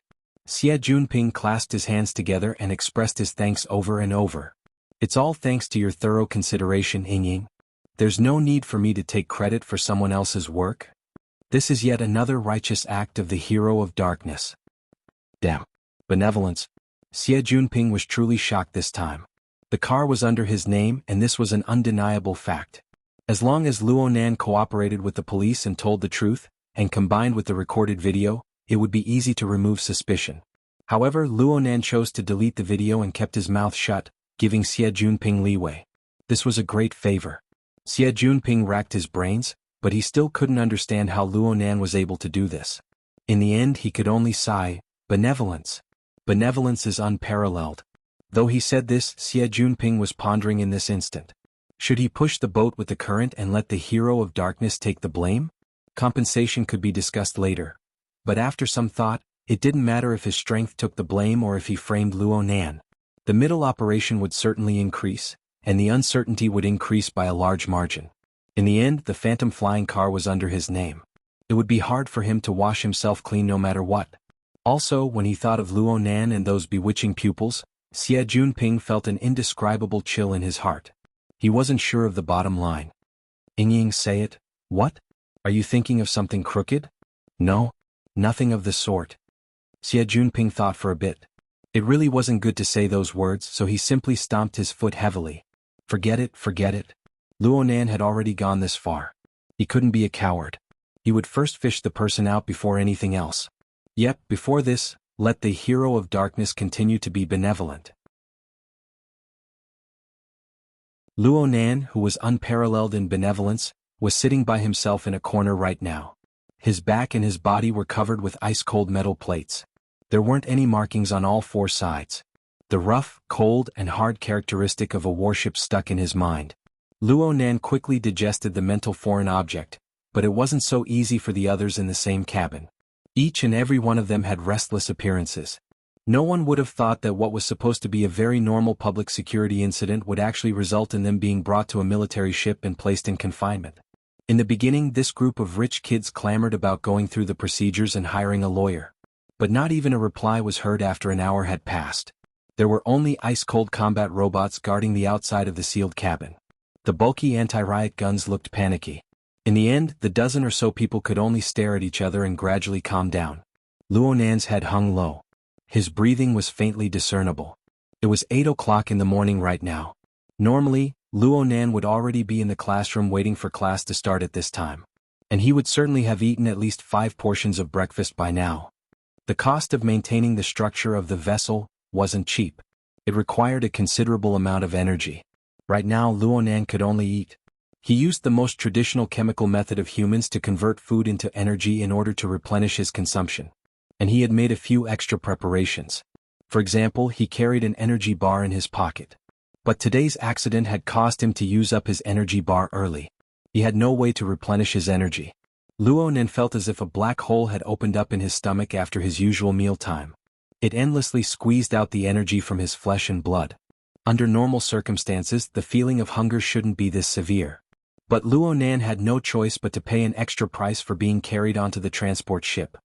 Xie Junping clasped his hands together and expressed his thanks over and over. It's all thanks to your thorough consideration, Yingying. There's no need for me to take credit for someone else's work. This is yet another righteous act of the hero of darkness. Damn. Benevolence. Xie Junping was truly shocked this time. The car was under his name and this was an undeniable fact. As long as Luo Nan cooperated with the police and told the truth, and combined with the recorded video, it would be easy to remove suspicion. However, Luo Nan chose to delete the video and kept his mouth shut, giving Xie Junping leeway. This was a great favor. Xie Junping racked his brains, but he still couldn't understand how Luo Nan was able to do this. In the end he could only sigh, benevolence. Benevolence is unparalleled. Though he said this, Xie Junping was pondering in this instant. Should he push the boat with the current and let the hero of darkness take the blame? Compensation could be discussed later. But after some thought, it didn't matter if his strength took the blame or if he framed Luo Nan. The middle operation would certainly increase, and the uncertainty would increase by a large margin. In the end, the phantom flying car was under his name. It would be hard for him to wash himself clean no matter what. Also, when he thought of Luo Nan and those bewitching pupils, Xie Junping felt an indescribable chill in his heart. He wasn't sure of the bottom line. Yingying, say it. What? Are you thinking of something crooked? No. Nothing of the sort. Xie Junping thought for a bit. It really wasn't good to say those words, so he simply stomped his foot heavily. Forget it. Luo Nan had already gone this far. He couldn't be a coward. He would first fish the person out before anything else. Yep, before this, let the hero of darkness continue to be benevolent. Luo Nan, who was unparalleled in benevolence, was sitting by himself in a corner right now. His back and his body were covered with ice-cold metal plates. There weren't any markings on all four sides. The rough, cold, and hard characteristic of a warship stuck in his mind. Luo Nan quickly digested the mental foreign object, but it wasn't so easy for the others in the same cabin. Each and every one of them had restless appearances. No one would have thought that what was supposed to be a very normal public security incident would actually result in them being brought to a military ship and placed in confinement. In the beginning, this group of rich kids clamored about going through the procedures and hiring a lawyer. But not even a reply was heard after an hour had passed. There were only ice-cold combat robots guarding the outside of the sealed cabin. The bulky anti-riot guns looked panicky. In the end, the dozen or so people could only stare at each other and gradually calm down. Luo Nan's head hung low. His breathing was faintly discernible. It was 8 o'clock in the morning right now. Normally, Luo Nan would already be in the classroom waiting for class to start at this time. And he would certainly have eaten at least 5 portions of breakfast by now. The cost of maintaining the structure of the vessel wasn't cheap. It required a considerable amount of energy. Right now Luo Nan could only eat. He used the most traditional chemical method of humans to convert food into energy in order to replenish his consumption. And he had made a few extra preparations. For example, he carried an energy bar in his pocket. But today's accident had caused him to use up his energy bar early. He had no way to replenish his energy. Luo Nen felt as if a black hole had opened up in his stomach after his usual mealtime. It endlessly squeezed out the energy from his flesh and blood. Under normal circumstances, the feeling of hunger shouldn't be this severe. But Luo Nan had no choice but to pay an extra price for being carried onto the transport ship.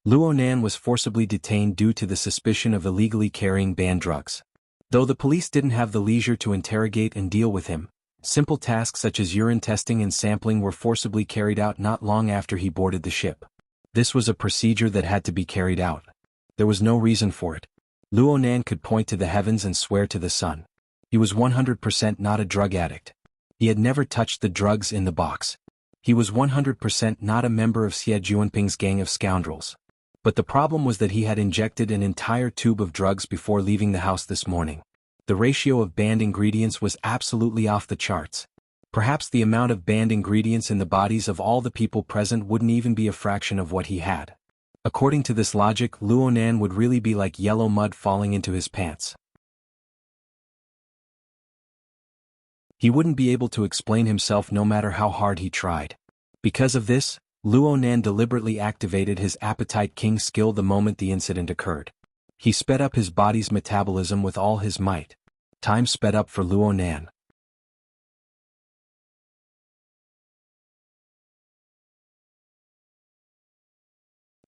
Luo Nan was forcibly detained due to the suspicion of illegally carrying banned drugs. Though the police didn't have the leisure to interrogate and deal with him, simple tasks such as urine testing and sampling were forcibly carried out not long after he boarded the ship. This was a procedure that had to be carried out. There was no reason for it. Luo Nan could point to the heavens and swear to the sun. He was 100% not a drug addict. He had never touched the drugs in the box. He was 100% not a member of Xie Juanping's gang of scoundrels. But the problem was that he had injected an entire tube of drugs before leaving the house this morning. The ratio of banned ingredients was absolutely off the charts. Perhaps the amount of banned ingredients in the bodies of all the people present wouldn't even be a fraction of what he had. According to this logic, Luo Nan would really be like yellow mud falling into his pants. He wouldn't be able to explain himself no matter how hard he tried. Because of this, Luo Nan deliberately activated his Appetite King skill the moment the incident occurred. He sped up his body's metabolism with all his might. Time sped up for Luo Nan.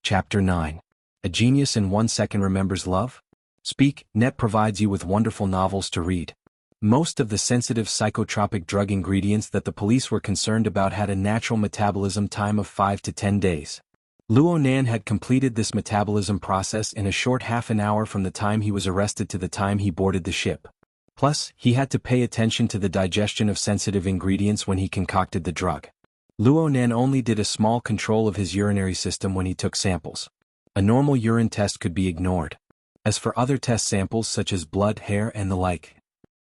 Chapter 9. A Genius in 1 Second Remembers Love? Speak, Net provides you with wonderful novels to read. Most of the sensitive psychotropic drug ingredients that the police were concerned about had a natural metabolism time of 5 to 10 days. Luo Nan had completed this metabolism process in a short half an hour from the time he was arrested to the time he boarded the ship. Plus, he had to pay attention to the digestion of sensitive ingredients when he concocted the drug. Luo Nan only did a small control of his urinary system when he took samples. A normal urine test could be ignored. As for other test samples such as blood, hair and the like,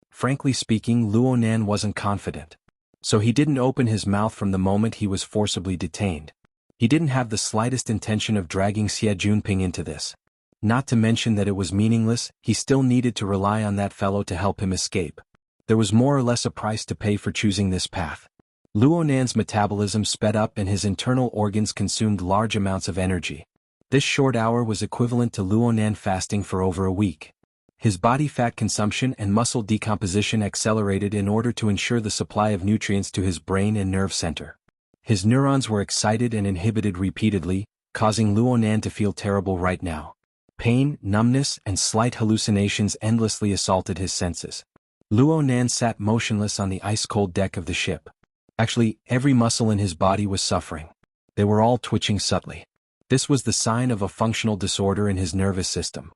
frankly speaking, Luo Nan wasn't confident. So he didn't open his mouth from the moment he was forcibly detained. He didn't have the slightest intention of dragging Xie Junping into this. Not to mention that it was meaningless, he still needed to rely on that fellow to help him escape. There was more or less a price to pay for choosing this path. Luo Nan's metabolism sped up and his internal organs consumed large amounts of energy. This short hour was equivalent to Luo Nan fasting for over a week. His body fat consumption and muscle decomposition accelerated in order to ensure the supply of nutrients to his brain and nerve center. His neurons were excited and inhibited repeatedly, causing Luo Nan to feel terrible right now. Pain, numbness, and slight hallucinations endlessly assaulted his senses. Luo Nan sat motionless on the ice-cold deck of the ship. Actually, every muscle in his body was suffering. They were all twitching subtly. This was the sign of a functional disorder in his nervous system.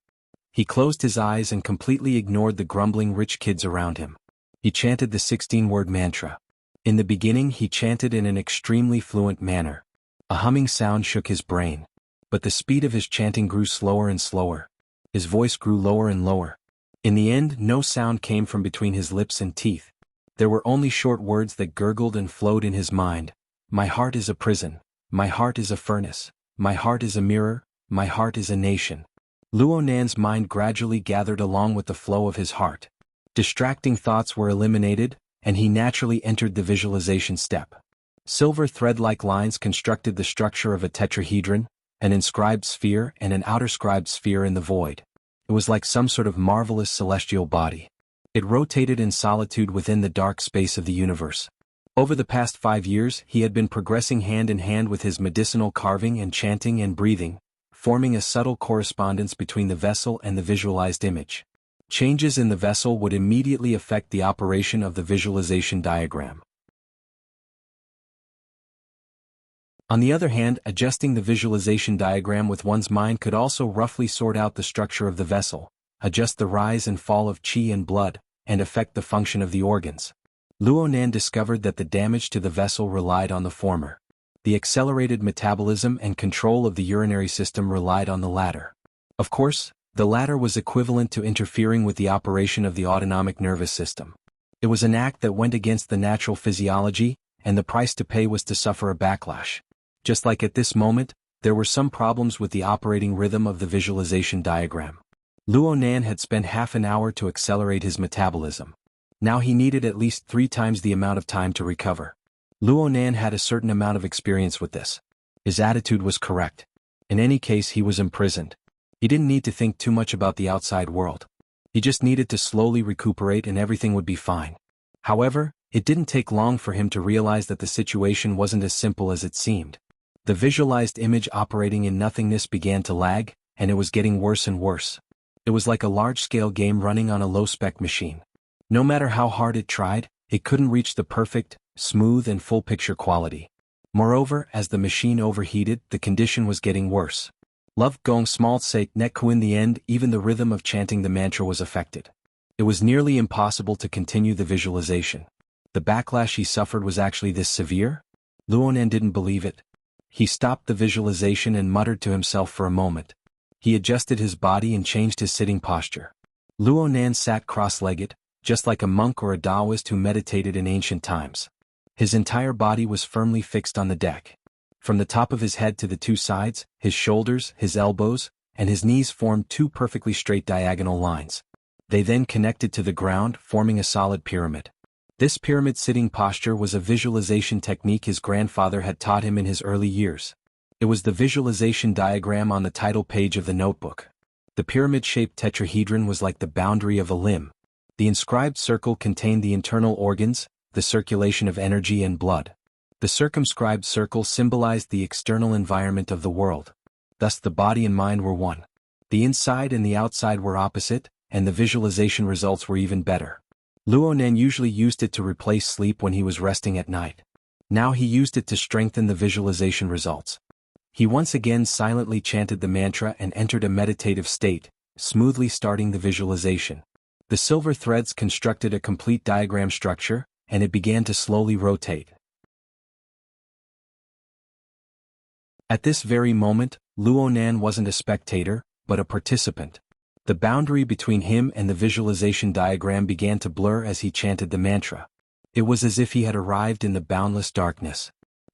He closed his eyes and completely ignored the grumbling rich kids around him. He chanted the 16-word mantra. In the beginning he chanted in an extremely fluent manner. A humming sound shook his brain. But the speed of his chanting grew slower and slower. His voice grew lower and lower. In the end, no sound came from between his lips and teeth. There were only short words that gurgled and flowed in his mind. My heart is a prison. My heart is a furnace. My heart is a mirror. My heart is a nation. Luo Nan's mind gradually gathered along with the flow of his heart. Distracting thoughts were eliminated, and he naturally entered the visualization step. Silver thread-like lines constructed the structure of a tetrahedron, an inscribed sphere and an outer-scribed sphere in the void. It was like some sort of marvelous celestial body. It rotated in solitude within the dark space of the universe. Over the past 5 years, he had been progressing hand in hand with his medicinal carving and chanting and breathing, forming a subtle correspondence between the vessel and the visualized image. Changes in the vessel would immediately affect the operation of the visualization diagram. On the other hand, adjusting the visualization diagram with one's mind could also roughly sort out the structure of the vessel, adjust the rise and fall of qi and blood, and affect the function of the organs. Luo Nan discovered that the damage to the vessel relied on the former. The accelerated metabolism and control of the urinary system relied on the latter. Of course, the latter was equivalent to interfering with the operation of the autonomic nervous system. It was an act that went against the natural physiology, and the price to pay was to suffer a backlash. Just like at this moment, there were some problems with the operating rhythm of the visualization diagram. Luo Nan had spent half an hour to accelerate his metabolism. Now he needed at least 3 times the amount of time to recover. Luo Nan had a certain amount of experience with this. His attitude was correct. In any case, he was imprisoned. He didn't need to think too much about the outside world. He just needed to slowly recuperate and everything would be fine. However, it didn't take long for him to realize that the situation wasn't as simple as it seemed. The visualized image operating in nothingness began to lag, and it was getting worse and worse. It was like a large-scale game running on a low-spec machine. No matter how hard it tried, it couldn't reach the perfect, smooth and full-picture quality. Moreover, as the machine overheated, the condition was getting worse. Love gong small sake nekku in the end, even the rhythm of chanting the mantra was affected. It was nearly impossible to continue the visualization. The backlash he suffered was actually this severe? Luonan didn't believe it. He stopped the visualization and muttered to himself for a moment. He adjusted his body and changed his sitting posture. Luonan sat cross-legged, just like a monk or a Taoist who meditated in ancient times. His entire body was firmly fixed on the deck. From the top of his head to the two sides, his shoulders, his elbows, and his knees formed two perfectly straight diagonal lines. They then connected to the ground, forming a solid pyramid. This pyramid sitting posture was a visualization technique his grandfather had taught him in his early years. It was the visualization diagram on the title page of the notebook. The pyramid-shaped tetrahedron was like the boundary of a limb. The inscribed circle contained the internal organs, the circulation of energy and blood. The circumscribed circle symbolized the external environment of the world. Thus the body and mind were one. The inside and the outside were opposite, and the visualization results were even better. Luonan usually used it to replace sleep when he was resting at night. Now he used it to strengthen the visualization results. He once again silently chanted the mantra and entered a meditative state, smoothly starting the visualization. The silver threads constructed a complete diagram structure, and it began to slowly rotate. At this very moment, Luonan wasn't a spectator, but a participant. The boundary between him and the visualization diagram began to blur as he chanted the mantra. It was as if he had arrived in the boundless darkness.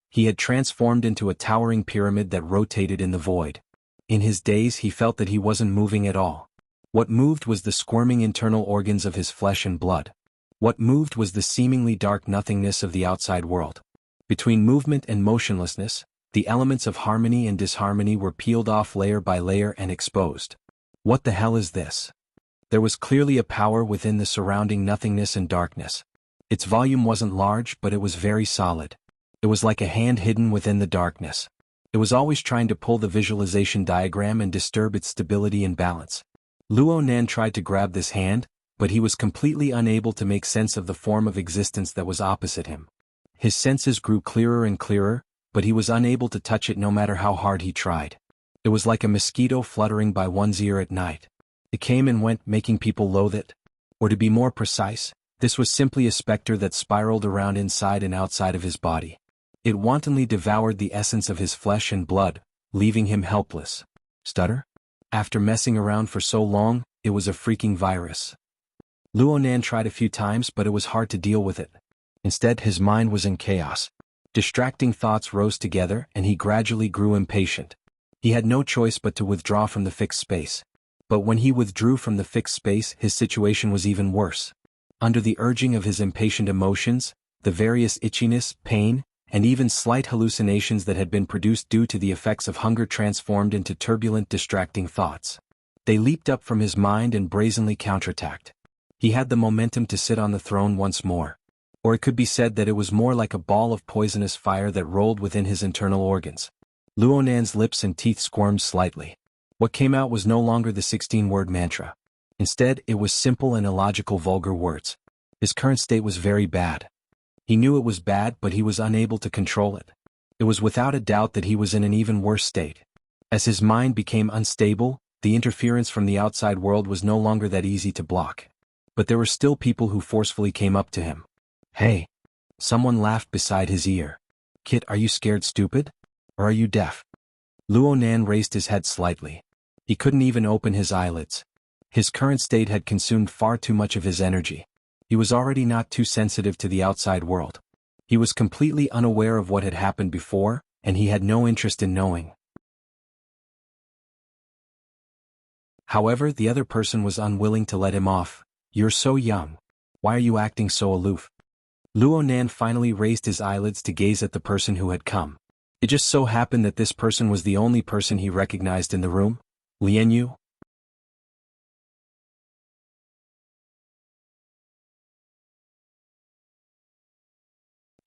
He had transformed into a towering pyramid that rotated in the void. In his daze he felt that he wasn't moving at all. What moved was the squirming internal organs of his flesh and blood. What moved was the seemingly dark nothingness of the outside world. Between movement and motionlessness, the elements of harmony and disharmony were peeled off layer by layer and exposed. What the hell is this? There was clearly a power within the surrounding nothingness and darkness. Its volume wasn't large, but it was very solid. It was like a hand hidden within the darkness. It was always trying to pull the visualization diagram and disturb its stability and balance. Luonan tried to grab this hand, but he was completely unable to make sense of the form of existence that was opposite him. His senses grew clearer and clearer, but he was unable to touch it no matter how hard he tried. It was like a mosquito fluttering by one's ear at night. It came and went, making people loathe it. Or to be more precise, this was simply a specter that spiraled around inside and outside of his body. It wantonly devoured the essence of his flesh and blood, leaving him helpless. Stutter? After messing around for so long, it was a freaking virus. Luonan tried a few times, but it was hard to deal with it. Instead, his mind was in chaos. Distracting thoughts rose together, and he gradually grew impatient. He had no choice but to withdraw from the fixed space. But when he withdrew from the fixed space, his situation was even worse. Under the urging of his impatient emotions, the various itchiness, pain, and even slight hallucinations that had been produced due to the effects of hunger transformed into turbulent, distracting thoughts. They leaped up from his mind and brazenly counterattacked. He had the momentum to sit on the throne once more. Or it could be said that it was more like a ball of poisonous fire that rolled within his internal organs. Luonan's lips and teeth squirmed slightly. What came out was no longer the 16-word mantra. Instead, it was simple and illogical vulgar words. His current state was very bad. He knew it was bad, but he was unable to control it. It was without a doubt that he was in an even worse state. As his mind became unstable, the interference from the outside world was no longer that easy to block. But there were still people who forcefully came up to him. Hey! Someone laughed beside his ear. Kit, are you scared stupid? Or are you deaf? Luonan raised his head slightly. He couldn't even open his eyelids. His current state had consumed far too much of his energy. He was already not too sensitive to the outside world. He was completely unaware of what had happened before, and he had no interest in knowing. However, the other person was unwilling to let him off. You're so young. Why are you acting so aloof? Luonan finally raised his eyelids to gaze at the person who had come. It just so happened that this person was the only person he recognized in the room. Lian.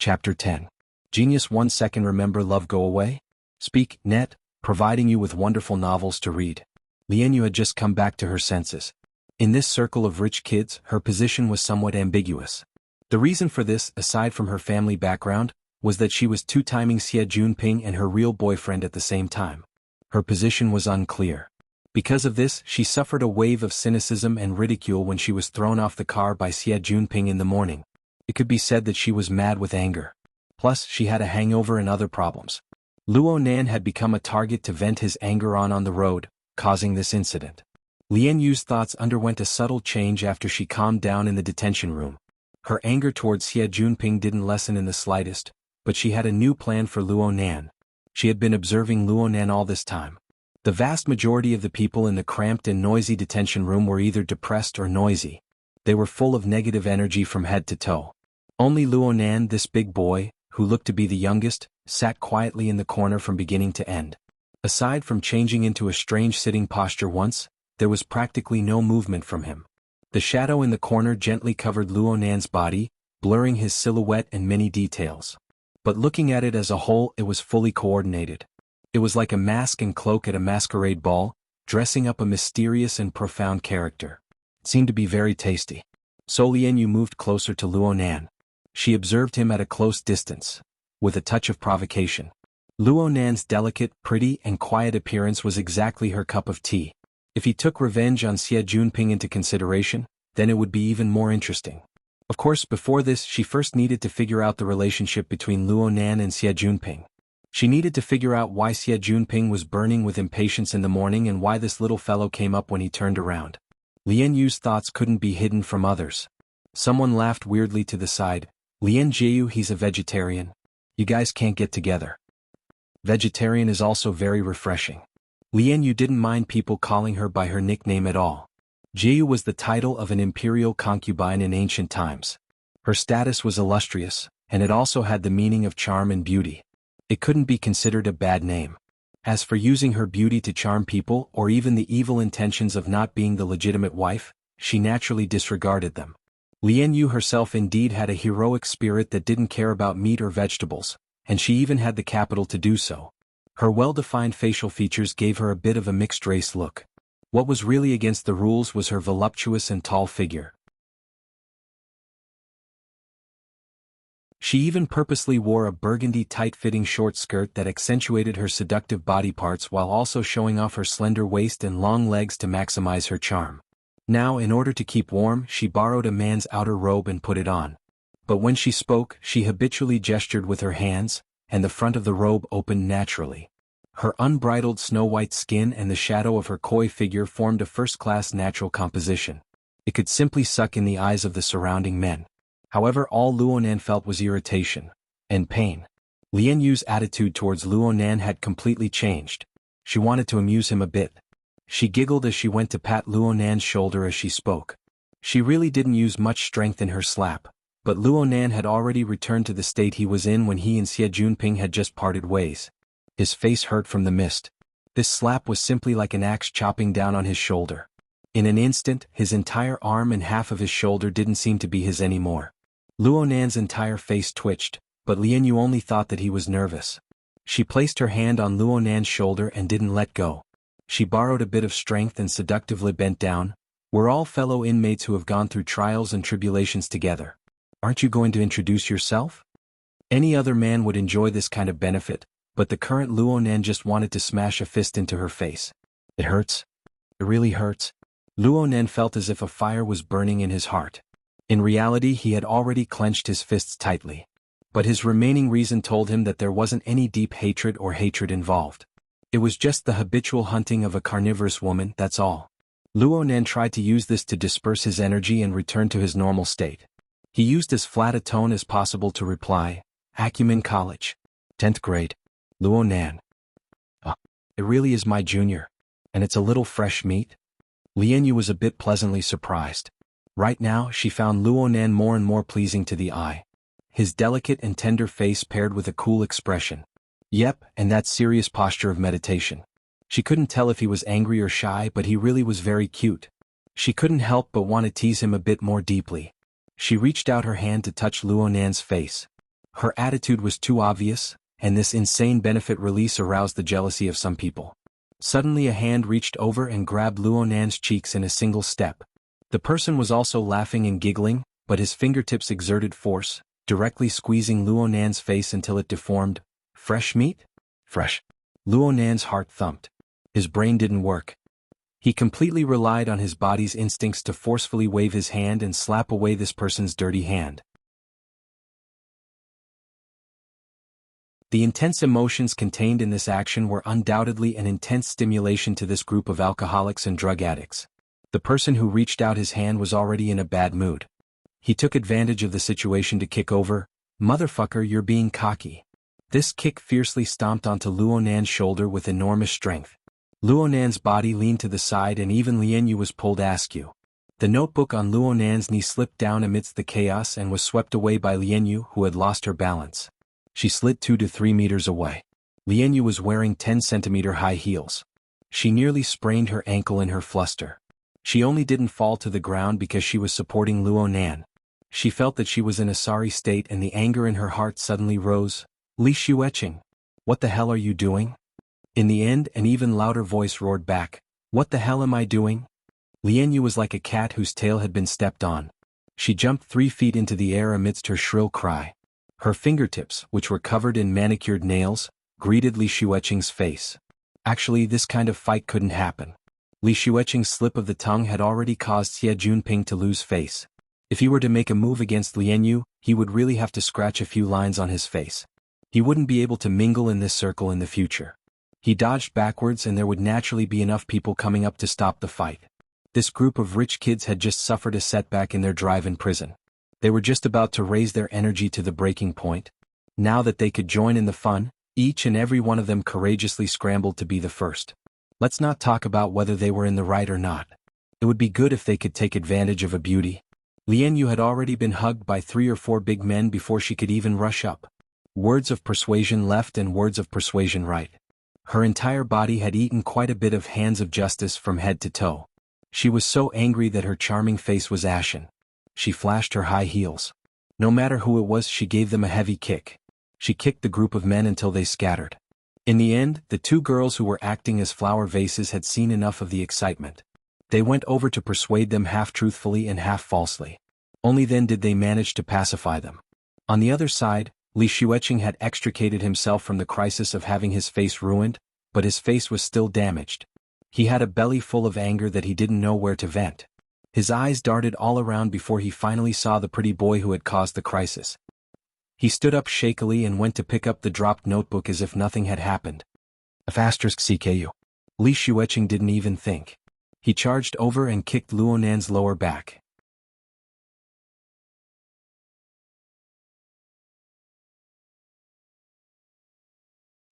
Chapter 10. Genius 1 second remember love go away? Speak, net, providing you with wonderful novels to read. Lian had just come back to her senses. In this circle of rich kids, her position was somewhat ambiguous. The reason for this, aside from her family background, was that she was two-timing Xie Junping and her real boyfriend at the same time. Her position was unclear. Because of this, she suffered a wave of cynicism and ridicule when she was thrown off the car by Xie Junping in the morning. It could be said that she was mad with anger. Plus, she had a hangover and other problems. Luo Nan had become a target to vent his anger on the road, causing this incident. Lian Yu's thoughts underwent a subtle change after she calmed down in the detention room. Her anger towards Xie Junping didn't lessen in the slightest, but she had a new plan for Luo Nan. She had been observing Luo Nan all this time. The vast majority of the people in the cramped and noisy detention room were either depressed or noisy. They were full of negative energy from head to toe. Only Luo Nan, this big boy, who looked to be the youngest, sat quietly in the corner from beginning to end. Aside from changing into a strange sitting posture once, there was practically no movement from him. The shadow in the corner gently covered Luo Nan's body, blurring his silhouette and many details. But looking at it as a whole, it was fully coordinated. It was like a mask and cloak at a masquerade ball, dressing up a mysterious and profound character. It seemed to be very tasty. So Lian Yu moved closer to Luo Nan. She observed him at a close distance, with a touch of provocation. Luo Nan's delicate, pretty, and quiet appearance was exactly her cup of tea. If he took revenge on Xie Junping into consideration, then it would be even more interesting. Of course, before this, she first needed to figure out the relationship between Luo Nan and Xie Junping. She needed to figure out why Xie Junping was burning with impatience in the morning and why this little fellow came up when he turned around. Lian Yu's thoughts couldn't be hidden from others. Someone laughed weirdly to the side. Lian Jiu, he's a vegetarian. You guys can't get together. Vegetarian is also very refreshing. Lian Yu didn't mind people calling her by her nickname at all. Jiu was the title of an imperial concubine in ancient times. Her status was illustrious, and it also had the meaning of charm and beauty. It couldn't be considered a bad name. As for using her beauty to charm people or even the evil intentions of not being the legitimate wife, she naturally disregarded them. Lian Yu herself indeed had a heroic spirit that didn't care about meat or vegetables, and she even had the capital to do so. Her well-defined facial features gave her a bit of a mixed-race look. What was really against the rules was her voluptuous and tall figure. She even purposely wore a burgundy tight-fitting short skirt that accentuated her seductive body parts while also showing off her slender waist and long legs to maximize her charm. Now, in order to keep warm, she borrowed a man's outer robe and put it on. But when she spoke, she habitually gestured with her hands, and the front of the robe opened naturally. Her unbridled snow-white skin and the shadow of her coy figure formed a first-class natural composition. It could simply suck in the eyes of the surrounding men. However, all Luo Nan felt was irritation and pain. Lian Yu's attitude towards Luo Nan had completely changed. She wanted to amuse him a bit. She giggled as she went to pat Luo Nan's shoulder as she spoke. She really didn't use much strength in her slap, but Luo Nan had already returned to the state he was in when he and Xie Junping had just parted ways. His face hurt from the mist. This slap was simply like an axe chopping down on his shoulder. In an instant, his entire arm and half of his shoulder didn't seem to be his anymore. Luo Nan's entire face twitched, but Lian Yu only thought that he was nervous. She placed her hand on Luo Nan's shoulder and didn't let go. She borrowed a bit of strength and seductively bent down. We're all fellow inmates who have gone through trials and tribulations together. Aren't you going to introduce yourself? Any other man would enjoy this kind of benefit, but the current Luo Nan just wanted to smash a fist into her face. It hurts. It really hurts. Luo Nan felt as if a fire was burning in his heart. In reality, he had already clenched his fists tightly. But his remaining reason told him that there wasn't any deep hatred involved. It was just the habitual hunting of a carnivorous woman, that's all. Luo Nan tried to use this to disperse his energy and return to his normal state. He used as flat a tone as possible to reply, Acumen College. 10th grade. Luo Nan. It really is my junior. And it's a little fresh meat? Lian Yu was a bit pleasantly surprised. Right now, she found Luo Nan more and more pleasing to the eye. His delicate and tender face paired with a cool expression. Yep, and that serious posture of meditation. She couldn't tell if he was angry or shy, but he really was very cute. She couldn't help but want to tease him a bit more deeply. She reached out her hand to touch Luonan's face. Her attitude was too obvious, and this insane benefit release aroused the jealousy of some people. Suddenly a hand reached over and grabbed Luonan's cheeks in a single step. The person was also laughing and giggling, but his fingertips exerted force, directly squeezing Luonan's face until it deformed. Fresh meat? Fresh. Luonan's heart thumped. His brain didn't work. He completely relied on his body's instincts to forcefully wave his hand and slap away this person's dirty hand. The intense emotions contained in this action were undoubtedly an intense stimulation to this group of alcoholics and drug addicts. The person who reached out his hand was already in a bad mood. He took advantage of the situation to kick over. "Motherfucker, you're being cocky." This kick fiercely stomped onto Luonan's shoulder with enormous strength. Luonan's body leaned to the side and even Lianyu was pulled askew. The notebook on Luonan's knee slipped down amidst the chaos and was swept away by Lianyu, who had lost her balance. She slid 2 to 3 meters away. Lianyu was wearing 10-centimeter high heels. She nearly sprained her ankle in her fluster. She only didn't fall to the ground because she was supporting Luonan. She felt that she was in a sorry state and the anger in her heart suddenly rose. "Li Xueqing, what the hell are you doing?" In the end, an even louder voice roared back, "What the hell am I doing?" Lianyu was like a cat whose tail had been stepped on. She jumped 3 feet into the air amidst her shrill cry. Her fingertips, which were covered in manicured nails, greeted Li Xueqing's face. Actually, this kind of fight couldn't happen. Li Xueqing's slip of the tongue had already caused Xie Junping to lose face. If he were to make a move against Lianyu, he would really have to scratch a few lines on his face. He wouldn't be able to mingle in this circle in the future. He dodged backwards and there would naturally be enough people coming up to stop the fight. This group of rich kids had just suffered a setback in their drive-in prison. They were just about to raise their energy to the breaking point. Now that they could join in the fun, each and every one of them courageously scrambled to be the first. Let's not talk about whether they were in the right or not. It would be good if they could take advantage of a beauty. Lianyu had already been hugged by 3 or 4 big men before she could even rush up. Words of persuasion left and words of persuasion right. Her entire body had eaten quite a bit of hands of justice from head to toe. She was so angry that her charming face was ashen. She flashed her high heels. No matter who it was, she gave them a heavy kick. She kicked the group of men until they scattered. In the end, the 2 girls who were acting as flower vases had seen enough of the excitement. They went over to persuade them half truthfully and half falsely. Only then did they manage to pacify them. On the other side, Li Xueqing had extricated himself from the crisis of having his face ruined, but his face was still damaged. He had a belly full of anger that he didn't know where to vent. His eyes darted all around before he finally saw the pretty boy who had caused the crisis. He stood up shakily and went to pick up the dropped notebook as if nothing had happened. *CKU. Li Xueqing didn't even think. He charged over and kicked Luonan's lower back.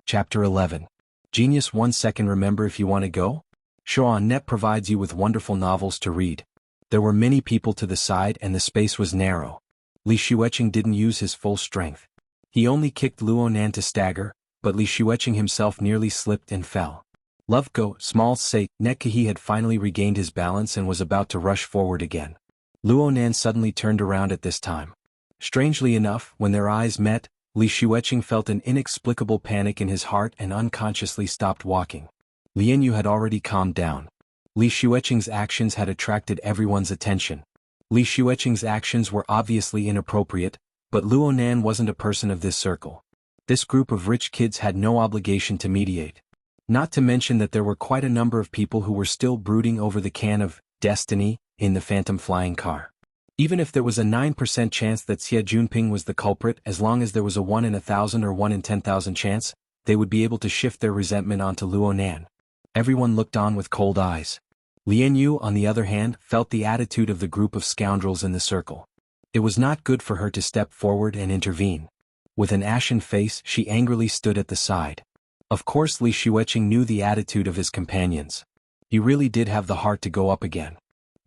Chapter 11. Genius 1 second. Remember if you want to go? Show.net provides you with wonderful novels to read. There were many people to the side and the space was narrow. Li Xueqing didn't use his full strength. He only kicked Luonan to stagger, but Li Xueqing himself nearly slipped and fell. Love go, small sake, Netkahi had finally regained his balance and was about to rush forward again. Luonan suddenly turned around at this time. Strangely enough, when their eyes met, Li Xueqing felt an inexplicable panic in his heart and unconsciously stopped walking. Lianyu had already calmed down. Li Xueqing's actions had attracted everyone's attention. Li Xueqing's actions were obviously inappropriate, but Luonan wasn't a person of this circle. This group of rich kids had no obligation to mediate. Not to mention that there were quite a number of people who were still brooding over the can of destiny in the phantom flying car. Even if there was a 9% chance that Xie Junping was the culprit, as long as there was a 1 in 1,000 or 1 in 10,000 chance, they would be able to shift their resentment onto Luonan. Everyone looked on with cold eyes. Lianyu, on the other hand, felt the attitude of the group of scoundrels in the circle. It was not good for her to step forward and intervene. With an ashen face, she angrily stood at the side. Of course Li Xueqing knew the attitude of his companions. He really did have the heart to go up again.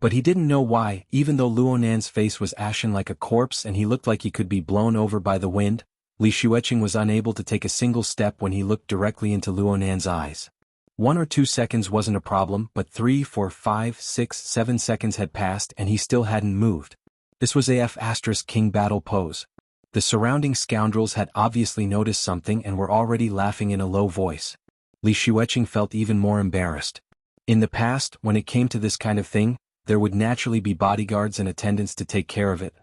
But he didn't know why. Even though Luonan's face was ashen like a corpse and he looked like he could be blown over by the wind, Li Xueqing was unable to take a single step when he looked directly into Luo Nan's eyes. 1 or 2 seconds wasn't a problem, but 3, 4, 5, 6, 7 seconds had passed and he still hadn't moved. This was AF * King battle pose. The surrounding scoundrels had obviously noticed something and were already laughing in a low voice. Li Xueqing felt even more embarrassed. In the past, when it came to this kind of thing, there would naturally be bodyguards and attendants to take care of it.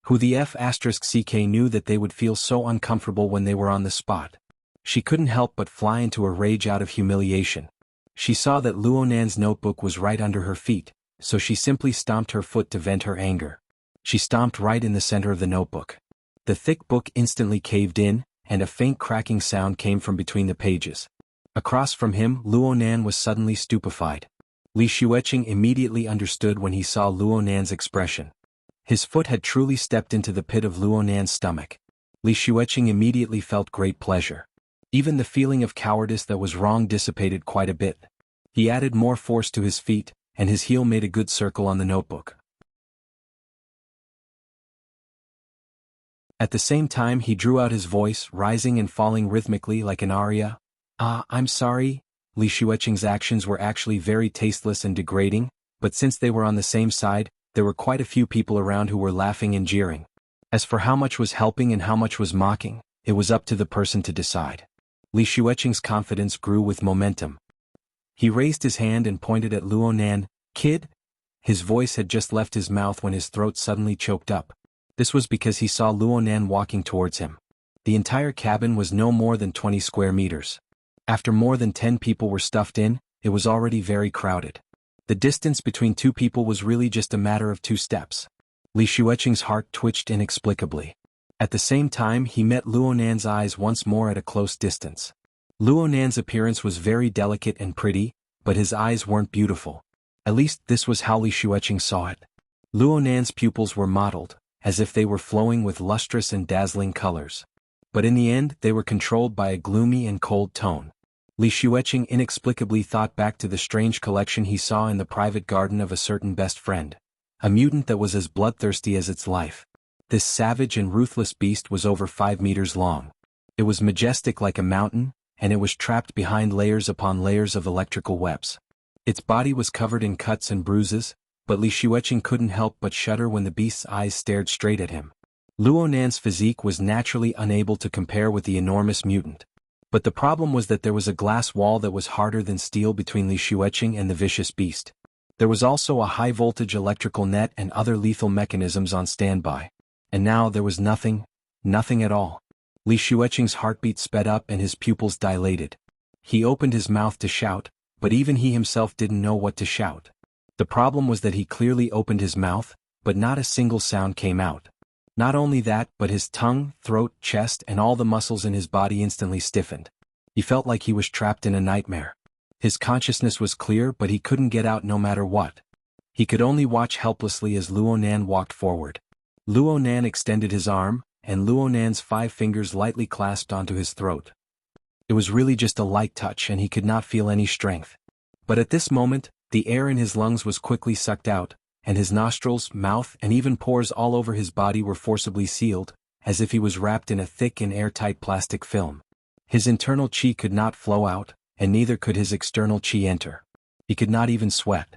Who the F * CK knew that they would feel so uncomfortable when they were on the spot. She couldn't help but fly into a rage out of humiliation. She saw that Luo Nan's notebook was right under her feet, so she simply stomped her foot to vent her anger. She stomped right in the center of the notebook. The thick book instantly caved in, and a faint cracking sound came from between the pages. Across from him, Luo Nan was suddenly stupefied. Li Xueqing immediately understood when he saw Luo Nan's expression. His foot had truly stepped into the pit of Luo Nan's stomach. Li Xueqing immediately felt great pleasure. Even the feeling of cowardice that was wrong dissipated quite a bit. He added more force to his feet, and his heel made a good circle on the notebook. At the same time he drew out his voice, rising and falling rhythmically like an aria. I'm sorry. Li Xueqing's actions were actually very tasteless and degrading, but since they were on the same side, there were quite a few people around who were laughing and jeering. As for how much was helping and how much was mocking, it was up to the person to decide. Li Xueqing's confidence grew with momentum. He raised his hand and pointed at Luo Nan. Kid? His voice had just left his mouth when his throat suddenly choked up. This was because he saw Luo Nan walking towards him. The entire cabin was no more than 20 square meters. After more than 10 people were stuffed in, it was already very crowded. The distance between 2 people was really just a matter of 2 steps. Li Xueqing's heart twitched inexplicably. At the same time he met Luo Nan's eyes once more at a close distance. Luo Nan's appearance was very delicate and pretty, but his eyes weren't beautiful. At least this was how Li Xueqing saw it. Luo Nan's pupils were mottled, as if they were flowing with lustrous and dazzling colors. But in the end they were controlled by a gloomy and cold tone. Li Xueqing inexplicably thought back to the strange collection he saw in the private garden of a certain best friend. A mutant that was as bloodthirsty as its life. This savage and ruthless beast was over 5 meters long. It was majestic like a mountain, and it was trapped behind layers upon layers of electrical webs. Its body was covered in cuts and bruises, but Li Xueqing couldn't help but shudder when the beast's eyes stared straight at him. Luo Nan's physique was naturally unable to compare with the enormous mutant. But the problem was that there was a glass wall that was harder than steel between Li Xueqing and the vicious beast. There was also a high-voltage electrical net and other lethal mechanisms on standby. And now there was nothing at all. Li Xueqing's heartbeat sped up and his pupils dilated. He opened his mouth to shout, but even he himself didn't know what to shout. The problem was that he clearly opened his mouth, but not a single sound came out. Not only that, but his tongue, throat, chest and all the muscles in his body instantly stiffened. He felt like he was trapped in a nightmare. His consciousness was clear but he couldn't get out no matter what. He could only watch helplessly as Luo Nan walked forward. Luo Nan extended his arm, and Luo Nan's 5 fingers lightly clasped onto his throat. It was really just a light touch and he could not feel any strength. But at this moment, the air in his lungs was quickly sucked out, and his nostrils, mouth and even pores all over his body were forcibly sealed, as if he was wrapped in a thick and airtight plastic film. His internal qi could not flow out, and neither could his external qi enter. He could not even sweat.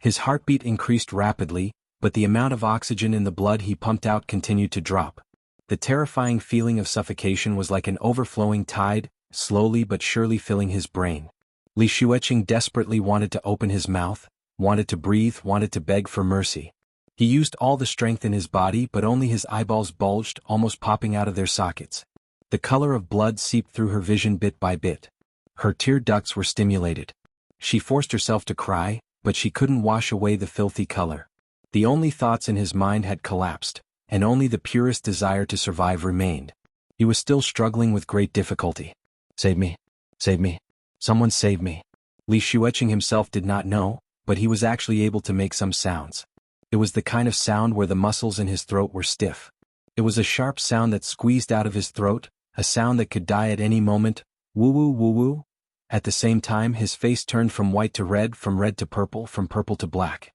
His heartbeat increased rapidly, but the amount of oxygen in the blood he pumped out continued to drop. The terrifying feeling of suffocation was like an overflowing tide, slowly but surely filling his brain. Li Xueqing desperately wanted to open his mouth, wanted to breathe, wanted to beg for mercy. He used all the strength in his body but only his eyeballs bulged, almost popping out of their sockets. The color of blood seeped through her vision bit by bit. Her tear ducts were stimulated. She forced herself to cry, but she couldn't wash away the filthy color. The only thoughts in his mind had collapsed, and only the purest desire to survive remained. He was still struggling with great difficulty. Save me. Save me. Someone save me. Li Xueqing himself did not know, but he was actually able to make some sounds. It was the kind of sound where the muscles in his throat were stiff. It was a sharp sound that squeezed out of his throat, a sound that could die at any moment. Woo-woo woo-woo. At the same time his face turned from white to red, from red to purple, from purple to black.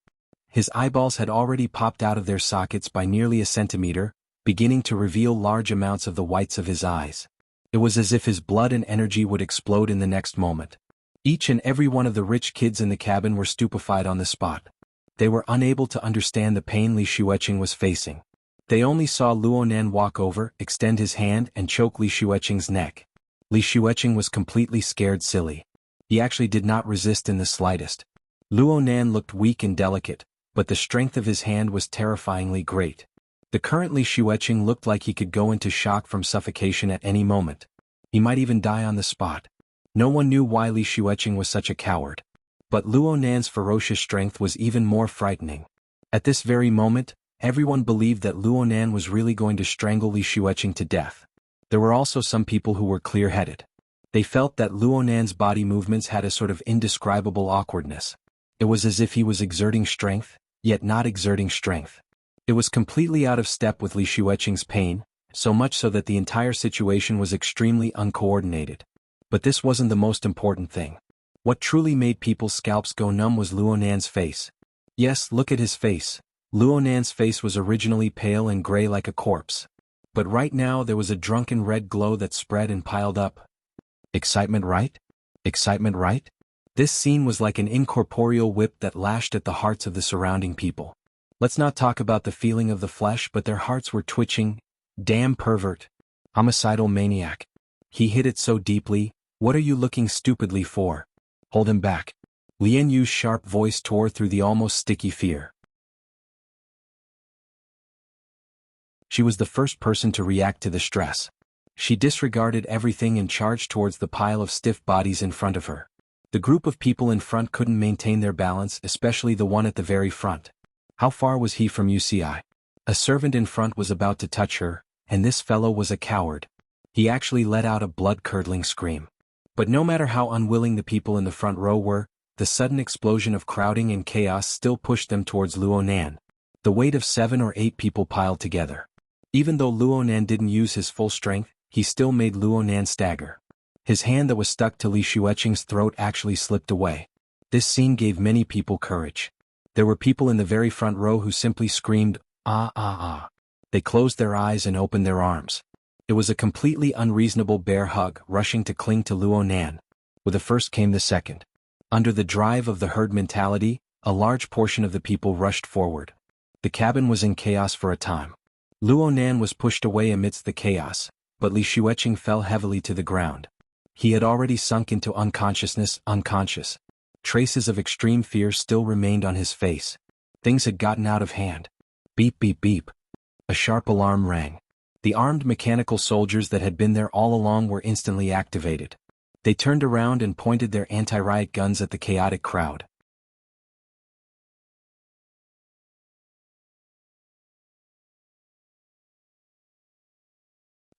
His eyeballs had already popped out of their sockets by nearly a centimeter, beginning to reveal large amounts of the whites of his eyes. It was as if his blood and energy would explode in the next moment. Each and every one of the rich kids in the cabin were stupefied on the spot. They were unable to understand the pain Li Xueqing was facing. They only saw Luonan walk over, extend his hand and choke Li Xueqing's neck. Li Xueqing was completely scared silly. He actually did not resist in the slightest. Luonan looked weak and delicate, but the strength of his hand was terrifyingly great. The current Li Xueqing looked like he could go into shock from suffocation at any moment. He might even die on the spot. No one knew why Li Xueqing was such a coward. But Luonan's ferocious strength was even more frightening. At this very moment, everyone believed that Luonan was really going to strangle Li Xueqing to death. There were also some people who were clear-headed. They felt that Luonan's body movements had a sort of indescribable awkwardness. It was as if he was exerting strength, yet not exerting strength. It was completely out of step with Li Xueqing's pain, so much so that the entire situation was extremely uncoordinated. But this wasn't the most important thing. What truly made people's scalps go numb was Luonan's face. Yes, look at his face. Luonan's face was originally pale and gray like a corpse. But right now there was a drunken red glow that spread and piled up. Excitement, right? Excitement, right? This scene was like an incorporeal whip that lashed at the hearts of the surrounding people. Let's not talk about the feeling of the flesh, but their hearts were twitching. Damn pervert. Homicidal maniac. He hit it so deeply. What are you looking stupidly for? Hold him back. Lian Yu's sharp voice tore through the almost sticky fear. She was the first person to react to the stress. She disregarded everything and charged towards the pile of stiff bodies in front of her. The group of people in front couldn't maintain their balance, especially the one at the very front. How far was he from Wuxia? A servant in front was about to touch her, and this fellow was a coward. He actually let out a blood-curdling scream. But no matter how unwilling the people in the front row were, the sudden explosion of crowding and chaos still pushed them towards Luonan. The weight of 7 or 8 people piled together. Even though Luonan didn't use his full strength, he still made Luonan stagger. His hand that was stuck to Li Xueqing's throat actually slipped away. This scene gave many people courage. There were people in the very front row who simply screamed, "Ah ah ah." They closed their eyes and opened their arms. It was a completely unreasonable bear hug, rushing to cling to Luonan. With the first came the second. Under the drive of the herd mentality, a large portion of the people rushed forward. The cabin was in chaos for a time. Luonan was pushed away amidst the chaos, but Li Xueqing fell heavily to the ground. He had already sunk into unconsciousness, unconscious. Traces of extreme fear still remained on his face. Things had gotten out of hand. Beep beep beep. A sharp alarm rang. The armed mechanical soldiers that had been there all along were instantly activated. They turned around and pointed their anti-riot guns at the chaotic crowd.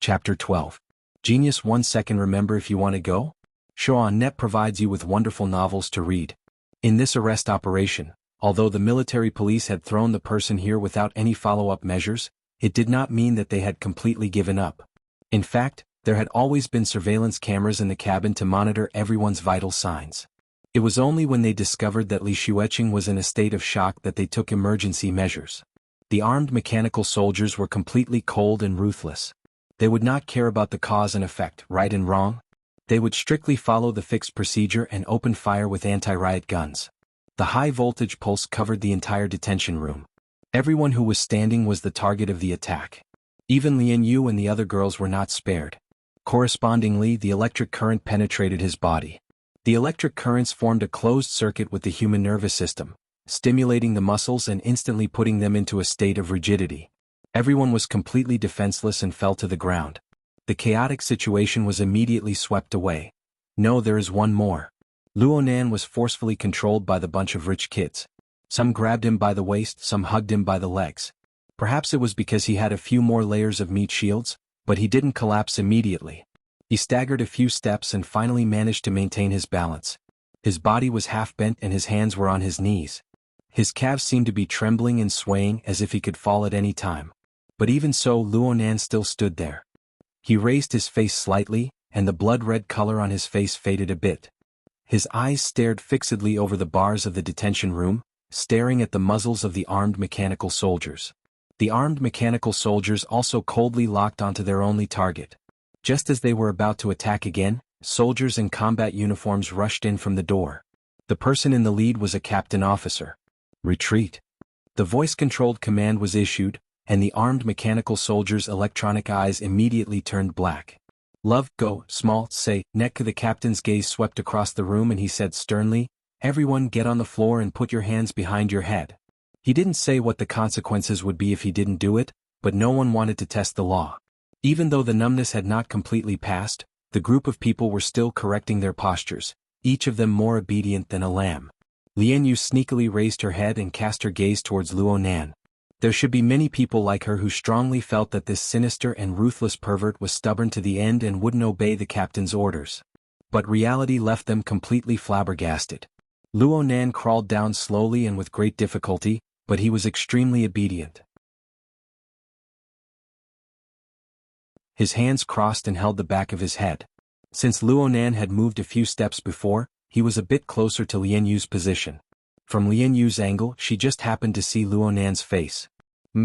Chapter 12. Genius 1 second. Remember if you want to go? Shoan.net provides you with wonderful novels to read. In this arrest operation, although the military police had thrown the person here without any follow-up measures, it did not mean that they had completely given up. In fact, there had always been surveillance cameras in the cabin to monitor everyone's vital signs. It was only when they discovered that Li Xueqing was in a state of shock that they took emergency measures. The armed mechanical soldiers were completely cold and ruthless. They would not care about the cause and effect, right and wrong. They would strictly follow the fixed procedure and open fire with anti-riot guns. The high-voltage pulse covered the entire detention room. Everyone who was standing was the target of the attack. Even Lian Yu and the other girls were not spared. Correspondingly, the electric current penetrated his body. The electric currents formed a closed circuit with the human nervous system, stimulating the muscles and instantly putting them into a state of rigidity. Everyone was completely defenseless and fell to the ground. The chaotic situation was immediately swept away. No, there is one more. Luonan was forcefully controlled by the bunch of rich kids. Some grabbed him by the waist, some hugged him by the legs. Perhaps it was because he had a few more layers of meat shields, but he didn't collapse immediately. He staggered a few steps and finally managed to maintain his balance. His body was half bent and his hands were on his knees. His calves seemed to be trembling and swaying as if he could fall at any time. But even so, Luonan still stood there. He raised his face slightly, and the blood-red color on his face faded a bit. His eyes stared fixedly over the bars of the detention room, staring at the muzzles of the armed mechanical soldiers. The armed mechanical soldiers also coldly locked onto their only target. Just as they were about to attack again, soldiers in combat uniforms rushed in from the door. The person in the lead was a captain officer. Retreat. The voice-controlled command was issued, and the armed mechanical soldiers' electronic eyes immediately turned black. Love, go, small, say, neck. The captain's gaze swept across the room and he said sternly, "Everyone get on the floor and put your hands behind your head." He didn't say what the consequences would be if he didn't do it, but no one wanted to test the law. Even though the numbness had not completely passed, the group of people were still correcting their postures, each of them more obedient than a lamb. Lian Yu sneakily raised her head and cast her gaze towards Luo Nan. There should be many people like her who strongly felt that this sinister and ruthless pervert was stubborn to the end and wouldn't obey the captain's orders. But reality left them completely flabbergasted. Luo Nan crawled down slowly and with great difficulty, but he was extremely obedient. His hands crossed and held the back of his head. Since Luo Nan had moved a few steps before, he was a bit closer to Lian Yu's position. From Lian Yu's angle, she just happened to see Luo Nan's face.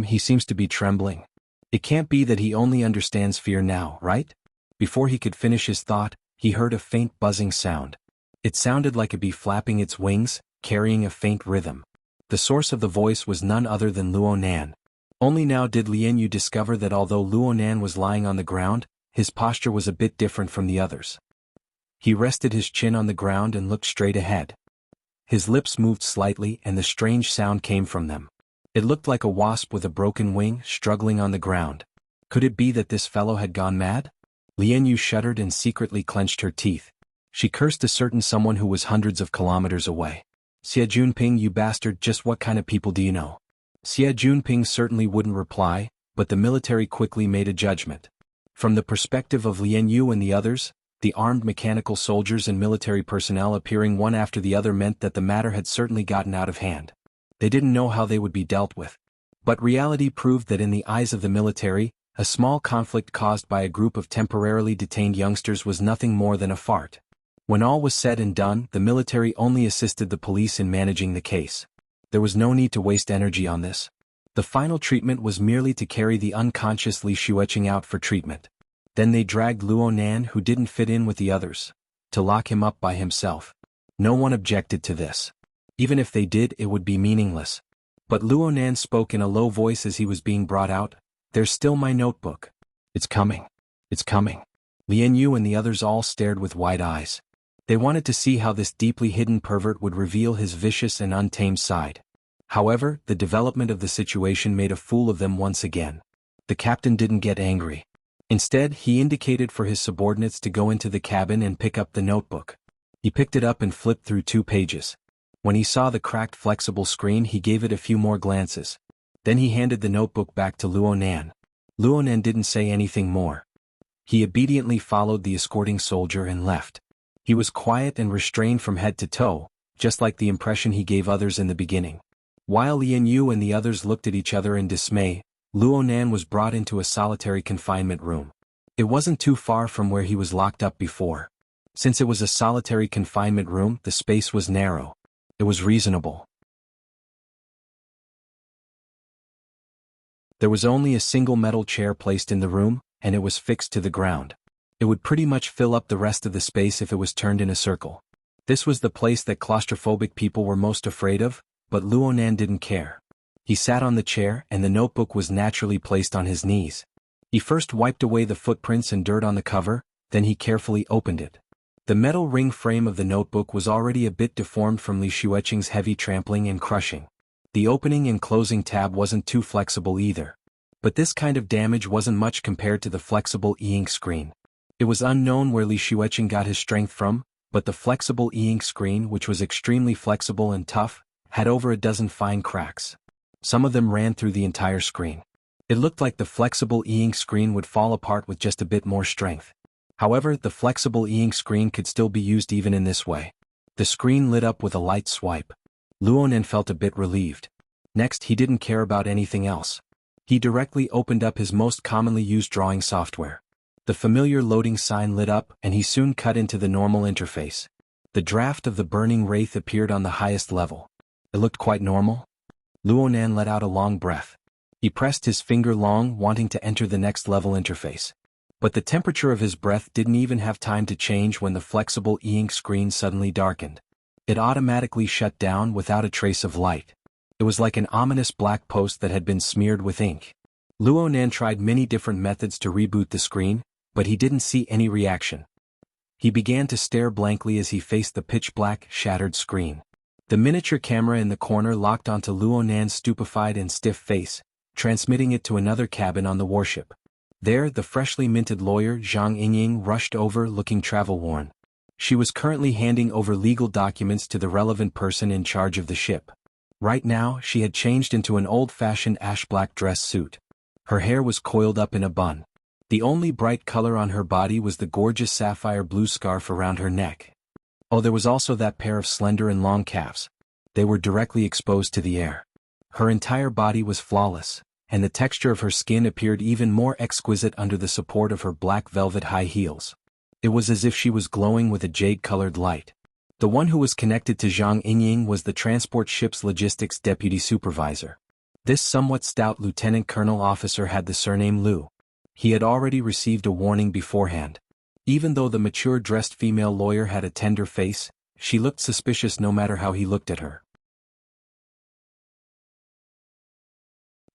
He seems to be trembling. It can't be that he only understands fear now, right? Before he could finish his thought, he heard a faint buzzing sound. It sounded like a bee flapping its wings, carrying a faint rhythm. The source of the voice was none other than Luo Nan. Only now did Lian Yu discover that although Luo Nan was lying on the ground, his posture was a bit different from the others. He rested his chin on the ground and looked straight ahead. His lips moved slightly and the strange sound came from them. It looked like a wasp with a broken wing struggling on the ground. Could it be that this fellow had gone mad? Lian Yu shuddered and secretly clenched her teeth. She cursed a certain someone who was hundreds of kilometers away. "Xie Junping, you bastard, just what kind of people do you know?" Xie Junping certainly wouldn't reply, but the military quickly made a judgment. From the perspective of Lian Yu and the others, the armed mechanical soldiers and military personnel appearing one after the other meant that the matter had certainly gotten out of hand. They didn't know how they would be dealt with. But reality proved that in the eyes of the military, a small conflict caused by a group of temporarily detained youngsters was nothing more than a fart. When all was said and done, the military only assisted the police in managing the case. There was no need to waste energy on this. The final treatment was merely to carry the unconscious Li Xueqing out for treatment. Then they dragged Luo Nan, who didn't fit in with the others, to lock him up by himself. No one objected to this. Even if they did, it would be meaningless. But Luo Nan spoke in a low voice as he was being brought out. "There's still my notebook. It's coming. It's coming." Lian Yu and the others all stared with wide eyes. They wanted to see how this deeply hidden pervert would reveal his vicious and untamed side. However, the development of the situation made a fool of them once again. The captain didn't get angry. Instead, he indicated for his subordinates to go into the cabin and pick up the notebook. He picked it up and flipped through 2 pages. When he saw the cracked flexible screen, he gave it a few more glances. Then he handed the notebook back to Luo Nan. Luo Nan didn't say anything more. He obediently followed the escorting soldier and left. He was quiet and restrained from head to toe, just like the impression he gave others in the beginning. While Lian Yu and the others looked at each other in dismay, Luo Nan was brought into a solitary confinement room. It wasn't too far from where he was locked up before. Since it was a solitary confinement room, the space was narrow. It was reasonable. There was only a single metal chair placed in the room, and it was fixed to the ground. It would pretty much fill up the rest of the space if it was turned in a circle. This was the place that claustrophobic people were most afraid of, but Luo Nan didn't care. He sat on the chair and the notebook was naturally placed on his knees. He first wiped away the footprints and dirt on the cover, then he carefully opened it. The metal ring frame of the notebook was already a bit deformed from Li Xueqing's heavy trampling and crushing. The opening and closing tab wasn't too flexible either. But this kind of damage wasn't much compared to the flexible e-ink screen. It was unknown where Li Xueqing got his strength from, but the flexible e-ink screen, which was extremely flexible and tough, had over a dozen fine cracks. Some of them ran through the entire screen. It looked like the flexible e-ink screen would fall apart with just a bit more strength. However, the flexible e-ink screen could still be used even in this way. The screen lit up with a light swipe. Luo Nan felt a bit relieved. Next, he didn't care about anything else. He directly opened up his most commonly used drawing software. The familiar loading sign lit up and he soon cut into the normal interface. The draft of the burning wraith appeared on the highest level. It looked quite normal. Luonan let out a long breath. He pressed his finger long, wanting to enter the next level interface. But the temperature of his breath didn't even have time to change when the flexible e-ink screen suddenly darkened. It automatically shut down without a trace of light. It was like an ominous black post that had been smeared with ink. Luonan tried many different methods to reboot the screen, but he didn't see any reaction. He began to stare blankly as he faced the pitch-black, shattered screen. The miniature camera in the corner locked onto Luonan's stupefied and stiff face, transmitting it to another cabin on the warship. There, the freshly minted lawyer Zhang Yingying rushed over looking travel-worn. She was currently handing over legal documents to the relevant person in charge of the ship. Right now, she had changed into an old-fashioned ash-black dress suit. Her hair was coiled up in a bun. The only bright color on her body was the gorgeous sapphire blue scarf around her neck. Oh, there was also that pair of slender and long calves. They were directly exposed to the air. Her entire body was flawless, and the texture of her skin appeared even more exquisite under the support of her black velvet high heels. It was as if she was glowing with a jade-colored light. The one who was connected to Zhang Yingying was the transport ship's logistics deputy supervisor. This somewhat stout lieutenant colonel officer had the surname Liu. He had already received a warning beforehand. Even though the mature-dressed female lawyer had a tender face, she looked suspicious no matter how he looked at her.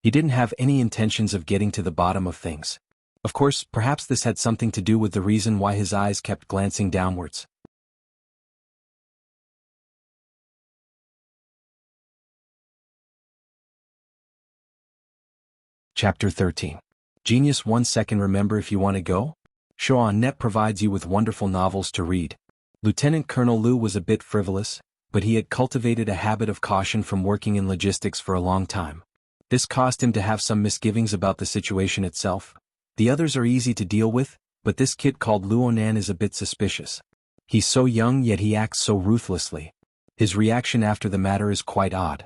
He didn't have any intentions of getting to the bottom of things. Of course, perhaps this had something to do with the reason why his eyes kept glancing downwards. Chapter 13. Genius 1 second. Remember if you want to go? Show.net provides you with wonderful novels to read. Lieutenant Colonel Liu was a bit frivolous, but he had cultivated a habit of caution from working in logistics for a long time. This caused him to have some misgivings about the situation itself. The others are easy to deal with, but this kid called Luonan is a bit suspicious. He's so young yet he acts so ruthlessly. His reaction after the matter is quite odd.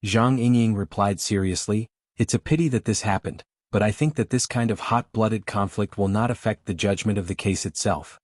Zhang Yingying replied seriously, "It's a pity that this happened, but I think that this kind of hot-blooded conflict will not affect the judgment of the case itself.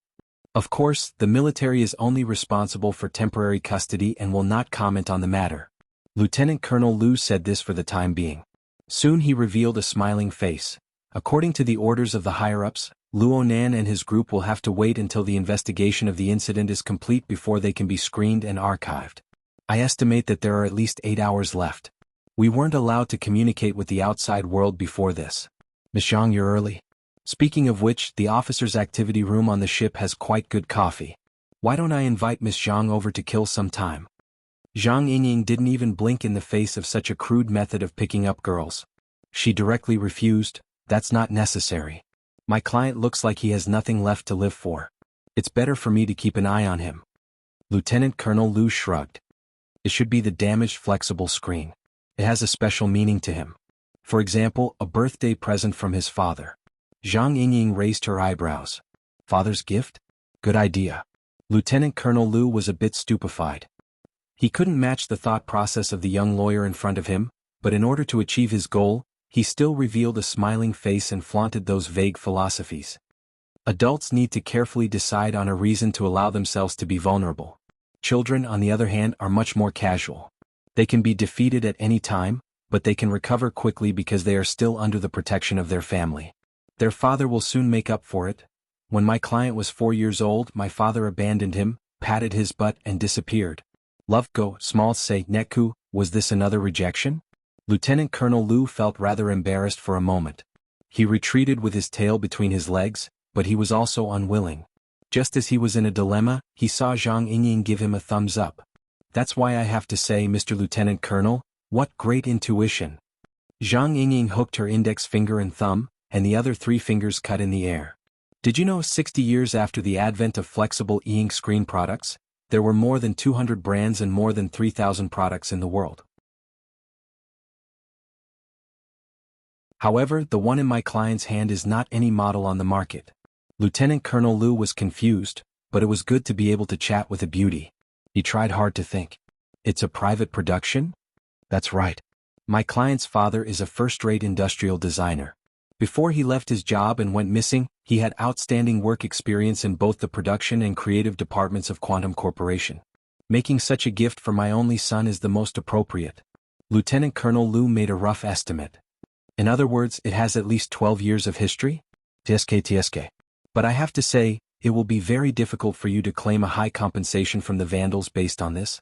Of course, the military is only responsible for temporary custody and will not comment on the matter." Lieutenant Colonel Liu said this for the time being. Soon he revealed a smiling face. According to the orders of the higher-ups, Luonan and his group will have to wait until the investigation of the incident is complete before they can be screened and archived. I estimate that there are at least 8 hours left. We weren't allowed to communicate with the outside world before this. Miss Zhang, you're early. Speaking of which, the officers' activity room on the ship has quite good coffee. Why don't I invite Miss Zhang over to kill some time? Zhang Yingying didn't even blink in the face of such a crude method of picking up girls. She directly refused. That's not necessary. My client looks like he has nothing left to live for. It's better for me to keep an eye on him. Lieutenant Colonel Liu shrugged. It should be the damaged flexible screen. It has a special meaning to him. For example, a birthday present from his father. Zhang Yingying raised her eyebrows. Father's gift? Good idea. Lieutenant Colonel Liu was a bit stupefied. He couldn't match the thought process of the young lawyer in front of him, but in order to achieve his goal, he still revealed a smiling face and flaunted those vague philosophies. Adults need to carefully decide on a reason to allow themselves to be vulnerable. Children, on the other hand, are much more casual. They can be defeated at any time, but they can recover quickly because they are still under the protection of their family. Their father will soon make up for it. When my client was 4 years old, my father abandoned him, patted his butt and disappeared. Love go, small say, Neku, was this another rejection? Lieutenant Colonel Liu felt rather embarrassed for a moment. He retreated with his tail between his legs, but he was also unwilling. Just as he was in a dilemma, he saw Zhang Yingying give him a thumbs up. That's why I have to say, Mr. Lieutenant Colonel, what great intuition. Zhang Yingying hooked her index finger and thumb, and the other 3 fingers cut in the air. Did you know 60 years after the advent of flexible e-ink screen products, there were more than 200 brands and more than 3,000 products in the world? However, the one in my client's hand is not any model on the market. Lieutenant Colonel Liu was confused, but it was good to be able to chat with a beauty. He tried hard to think. It's a private production? That's right. My client's father is a first-rate industrial designer. Before he left his job and went missing, he had outstanding work experience in both the production and creative departments of Quantum Corporation. Making such a gift for my only son is the most appropriate. Lieutenant Colonel Liu made a rough estimate. In other words, it has at least 12 years of history? TSK. But I have to say, it will be very difficult for you to claim a high compensation from the Vandals based on this.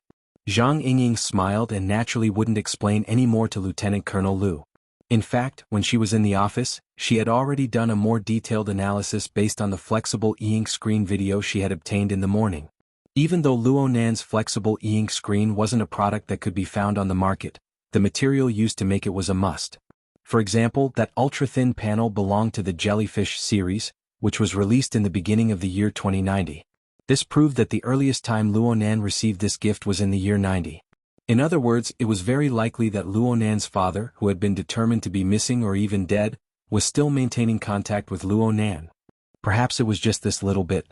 Zhang Yingying smiled and naturally wouldn't explain any more to Lieutenant Colonel Liu. In fact, when she was in the office, she had already done a more detailed analysis based on the flexible e-ink screen video she had obtained in the morning. Even though Luonan's flexible e-ink screen wasn't a product that could be found on the market, the material used to make it was a must. For example, that ultra-thin panel belonged to the Jellyfish series, which was released in the beginning of the year 2090. This proved that the earliest time Luonan received this gift was in the year 90. In other words, it was very likely that Luonan's father, who had been determined to be missing or even dead, was still maintaining contact with Luonan. Perhaps it was just this little bit.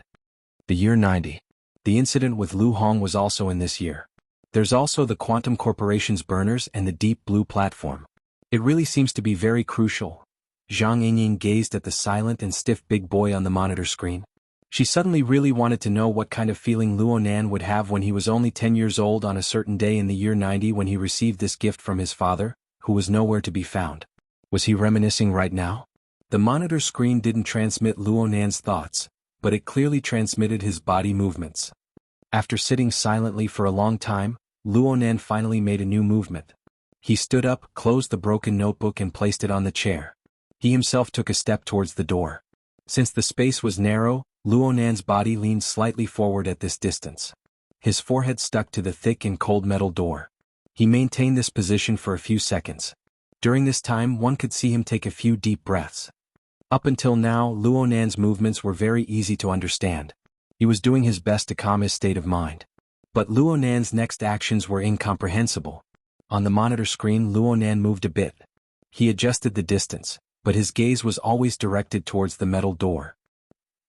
The year 90. The incident with Lu Hong was also in this year. There's also the Quantum Corporation's burners and the Deep Blue platform. It really seems to be very crucial. Zhang Yingying gazed at the silent and stiff big boy on the monitor screen. She suddenly really wanted to know what kind of feeling Luonan would have when he was only 10 years old on a certain day in the year 90 when he received this gift from his father, who was nowhere to be found. Was he reminiscing right now? The monitor screen didn't transmit Luonan's thoughts, but it clearly transmitted his body movements. After sitting silently for a long time, Luonan finally made a new movement. He stood up, closed the broken notebook and placed it on the chair. He himself took a step towards the door. Since the space was narrow, Luonan's body leaned slightly forward at this distance. His forehead stuck to the thick and cold metal door. He maintained this position for a few seconds. During this time one could see him take a few deep breaths. Up until now, Luonan's movements were very easy to understand. He was doing his best to calm his state of mind. But Luonan's next actions were incomprehensible. On the monitor screen Luonan moved a bit. He adjusted the distance, but his gaze was always directed towards the metal door.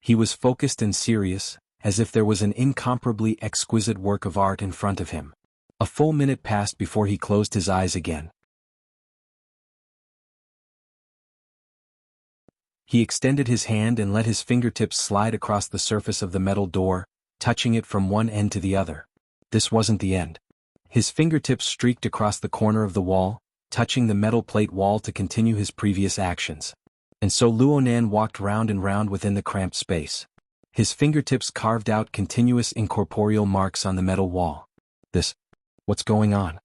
He was focused and serious, as if there was an incomparably exquisite work of art in front of him. A full minute passed before he closed his eyes again. He extended his hand and let his fingertips slide across the surface of the metal door, touching it from one end to the other. This wasn't the end. His fingertips streaked across the corner of the wall, touching the metal plate wall to continue his previous actions. And so Luonan walked round and round within the cramped space. His fingertips carved out continuous incorporeal marks on the metal wall. What's going on?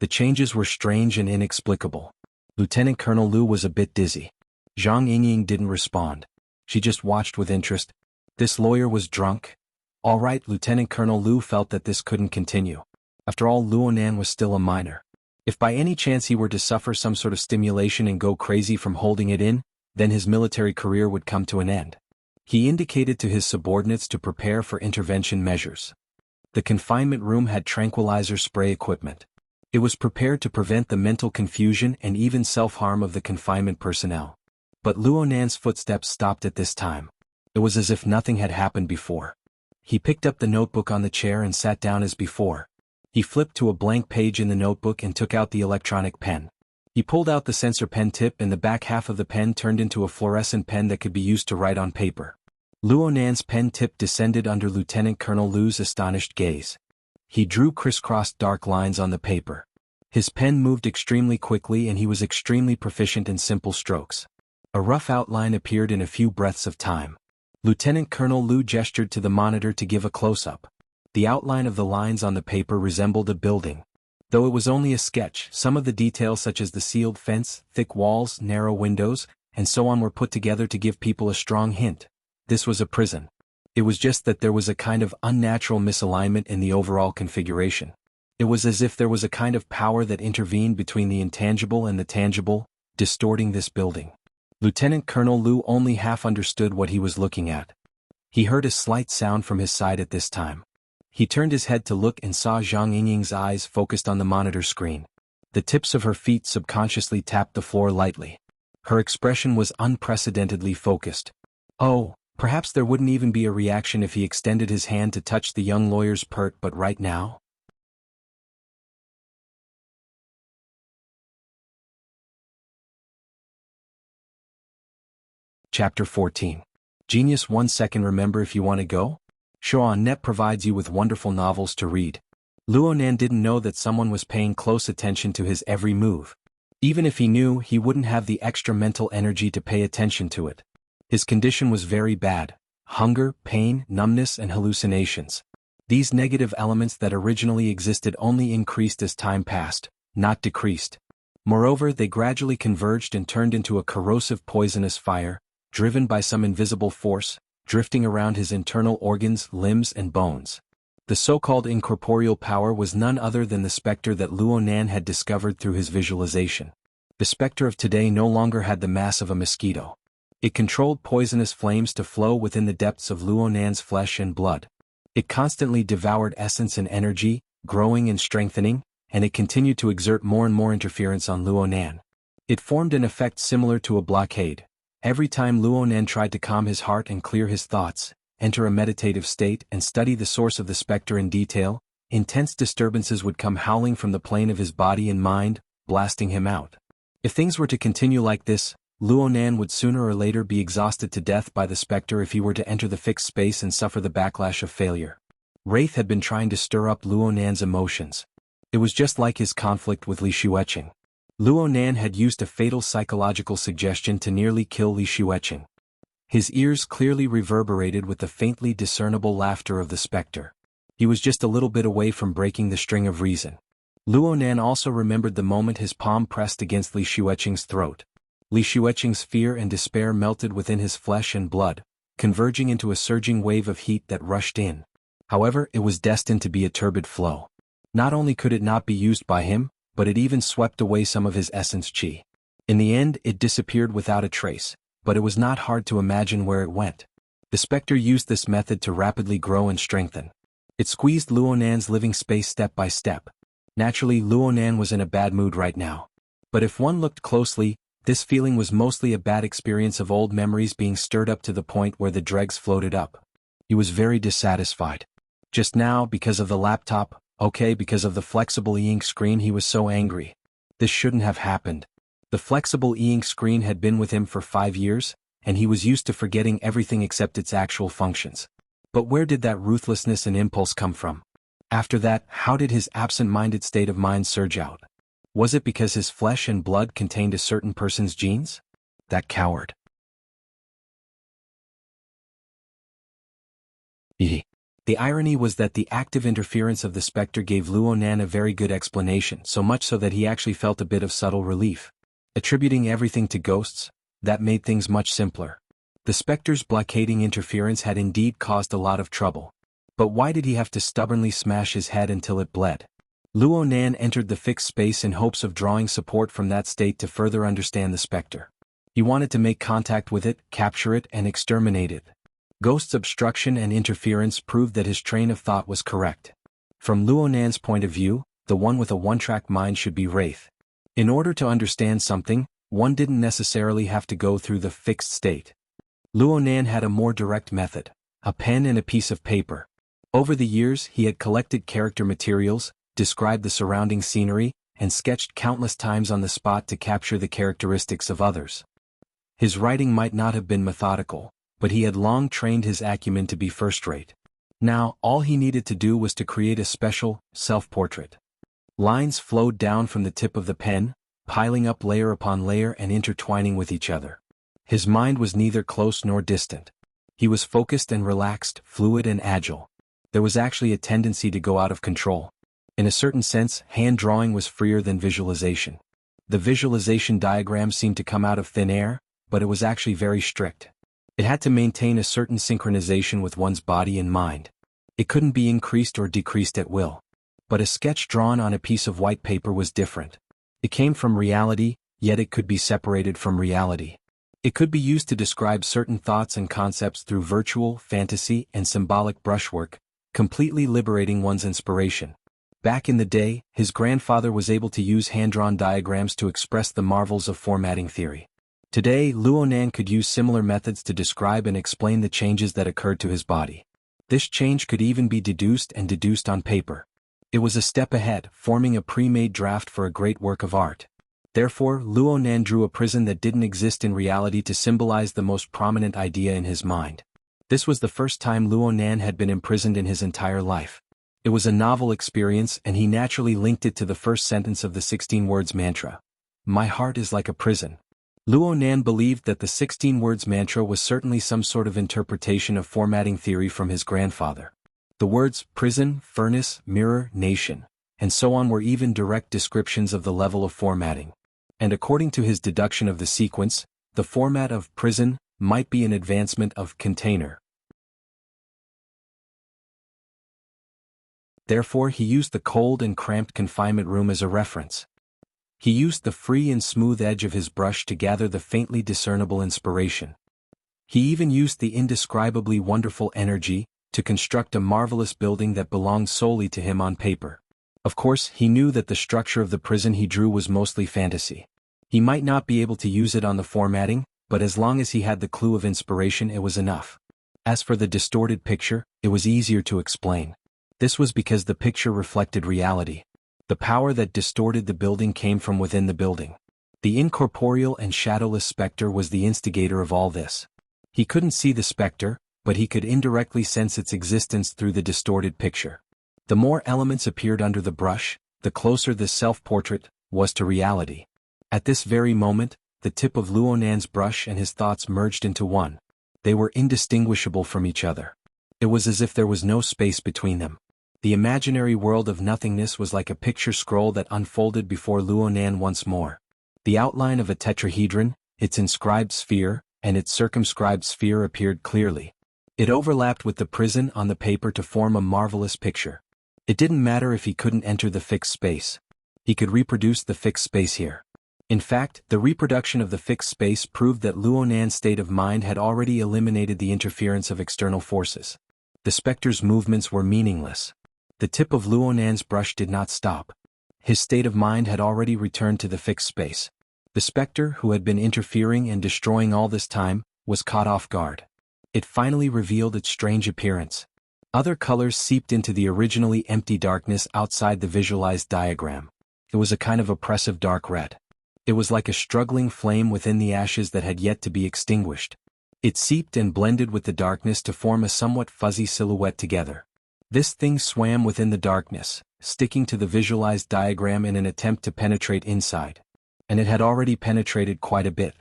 The changes were strange and inexplicable. Lieutenant Colonel Liu was a bit dizzy. Zhang Yingying didn't respond. She just watched with interest. This lawyer was drunk? All right, Lieutenant Colonel Liu felt that this couldn't continue. After all, Luonan was still a minor. If by any chance he were to suffer some sort of stimulation and go crazy from holding it in, then his military career would come to an end. He indicated to his subordinates to prepare for intervention measures. The confinement room had tranquilizer spray equipment. It was prepared to prevent the mental confusion and even self-harm of the confinement personnel. But Luonan's footsteps stopped at this time. It was as if nothing had happened before. He picked up the notebook on the chair and sat down as before. He flipped to a blank page in the notebook and took out the electronic pen. He pulled out the sensor pen tip and the back half of the pen turned into a fluorescent pen that could be used to write on paper. Luonan's pen tip descended under Lieutenant Colonel Liu's astonished gaze. He drew crisscrossed dark lines on the paper. His pen moved extremely quickly and he was extremely proficient in simple strokes. A rough outline appeared in a few breaths of time. Lieutenant Colonel Liu gestured to the monitor to give a close-up. The outline of the lines on the paper resembled a building. Though it was only a sketch, some of the details such as the sealed fence, thick walls, narrow windows, and so on were put together to give people a strong hint. This was a prison. It was just that there was a kind of unnatural misalignment in the overall configuration. It was as if there was a kind of power that intervened between the intangible and the tangible, distorting this building. Lieutenant Colonel Liu only half understood what he was looking at. He heard a slight sound from his side at this time. He turned his head to look and saw Zhang Yingying's eyes focused on the monitor screen. The tips of her feet subconsciously tapped the floor lightly. Her expression was unprecedentedly focused. Oh, perhaps there wouldn't even be a reaction if he extended his hand to touch the young lawyer's pert, but right now? Chapter 14. Genius 1 second. Remember, if you want to go? Show on Net provides you with wonderful novels to read. Luonan didn't know that someone was paying close attention to his every move. Even if he knew, he wouldn't have the extra mental energy to pay attention to it. His condition was very bad: hunger, pain, numbness, and hallucinations. These negative elements that originally existed only increased as time passed, not decreased. Moreover, they gradually converged and turned into a corrosive poisonous fire, driven by some invisible force, drifting around his internal organs, limbs, and bones. The so-called incorporeal power was none other than the specter that Luonan had discovered through his visualization. The specter of today no longer had the mass of a mosquito. It controlled poisonous flames to flow within the depths of Luonan's flesh and blood. It constantly devoured essence and energy, growing and strengthening, and it continued to exert more and more interference on Luonan. It formed an effect similar to a blockade. Every time Luonan tried to calm his heart and clear his thoughts, enter a meditative state and study the source of the specter in detail, intense disturbances would come howling from the plane of his body and mind, blasting him out. If things were to continue like this, Luonan would sooner or later be exhausted to death by the specter if he were to enter the fixed space and suffer the backlash of failure. Wraith had been trying to stir up Luonan's emotions. It was just like his conflict with Li Xueqing. Luonan had used a fatal psychological suggestion to nearly kill Li Xueqing. His ears clearly reverberated with the faintly discernible laughter of the specter. He was just a little bit away from breaking the string of reason. Luonan also remembered the moment his palm pressed against Li Xueqing's throat. Li Xueqing's fear and despair melted within his flesh and blood, converging into a surging wave of heat that rushed in. However, it was destined to be a turbid flow. Not only could it not be used by him, but it even swept away some of his essence qi. In the end, it disappeared without a trace, but it was not hard to imagine where it went. The specter used this method to rapidly grow and strengthen. It squeezed Luonan's living space step by step. Naturally, Luonan was in a bad mood right now. But if one looked closely, this feeling was mostly a bad experience of old memories being stirred up to the point where the dregs floated up. He was very dissatisfied. Just now, because of the laptop, because of the flexible e-ink screen, he was so angry. This shouldn't have happened. The flexible e-ink screen had been with him for 5 years, and he was used to forgetting everything except its actual functions. But where did that ruthlessness and impulse come from? After that, how did his absent-minded state of mind surge out? Was it because his flesh and blood contained a certain person's genes? That coward. The irony was that the active interference of the specter gave Luonan a very good explanation, so much so that he actually felt a bit of subtle relief. Attributing everything to ghosts, that made things much simpler. The specter's blockading interference had indeed caused a lot of trouble. But why did he have to stubbornly smash his head until it bled? Luonan entered the fixed space in hopes of drawing support from that state to further understand the specter. He wanted to make contact with it, capture it, and exterminate it. Ghost's obstruction and interference proved that his train of thought was correct. From Luonan's point of view, the one with a one-track mind should be Wraith. In order to understand something, one didn't necessarily have to go through the fixed state. Luonan had a more direct method: a pen and a piece of paper. Over the years, he had collected character materials, described the surrounding scenery, and sketched countless times on the spot to capture the characteristics of others. His writing might not have been methodical, but he had long trained his acumen to be first-rate. Now, all he needed to do was to create a special self-portrait. Lines flowed down from the tip of the pen, piling up layer upon layer and intertwining with each other. His mind was neither close nor distant. He was focused and relaxed, fluid and agile. There was actually a tendency to go out of control. In a certain sense, hand drawing was freer than visualization. The visualization diagram seemed to come out of thin air, but it was actually very strict. It had to maintain a certain synchronization with one's body and mind. It couldn't be increased or decreased at will. But a sketch drawn on a piece of white paper was different. It came from reality, yet it could be separated from reality. It could be used to describe certain thoughts and concepts through virtual, fantasy, and symbolic brushwork, completely liberating one's inspiration. Back in the day, his grandfather was able to use hand-drawn diagrams to express the marvels of formatting theory. Today, Luonan could use similar methods to describe and explain the changes that occurred to his body. This change could even be deduced on paper. It was a step ahead, forming a pre-made draft for a great work of art. Therefore, Luonan drew a prison that didn't exist in reality to symbolize the most prominent idea in his mind. This was the first time Luonan had been imprisoned in his entire life. It was a novel experience and he naturally linked it to the first sentence of the 16 words mantra. My heart is like a prison. Luo Nan believed that the 16 words mantra was certainly some sort of interpretation of formatting theory from his grandfather. The words prison, furnace, mirror, nation, and so on were even direct descriptions of the level of formatting. And according to his deduction of the sequence, the format of prison might be an advancement of container. Therefore he used the cold and cramped confinement room as a reference. He used the free and smooth edge of his brush to gather the faintly discernible inspiration. He even used the indescribably wonderful energy to construct a marvelous building that belonged solely to him on paper. Of course, he knew that the structure of the prison he drew was mostly fantasy. He might not be able to use it on the formatting, but as long as he had the clue of inspiration it was enough. As for the distorted picture, it was easier to explain. This was because the picture reflected reality. The power that distorted the building came from within the building. The incorporeal and shadowless specter was the instigator of all this. He couldn't see the specter, but he could indirectly sense its existence through the distorted picture. The more elements appeared under the brush, the closer this self-portrait was to reality. At this very moment, the tip of Luo Nan's brush and his thoughts merged into one. They were indistinguishable from each other. It was as if there was no space between them. The imaginary world of nothingness was like a picture scroll that unfolded before Luo Nan once more. The outline of a tetrahedron, its inscribed sphere, and its circumscribed sphere appeared clearly. It overlapped with the prison on the paper to form a marvelous picture. It didn't matter if he couldn't enter the fixed space. He could reproduce the fixed space here. In fact, the reproduction of the fixed space proved that Luo Nan's state of mind had already eliminated the interference of external forces. The specter's movements were meaningless. The tip of Luo Nan's brush did not stop. His state of mind had already returned to the fixed space. The specter, who had been interfering and destroying all this time, was caught off guard. It finally revealed its strange appearance. Other colors seeped into the originally empty darkness outside the visualized diagram. It was a kind of oppressive dark red. It was like a struggling flame within the ashes that had yet to be extinguished. It seeped and blended with the darkness to form a somewhat fuzzy silhouette together. This thing swam within the darkness, sticking to the visualized diagram in an attempt to penetrate inside. And it had already penetrated quite a bit.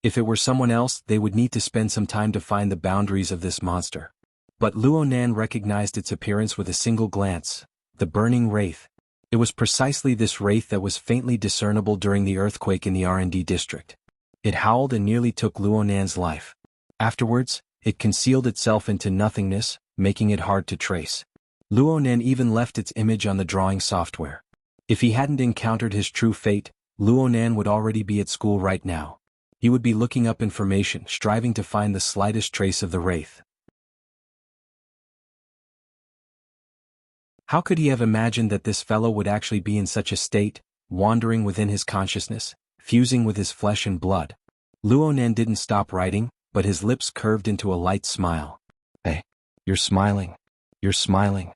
If it were someone else, they would need to spend some time to find the boundaries of this monster. But Luo Nan recognized its appearance with a single glance, the burning wraith. It was precisely this wraith that was faintly discernible during the earthquake in the R&D district. It howled and nearly took Luo Nan's life. Afterwards, it concealed itself into nothingness, making it hard to trace. Luo Nan even left its image on the drawing software. If he hadn't encountered his true fate, Luo Nan would already be at school right now. He would be looking up information, striving to find the slightest trace of the wraith. How could he have imagined that this fellow would actually be in such a state, wandering within his consciousness, fusing with his flesh and blood? Luo Nan didn't stop writing, but his lips curved into a light smile. Hey, you're smiling. You're smiling.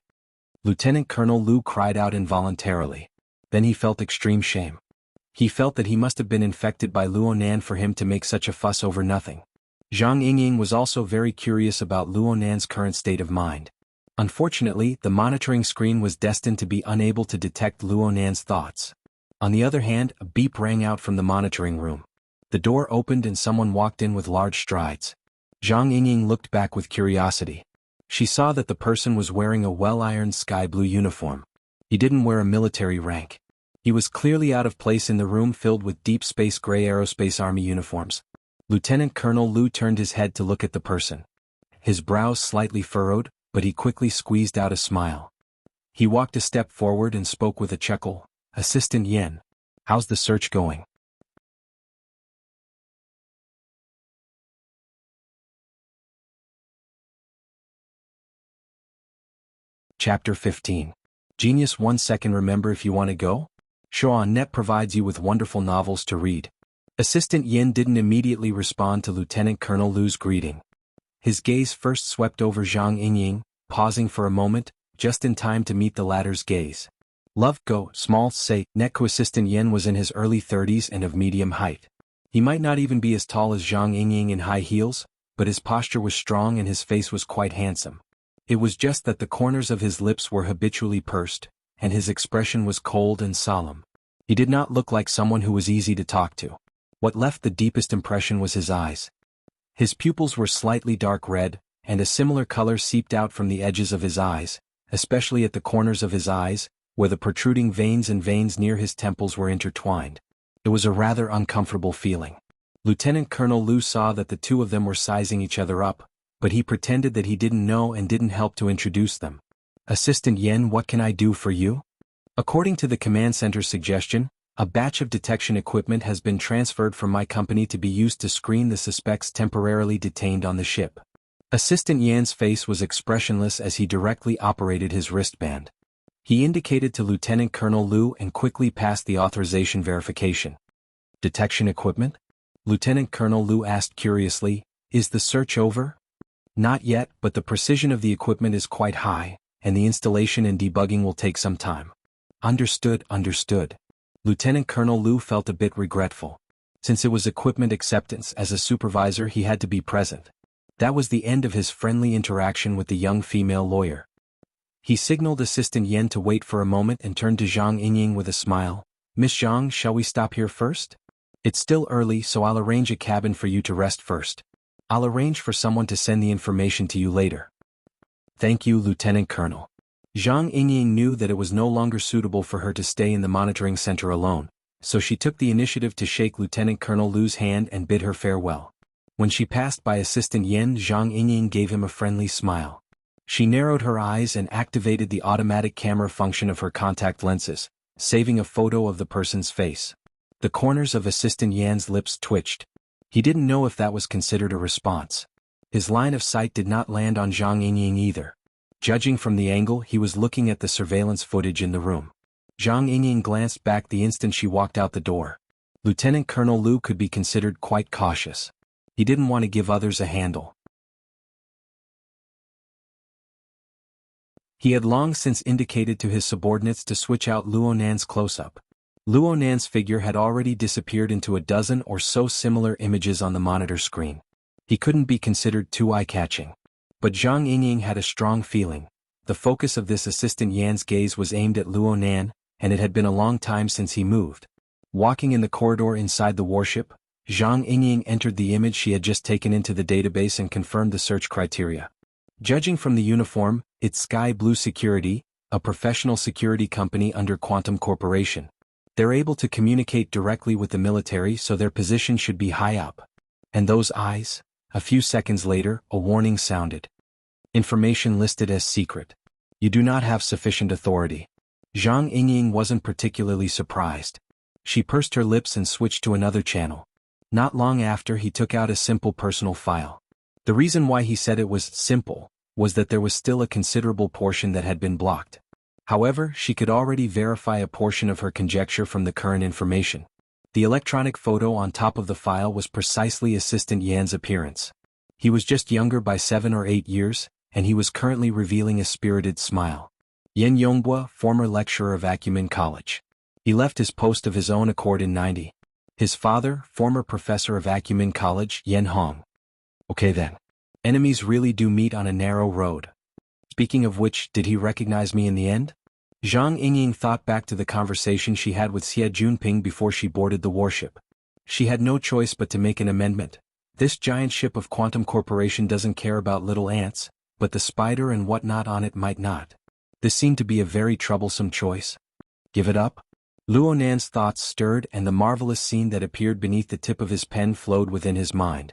Lieutenant Colonel Lu cried out involuntarily. Then he felt extreme shame. He felt that he must have been infected by Luo Nan for him to make such a fuss over nothing. Zhang Yingying was also very curious about Luo Nan's current state of mind. Unfortunately, the monitoring screen was destined to be unable to detect Luo Nan's thoughts. On the other hand, a beep rang out from the monitoring room. The door opened and someone walked in with large strides. Zhang Yingying looked back with curiosity. She saw that the person was wearing a well-ironed sky blue uniform. He didn't wear a military rank. He was clearly out of place in the room filled with deep space gray aerospace army uniforms. Lieutenant Colonel Lu turned his head to look at the person. His brows slightly furrowed, but he quickly squeezed out a smile. He walked a step forward and spoke with a chuckle. Assistant Yen, how's the search going? Chapter 15. Genius 1 second. Remember if you want to go? Shoan.net provides you with wonderful novels to read. Assistant Yin didn't immediately respond to Lieutenant Colonel Lu's greeting. His gaze first swept over Zhang Yingying, pausing for a moment, just in time to meet the latter's gaze. Love, go, small, say, Netco. Assistant Yin was in his early 30s and of medium height. He might not even be as tall as Zhang Yingying in high heels, but his posture was strong and his face was quite handsome. It was just that the corners of his lips were habitually pursed, and his expression was cold and solemn. He did not look like someone who was easy to talk to. What left the deepest impression was his eyes. His pupils were slightly dark red, and a similar color seeped out from the edges of his eyes, especially at the corners of his eyes, where the protruding veins and veins near his temples were intertwined. It was a rather uncomfortable feeling. Lieutenant Colonel Liu saw that the two of them were sizing each other up, but he pretended that he didn't know and didn't help to introduce them. "Assistant Yen, what can I do for you?" According to the command center's suggestion, a batch of detection equipment has been transferred from my company to be used to screen the suspects temporarily detained on the ship. Assistant Yan's face was expressionless as he directly operated his wristband. He indicated to Lieutenant Colonel Liu and quickly passed the authorization verification. "Detection equipment?" Lieutenant Colonel Liu asked curiously, "Is the search over?" "Not yet, but the precision of the equipment is quite high, and the installation and debugging will take some time." Understood. Lieutenant Colonel Liu felt a bit regretful. Since it was equipment acceptance, as a supervisor he had to be present. That was the end of his friendly interaction with the young female lawyer. He signaled Assistant Yen to wait for a moment and turned to Zhang Yingying with a smile. "Miss Zhang, shall we stop here first? It's still early, so I'll arrange a cabin for you to rest first. I'll arrange for someone to send the information to you later." "Thank you, Lieutenant Colonel." Zhang Yingying knew that it was no longer suitable for her to stay in the monitoring center alone, so she took the initiative to shake Lieutenant Colonel Liu's hand and bid her farewell. When she passed by Assistant Yen, Zhang Yingying gave him a friendly smile. She narrowed her eyes and activated the automatic camera function of her contact lenses, saving a photo of the person's face. The corners of Assistant Yan's lips twitched. He didn't know if that was considered a response. His line of sight did not land on Zhang Yingying either. Judging from the angle, he was looking at the surveillance footage in the room. Zhang Yingying glanced back the instant she walked out the door. Lieutenant Colonel Liu could be considered quite cautious. He didn't want to give others a handle. He had long since indicated to his subordinates to switch out Luonan's close-up. Luonan's figure had already disappeared into a dozen or so similar images on the monitor screen. He couldn't be considered too eye-catching. But Zhang Yingying had a strong feeling. The focus of this Assistant Yan's gaze was aimed at Luonan, and it had been a long time since he moved. Walking in the corridor inside the warship, Zhang Yingying entered the image she had just taken into the database and confirmed the search criteria. Judging from the uniform, it's Sky Blue Security, a professional security company under Quantum Corporation. They're able to communicate directly with the military, so their position should be high up. And those eyes? A few seconds later, a warning sounded. Information listed as secret. You do not have sufficient authority. Zhang Yingying wasn't particularly surprised. She pursed her lips and switched to another channel. Not long after, he took out a simple personal file. The reason why he said it was simple was that there was still a considerable portion that had been blocked. However, she could already verify a portion of her conjecture from the current information. The electronic photo on top of the file was precisely Assistant Yan's appearance. He was just younger by 7 or 8 years, and he was currently revealing a spirited smile. Yan Yonghua, former lecturer of Acumen College. He left his post of his own accord in '90. His father, former professor of Acumen College, Yan Hong. Okay then. Enemies really do meet on a narrow road. Speaking of which, did he recognize me in the end? Zhang Yingying thought back to the conversation she had with Xie Junping before she boarded the warship. She had no choice but to make an amendment. This giant ship of Quantum Corporation doesn't care about little ants, but the spider and whatnot on it might not. This seemed to be a very troublesome choice. Give it up? Luonan's thoughts stirred, and the marvelous scene that appeared beneath the tip of his pen flowed within his mind.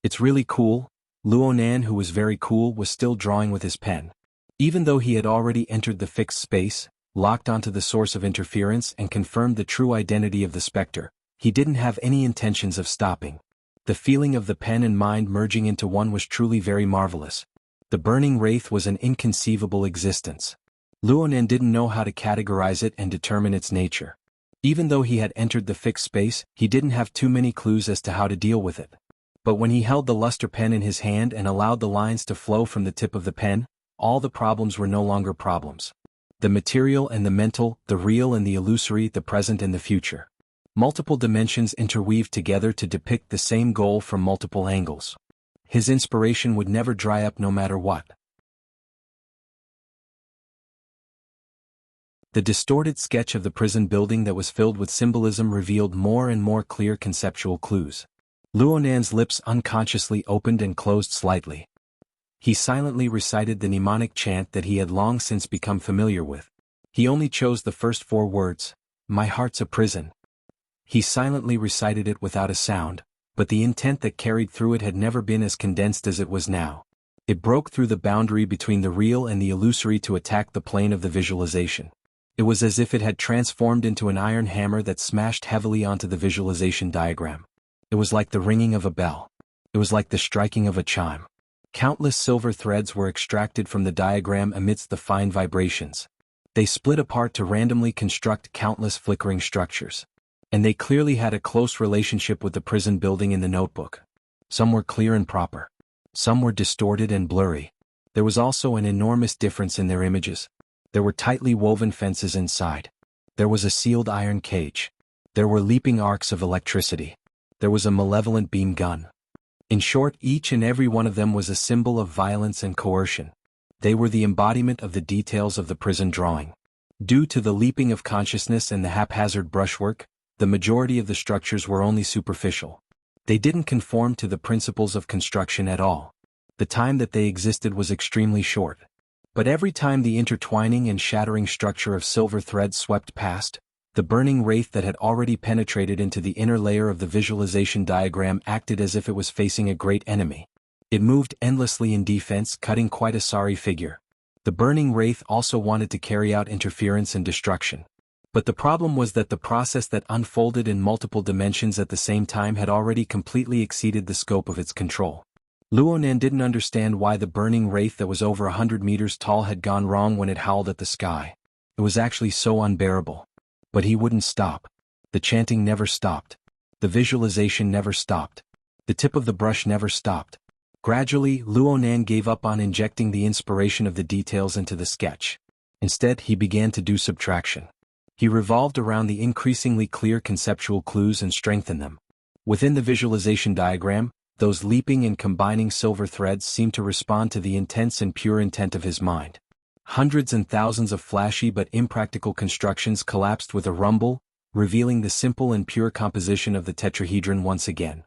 It's really cool. Luonan, who was very cool, was still drawing with his pen. Even though he had already entered the fixed space, locked onto the source of interference and confirmed the true identity of the Spectre, he didn't have any intentions of stopping. The feeling of the pen and mind merging into one was truly very marvelous. The burning wraith was an inconceivable existence. Luonan didn't know how to categorize it and determine its nature. Even though he had entered the fixed space, he didn't have too many clues as to how to deal with it. But when he held the luster pen in his hand and allowed the lines to flow from the tip of the pen, all the problems were no longer problems. The material and the mental, the real and the illusory, the present and the future. Multiple dimensions interweaved together to depict the same goal from multiple angles. His inspiration would never dry up no matter what. The distorted sketch of the prison building that was filled with symbolism revealed more and more clear conceptual clues. Luonan's lips unconsciously opened and closed slightly. He silently recited the mnemonic chant that he had long since become familiar with. He only chose the first 4 words, "My heart's a prison." He silently recited it without a sound, but the intent that carried through it had never been as condensed as it was now. It broke through the boundary between the real and the illusory to attack the plane of the visualization. It was as if it had transformed into an iron hammer that smashed heavily onto the visualization diagram. It was like the ringing of a bell. It was like the striking of a chime. Countless silver threads were extracted from the diagram amidst the fine vibrations. They split apart to randomly construct countless flickering structures. And they clearly had a close relationship with the prison building in the notebook. Some were clear and proper. Some were distorted and blurry. There was also an enormous difference in their images. There were tightly woven fences inside. There was a sealed iron cage. There were leaping arcs of electricity. There was a malevolent beam gun. In short, each and every one of them was a symbol of violence and coercion. They were the embodiment of the details of the prison drawing. Due to the leaping of consciousness and the haphazard brushwork, the majority of the structures were only superficial. They didn't conform to the principles of construction at all. The time that they existed was extremely short. But every time the intertwining and shattering structure of silver threads swept past, the burning wraith that had already penetrated into the inner layer of the visualization diagram acted as if it was facing a great enemy. It moved endlessly in defense, cutting quite a sorry figure. The burning wraith also wanted to carry out interference and destruction. But the problem was that the process that unfolded in multiple dimensions at the same time had already completely exceeded the scope of its control. Luonan didn't understand why the burning wraith that was over 100 meters tall had gone wrong when it howled at the sky. It was actually so unbearable. But he wouldn't stop. The chanting never stopped. The visualization never stopped. The tip of the brush never stopped. Gradually, Luonan gave up on injecting the inspiration of the details into the sketch. Instead, he began to do subtraction. He revolved around the increasingly clear conceptual clues and strengthened them. Within the visualization diagram, those leaping and combining silver threads seemed to respond to the intense and pure intent of his mind. Hundreds and thousands of flashy but impractical constructions collapsed with a rumble, revealing the simple and pure composition of the tetrahedron once again.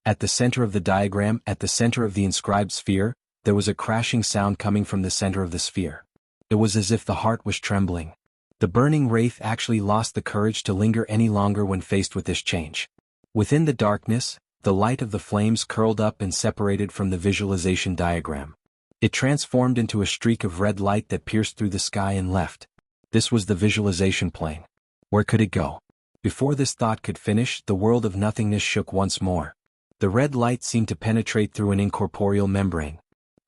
At the center of the diagram, at the center of the inscribed sphere, there was a crashing sound coming from the center of the sphere. It was as if the heart was trembling. The burning wraith actually lost the courage to linger any longer when faced with this change. Within the darkness, the light of the flames curled up and separated from the visualization diagram. It transformed into a streak of red light that pierced through the sky and left. This was the visualization plane. Where could it go? Before this thought could finish, the world of nothingness shook once more. The red light seemed to penetrate through an incorporeal membrane.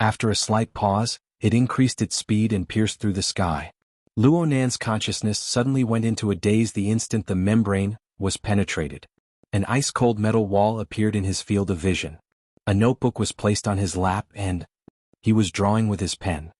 After a slight pause, it increased its speed and pierced through the sky. Luonan's consciousness suddenly went into a daze the instant the membrane was penetrated. An ice-cold metal wall appeared in his field of vision. A notebook was placed on his lap and he was drawing with his pen.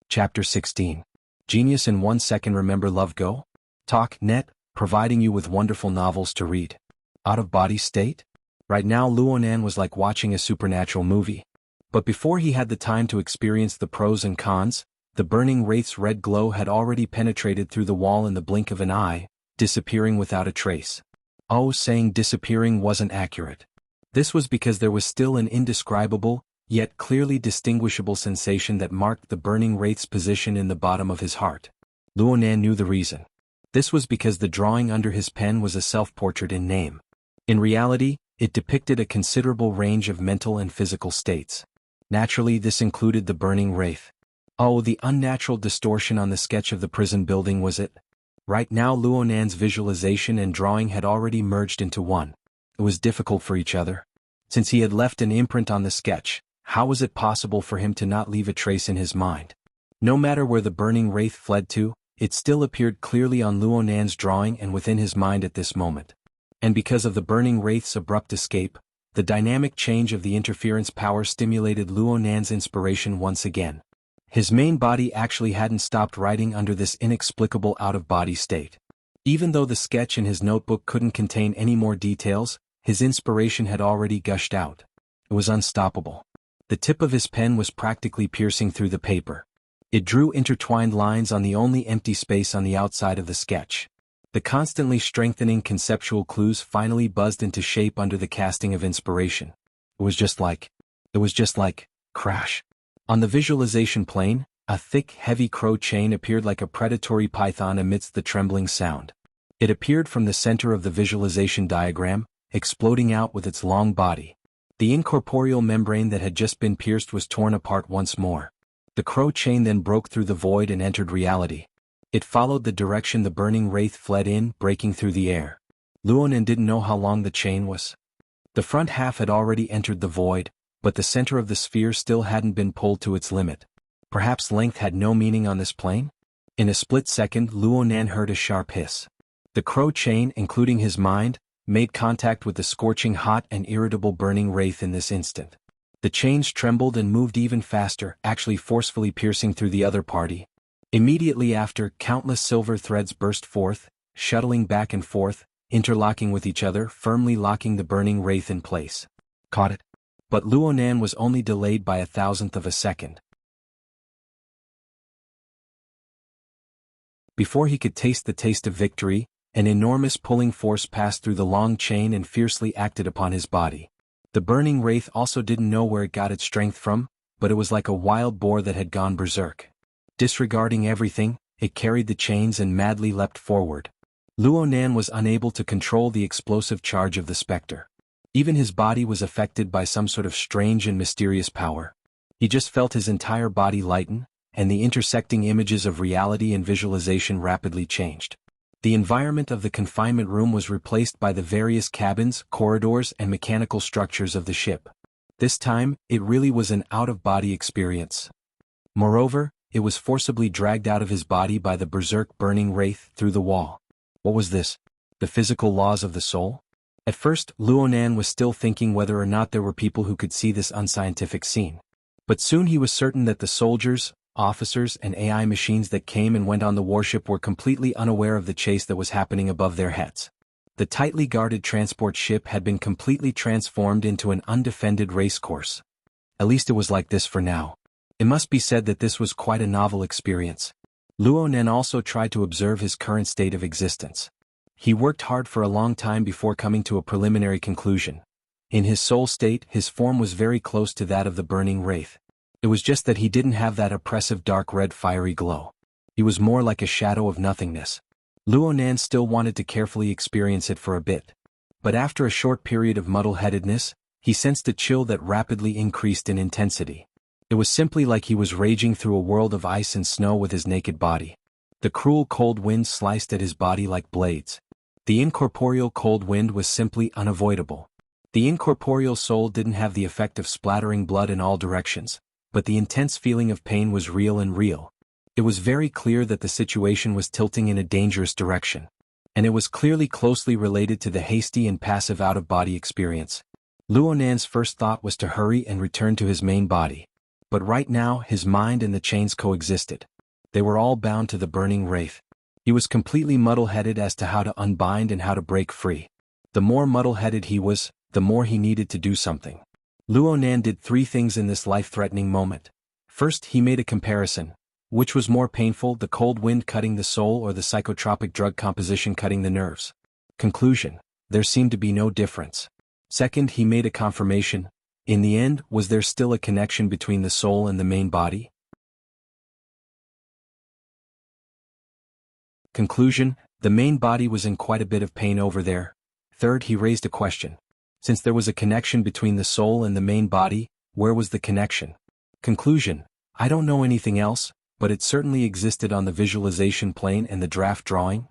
Chapter 16. Genius in 1 second. Remember Love Go? Talk Net, providing you with wonderful novels to read. Out-of-body state? Right now Luonan was like watching a supernatural movie. But before he had the time to experience the pros and cons, the burning wraith's red glow had already penetrated through the wall in the blink of an eye, disappearing without a trace. Oh, saying disappearing wasn't accurate. This was because there was still an indescribable, yet clearly distinguishable sensation that marked the burning wraith's position in the bottom of his heart. Luonan knew the reason. This was because the drawing under his pen was a self-portrait in name. In reality, it depicted a considerable range of mental and physical states. Naturally, this included the burning wraith. Oh, the unnatural distortion on the sketch of the prison building was it? Right now Luonan's visualization and drawing had already merged into one. It was difficult for each other. Since he had left an imprint on the sketch, how was it possible for him to not leave a trace in his mind? No matter where the burning wraith fled to, it still appeared clearly on Luonan's drawing and within his mind at this moment. And because of the burning wraith's abrupt escape, the dynamic change of the interference power stimulated Luonan's inspiration once again. His main body actually hadn't stopped writing under this inexplicable out-of-body state. Even though the sketch in his notebook couldn't contain any more details, his inspiration had already gushed out. It was unstoppable. The tip of his pen was practically piercing through the paper. It drew intertwined lines on the only empty space on the outside of the sketch. The constantly strengthening conceptual clues finally buzzed into shape under the casting of inspiration. It was just like, crash. On the visualization plane, a thick, heavy crow chain appeared like a predatory python amidst the trembling sound. It appeared from the center of the visualization diagram, exploding out with its long body. The incorporeal membrane that had just been pierced was torn apart once more. The crow chain then broke through the void and entered reality. It followed the direction the burning wraith fled in, breaking through the air. Luonan didn't know how long the chain was. The front half had already entered the void, but the center of the sphere still hadn't been pulled to its limit. Perhaps length had no meaning on this plane? In a split second, Luonan heard a sharp hiss. The crow chain, including his mind, made contact with the scorching hot and irritable burning wraith in this instant. The chains trembled and moved even faster, actually forcefully piercing through the other party. Immediately after, countless silver threads burst forth, shuttling back and forth, interlocking with each other, firmly locking the burning wraith in place. Caught it? But Luonan was only delayed by 1,000th of a second. Before he could taste the taste of victory, an enormous pulling force passed through the long chain and fiercely acted upon his body. The burning wraith also didn't know where it got its strength from, but it was like a wild boar that had gone berserk. Disregarding everything, it carried the chains and madly leapt forward. Luonan was unable to control the explosive charge of the specter. Even his body was affected by some sort of strange and mysterious power. He just felt his entire body lighten, and the intersecting images of reality and visualization rapidly changed. The environment of the confinement room was replaced by the various cabins, corridors, and mechanical structures of the ship. This time, it really was an out-of-body experience. Moreover, it was forcibly dragged out of his body by the berserk burning wraith through the wall. What was this? The physical laws of the soul? At first, Luonan was still thinking whether or not there were people who could see this unscientific scene. But soon he was certain that the soldiers, officers, and AI machines that came and went on the warship were completely unaware of the chase that was happening above their heads. The tightly guarded transport ship had been completely transformed into an undefended racecourse. At least it was like this for now. It must be said that this was quite a novel experience. Luonan also tried to observe his current state of existence. He worked hard for a long time before coming to a preliminary conclusion. In his soul state, his form was very close to that of the burning wraith. It was just that he didn't have that oppressive dark red fiery glow. He was more like a shadow of nothingness. Luonan still wanted to carefully experience it for a bit. But after a short period of muddle-headedness, he sensed a chill that rapidly increased in intensity. It was simply like he was raging through a world of ice and snow with his naked body. The cruel cold wind sliced at his body like blades. The incorporeal cold wind was simply unavoidable. The incorporeal soul didn't have the effect of splattering blood in all directions, but the intense feeling of pain was real and real. It was very clear that the situation was tilting in a dangerous direction. And it was clearly closely related to the hasty and passive out-of-body experience. Luonan's first thought was to hurry and return to his main body. But right now, his mind and the chains coexisted. They were all bound to the burning wraith. He was completely muddle-headed as to how to unbind and how to break free. The more muddle-headed he was, the more he needed to do something. Luonan did 3 things in this life-threatening moment. First, he made a comparison. Which was more painful, the cold wind cutting the soul or the psychotropic drug composition cutting the nerves? Conclusion: there seemed to be no difference. Second, he made a confirmation. In the end, was there still a connection between the soul and the main body? Conclusion: the main body was in quite a bit of pain over there. Third, he raised a question. Since there was a connection between the soul and the main body, where was the connection? Conclusion: I don't know anything else, but it certainly existed on the visualization plane and the draft drawing,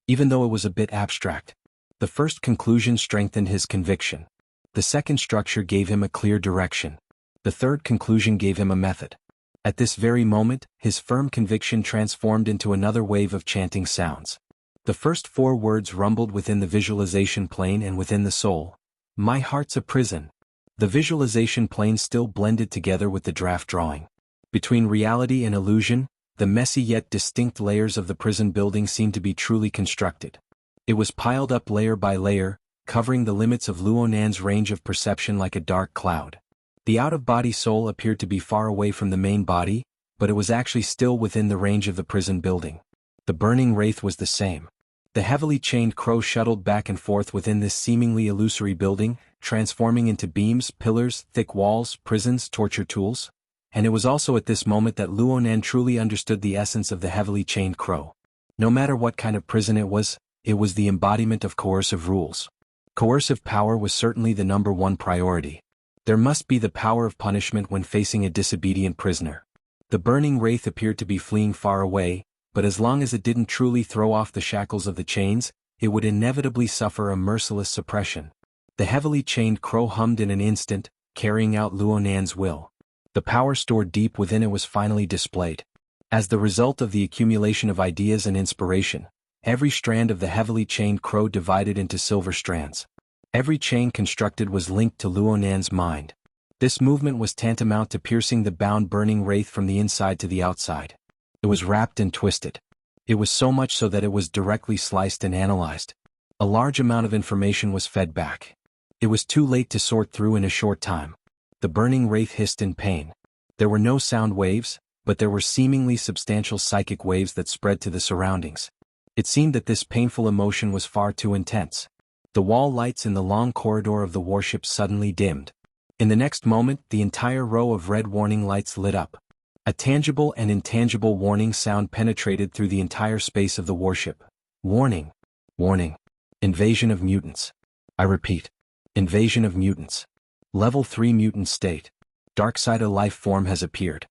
even though it was a bit abstract. The first conclusion strengthened his conviction. The second structure gave him a clear direction. The third conclusion gave him a method. At this very moment, his firm conviction transformed into another wave of chanting sounds. The first 4 words rumbled within the visualization plane and within the soul. My heart's a prison. The visualization plane still blended together with the draft drawing. Between reality and illusion, the messy yet distinct layers of the prison building seemed to be truly constructed. It was piled up layer by layer, covering the limits of Luonan's range of perception like a dark cloud. The out-of-body soul appeared to be far away from the main body, but it was actually still within the range of the prison building. The burning wraith was the same. The heavily chained crow shuttled back and forth within this seemingly illusory building, transforming into beams, pillars, thick walls, prisons, torture tools. And it was also at this moment that Luonan truly understood the essence of the heavily chained crow. No matter what kind of prison it was the embodiment of coercive rules. Coercive power was certainly the number one priority. There must be the power of punishment when facing a disobedient prisoner. The burning wraith appeared to be fleeing far away, but as long as it didn't truly throw off the shackles of the chains, it would inevitably suffer a merciless suppression. The heavily chained crow hummed in an instant, carrying out Luonan's will. The power stored deep within it was finally displayed. As the result of the accumulation of ideas and inspiration, every strand of the heavily chained crow divided into silver strands. Every chain constructed was linked to Luonan's mind. This movement was tantamount to piercing the bound burning wraith from the inside to the outside. It was wrapped and twisted. It was so much so that it was directly sliced and analyzed. A large amount of information was fed back. It was too late to sort through in a short time. The burning wraith hissed in pain. There were no sound waves, but there were seemingly substantial psychic waves that spread to the surroundings. It seemed that this painful emotion was far too intense. The wall lights in the long corridor of the warship suddenly dimmed. In the next moment, the entire row of red warning lights lit up. A tangible and intangible warning sound penetrated through the entire space of the warship. Warning. Warning. Invasion of mutants. I repeat. Invasion of mutants. Level 3 mutant state. Darksider life form has appeared.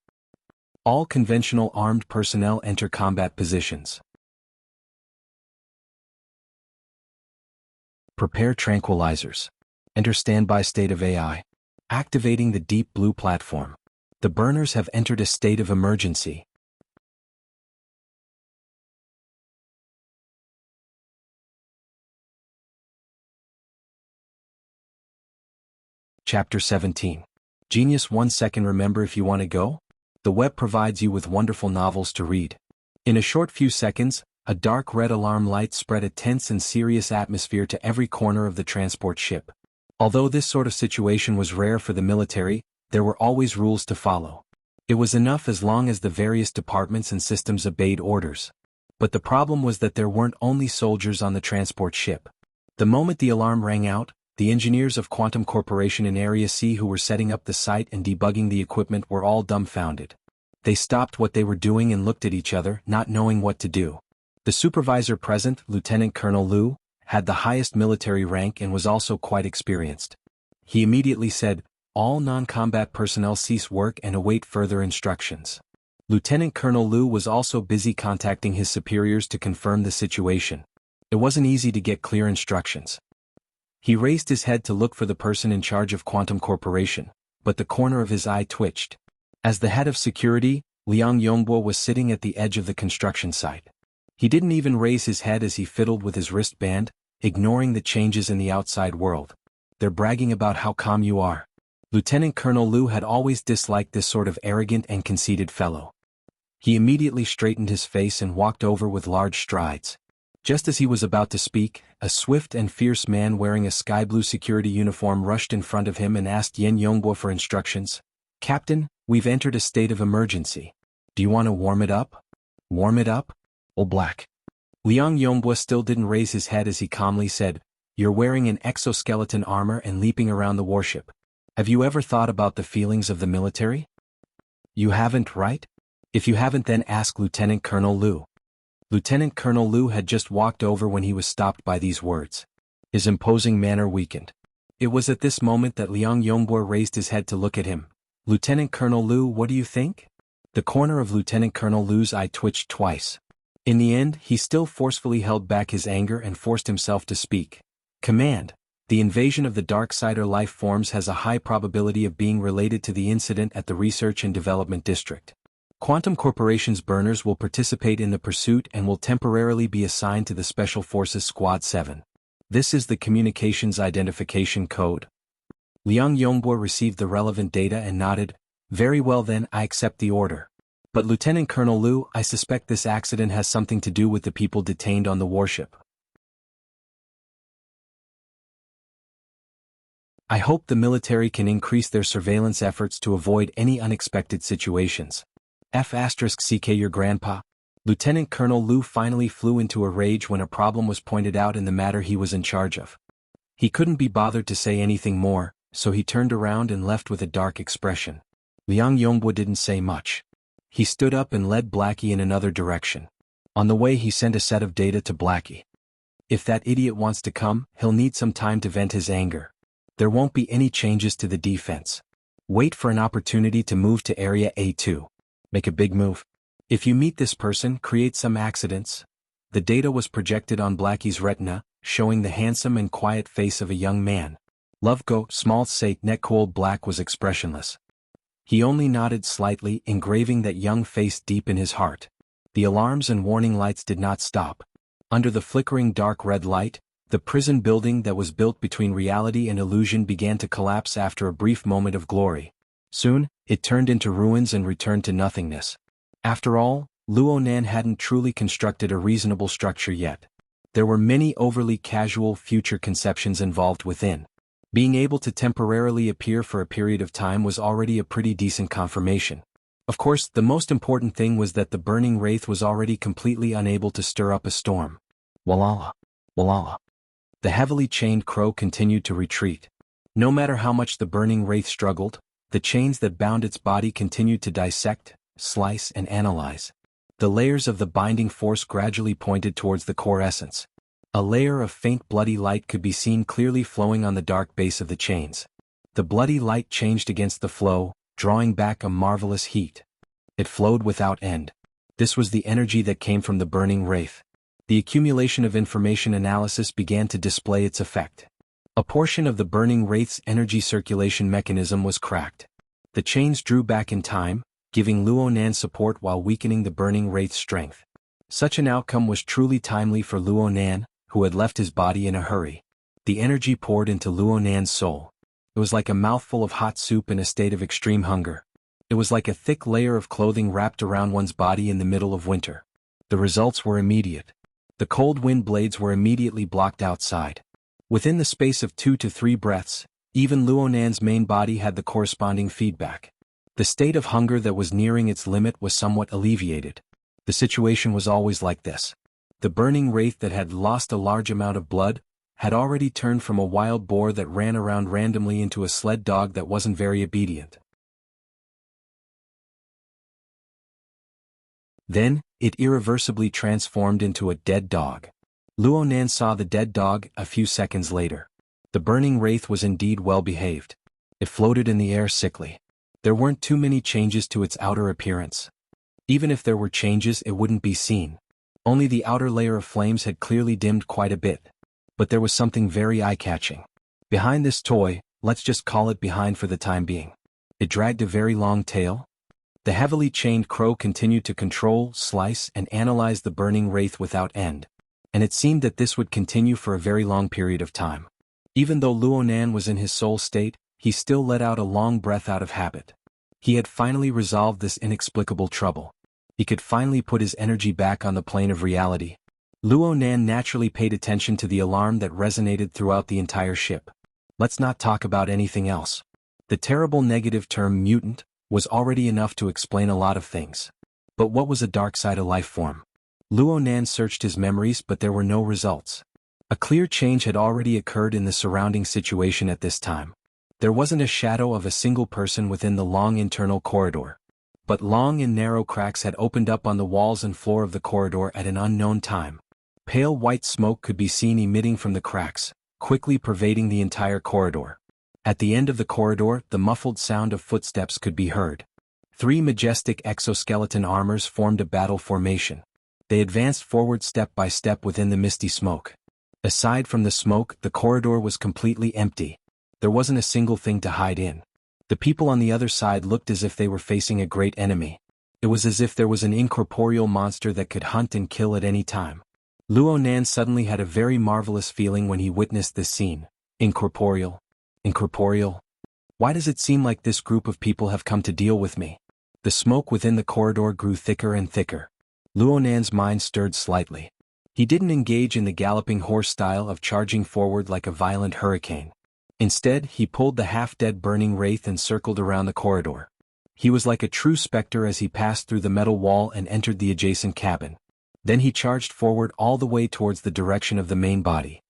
All conventional armed personnel enter combat positions. Prepare tranquilizers. Enter standby state of AI. Activating the deep blue platform. The burners have entered a state of emergency. Chapter 17. Genius 1 second. Remember if you want to go? The web provides you with wonderful novels to read. In a short few seconds, a dark red alarm light spread a tense and serious atmosphere to every corner of the transport ship. Although this sort of situation was rare for the military, there were always rules to follow. It was enough as long as the various departments and systems obeyed orders. But the problem was that there weren't only soldiers on the transport ship. The moment the alarm rang out, the engineers of Quantum Corporation in Area C who were setting up the site and debugging the equipment were all dumbfounded. They stopped what they were doing and looked at each other, not knowing what to do. The supervisor present, Lieutenant Colonel Liu, had the highest military rank and was also quite experienced. He immediately said, "All non-combat personnel cease work and await further instructions." Lieutenant Colonel Liu was also busy contacting his superiors to confirm the situation. It wasn't easy to get clear instructions. He raised his head to look for the person in charge of Quantum Corporation, but the corner of his eye twitched. As the head of security, Liang Yongbo was sitting at the edge of the construction site. He didn't even raise his head as he fiddled with his wristband, ignoring the changes in the outside world. "They're bragging about how calm you are." Lieutenant Colonel Liu had always disliked this sort of arrogant and conceited fellow. He immediately straightened his face and walked over with large strides. Just as he was about to speak, a swift and fierce man wearing a sky blue security uniform rushed in front of him and asked Yen Yongbo for instructions. "Captain, we've entered a state of emergency. Do you want to warm it up?" "Warm it up? All black." Liang Yongbo still didn't raise his head as he calmly said, "You're wearing an exoskeleton armor and leaping around the warship. Have you ever thought about the feelings of the military? You haven't, right? If you haven't, then ask Lieutenant Colonel Liu." Lieutenant Colonel Liu had just walked over when he was stopped by these words. His imposing manner weakened. It was at this moment that Liang Yongbo raised his head to look at him. "Lieutenant Colonel Liu, what do you think?" The corner of Lieutenant Colonel Liu's eye twitched twice. In the end, he still forcefully held back his anger and forced himself to speak. "Command, the invasion of the Darksider life forms has a high probability of being related to the incident at the Research and Development District. Quantum Corporation's burners will participate in the pursuit and will temporarily be assigned to the Special Forces Squad 7. This is the Communications Identification Code." Liang Yongbo received the relevant data and nodded. "Very well then, I accept the order." But Lieutenant Colonel Liu, I suspect this accident has something to do with the people detained on the warship. I hope the military can increase their surveillance efforts to avoid any unexpected situations. F***ck your grandpa. Lieutenant Colonel Liu finally flew into a rage when a problem was pointed out in the matter he was in charge of. He couldn't be bothered to say anything more, so he turned around and left with a dark expression. Liang Yongbo didn't say much. He stood up and led Blackie in another direction. On the way he sent a set of data to Blackie. If that idiot wants to come, he'll need some time to vent his anger. There won't be any changes to the defense. Wait for an opportunity to move to Area A2. Make a big move. If you meet this person, create some accidents. The data was projected on Blackie's retina, showing the handsome and quiet face of a young man. Lovego, small sake neck old Black was expressionless. He only nodded slightly, engraving that young face deep in his heart. The alarms and warning lights did not stop. Under the flickering dark red light, the prison building that was built between reality and illusion began to collapse after a brief moment of glory. Soon, it turned into ruins and returned to nothingness. After all, Luonan hadn't truly constructed a reasonable structure yet. There were many overly casual future conceptions involved within. Being able to temporarily appear for a period of time was already a pretty decent confirmation. Of course, the most important thing was that the burning wraith was already completely unable to stir up a storm. Walala. Walala. The heavily chained crow continued to retreat. No matter how much the burning wraith struggled, the chains that bound its body continued to dissect, slice and analyze. The layers of the binding force gradually pointed towards the core essence. A layer of faint bloody light could be seen clearly flowing on the dark base of the chains. The bloody light changed against the flow, drawing back a marvelous heat. It flowed without end. This was the energy that came from the burning wraith. The accumulation of information analysis began to display its effect. A portion of the burning wraith's energy circulation mechanism was cracked. The chains drew back in time, giving Luonan support while weakening the burning wraith's strength. Such an outcome was truly timely for Luonan, who had left his body in a hurry. The energy poured into Luonan's soul. It was like a mouthful of hot soup in a state of extreme hunger. It was like a thick layer of clothing wrapped around one's body in the middle of winter. The results were immediate. The cold wind blades were immediately blocked outside. Within the space of 2 to 3 breaths, even Luonan's main body had the corresponding feedback. The state of hunger that was nearing its limit was somewhat alleviated. The situation was always like this. The burning wraith that had lost a large amount of blood had already turned from a wild boar that ran around randomly into a sled dog that wasn't very obedient. Then, it irreversibly transformed into a dead dog. Luonan saw the dead dog a few seconds later. The burning wraith was indeed well behaved. It floated in the air sickly. There weren't too many changes to its outer appearance. Even if there were changes, it wouldn't be seen. Only the outer layer of flames had clearly dimmed quite a bit. But there was something very eye-catching. Behind this toy, let's just call it behind for the time being. It dragged a very long tail. The heavily chained crow continued to control, slice, and analyze the burning wraith without end. And it seemed that this would continue for a very long period of time. Even though Luonan was in his soul state, he still let out a long breath out of habit. He had finally resolved this inexplicable trouble. He could finally put his energy back on the plane of reality. Luonan naturally paid attention to the alarm that resonated throughout the entire ship. Let's not talk about anything else. The terrible negative term mutant was already enough to explain a lot of things. But what was a dark side of life form? Luonan searched his memories, but there were no results. A clear change had already occurred in the surrounding situation at this time. There wasn't a shadow of a single person within the long internal corridor. But long and narrow cracks had opened up on the walls and floor of the corridor at an unknown time. Pale white smoke could be seen emitting from the cracks, quickly pervading the entire corridor. At the end of the corridor, the muffled sound of footsteps could be heard. 3 majestic exoskeleton armors formed a battle formation. They advanced forward step by step within the misty smoke. Aside from the smoke, the corridor was completely empty. There wasn't a single thing to hide in. The people on the other side looked as if they were facing a great enemy. It was as if there was an incorporeal monster that could hunt and kill at any time. Luonan suddenly had a very marvelous feeling when he witnessed this scene. Incorporeal? Incorporeal? Why does it seem like this group of people have come to deal with me? The smoke within the corridor grew thicker and thicker. Luonan's mind stirred slightly. He didn't engage in the galloping horse style of charging forward like a violent hurricane. Instead, he pulled the half-dead burning wraith and circled around the corridor. He was like a true specter as he passed through the metal wall and entered the adjacent cabin. Then he charged forward all the way towards the direction of the main body.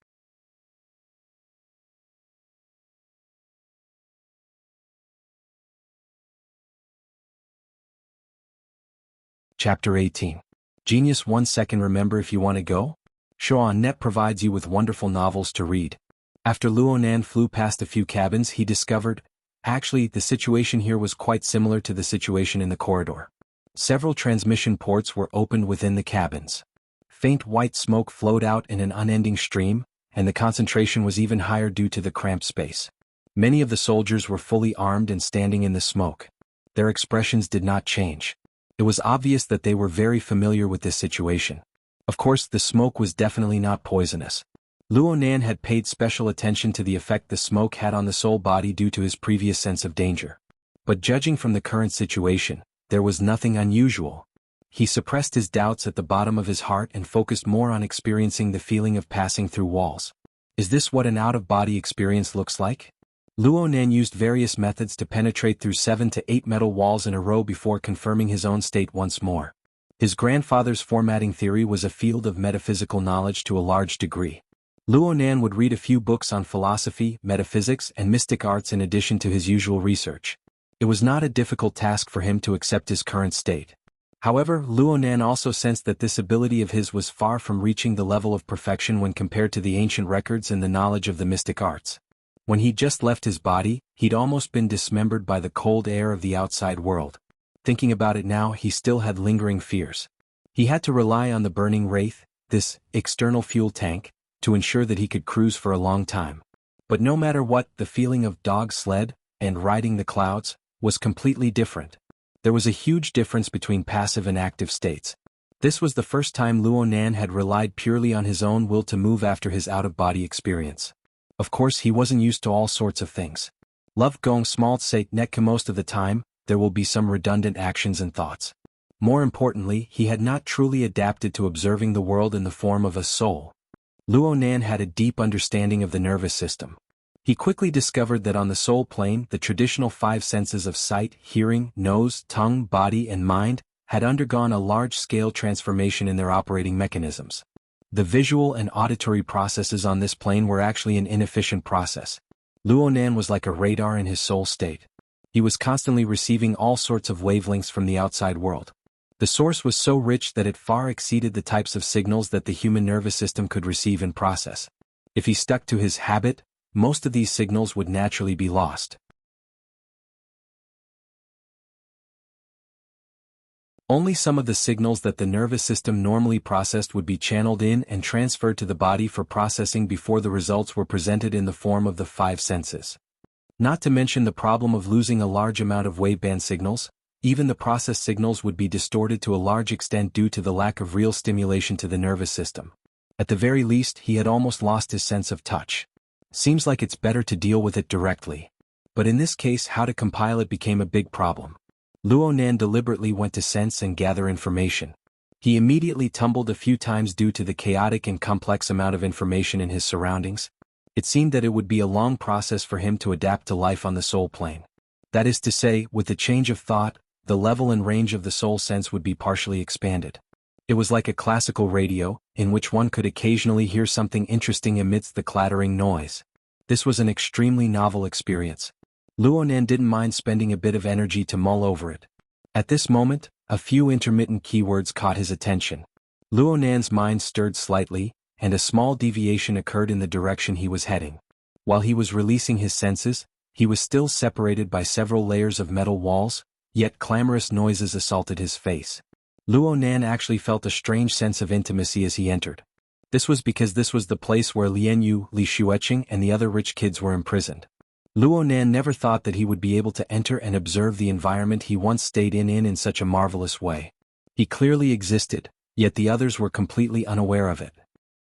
Chapter 18. Genius 1 second. Remember if you want to go? Showa.net provides you with wonderful novels to read. After Luonan flew past a few cabins, he discovered, actually, the situation here was quite similar to the situation in the corridor. Several transmission ports were opened within the cabins. Faint white smoke flowed out in an unending stream, and the concentration was even higher due to the cramped space. Many of the soldiers were fully armed and standing in the smoke. Their expressions did not change. It was obvious that they were very familiar with this situation. Of course, the smoke was definitely not poisonous. Luonan had paid special attention to the effect the smoke had on the soul body due to his previous sense of danger. But judging from the current situation, there was nothing unusual. He suppressed his doubts at the bottom of his heart and focused more on experiencing the feeling of passing through walls. Is this what an out-of-body experience looks like? Luonan used various methods to penetrate through 7 to 8 metal walls in a row before confirming his own state once more. His grandfather's formatting theory was a field of metaphysical knowledge to a large degree. Luonan would read a few books on philosophy, metaphysics, and mystic arts in addition to his usual research. It was not a difficult task for him to accept his current state. However, Luonan also sensed that this ability of his was far from reaching the level of perfection when compared to the ancient records and the knowledge of the mystic arts. When he'd just left his body, he'd almost been dismembered by the cold air of the outside world. Thinking about it now, he still had lingering fears. He had to rely on the burning wraith, this external fuel tank, to ensure that he could cruise for a long time. But no matter what, the feeling of dog sled and riding the clouds was completely different. There was a huge difference between passive and active states. This was the first time Luonan had relied purely on his own will to move after his out-of-body experience. Of course, he wasn't used to all sorts of things. Love going small sake netke most of the time, there will be some redundant actions and thoughts. More importantly, he had not truly adapted to observing the world in the form of a soul. Luonan had a deep understanding of the nervous system. He quickly discovered that on the soul plane, the traditional 5 senses of sight, hearing, nose, tongue, body, and mind had undergone a large-scale transformation in their operating mechanisms. The visual and auditory processes on this plane were actually an inefficient process. Luonan was like a radar in his soul state. He was constantly receiving all sorts of wavelengths from the outside world. The source was so rich that it far exceeded the types of signals that the human nervous system could receive and process. If he stuck to his habit, most of these signals would naturally be lost. Only some of the signals that the nervous system normally processed would be channeled in and transferred to the body for processing before the results were presented in the form of the 5 senses. Not to mention the problem of losing a large amount of waveband signals, even the processed signals would be distorted to a large extent due to the lack of real stimulation to the nervous system. At the very least, he had almost lost his sense of touch. Seems like it's better to deal with it directly. But in this case, how to compile it became a big problem. Luonan deliberately went to sense and gather information. He immediately tumbled a few times due to the chaotic and complex amount of information in his surroundings. It seemed that it would be a long process for him to adapt to life on the soul plane. That is to say, with the change of thought, the level and range of the soul sense would be partially expanded. It was like a classical radio, in which one could occasionally hear something interesting amidst the clattering noise. This was an extremely novel experience. Luonan didn't mind spending a bit of energy to mull over it. At this moment, a few intermittent keywords caught his attention. Luonan's mind stirred slightly, and a small deviation occurred in the direction he was heading. While he was releasing his senses, he was still separated by several layers of metal walls, yet clamorous noises assaulted his face. Luonan actually felt a strange sense of intimacy as he entered. This was because this was the place where Lianyu, Li Xueqing, and the other rich kids were imprisoned. Luonan never thought that he would be able to enter and observe the environment he once stayed in such a marvelous way. He clearly existed, yet the others were completely unaware of it.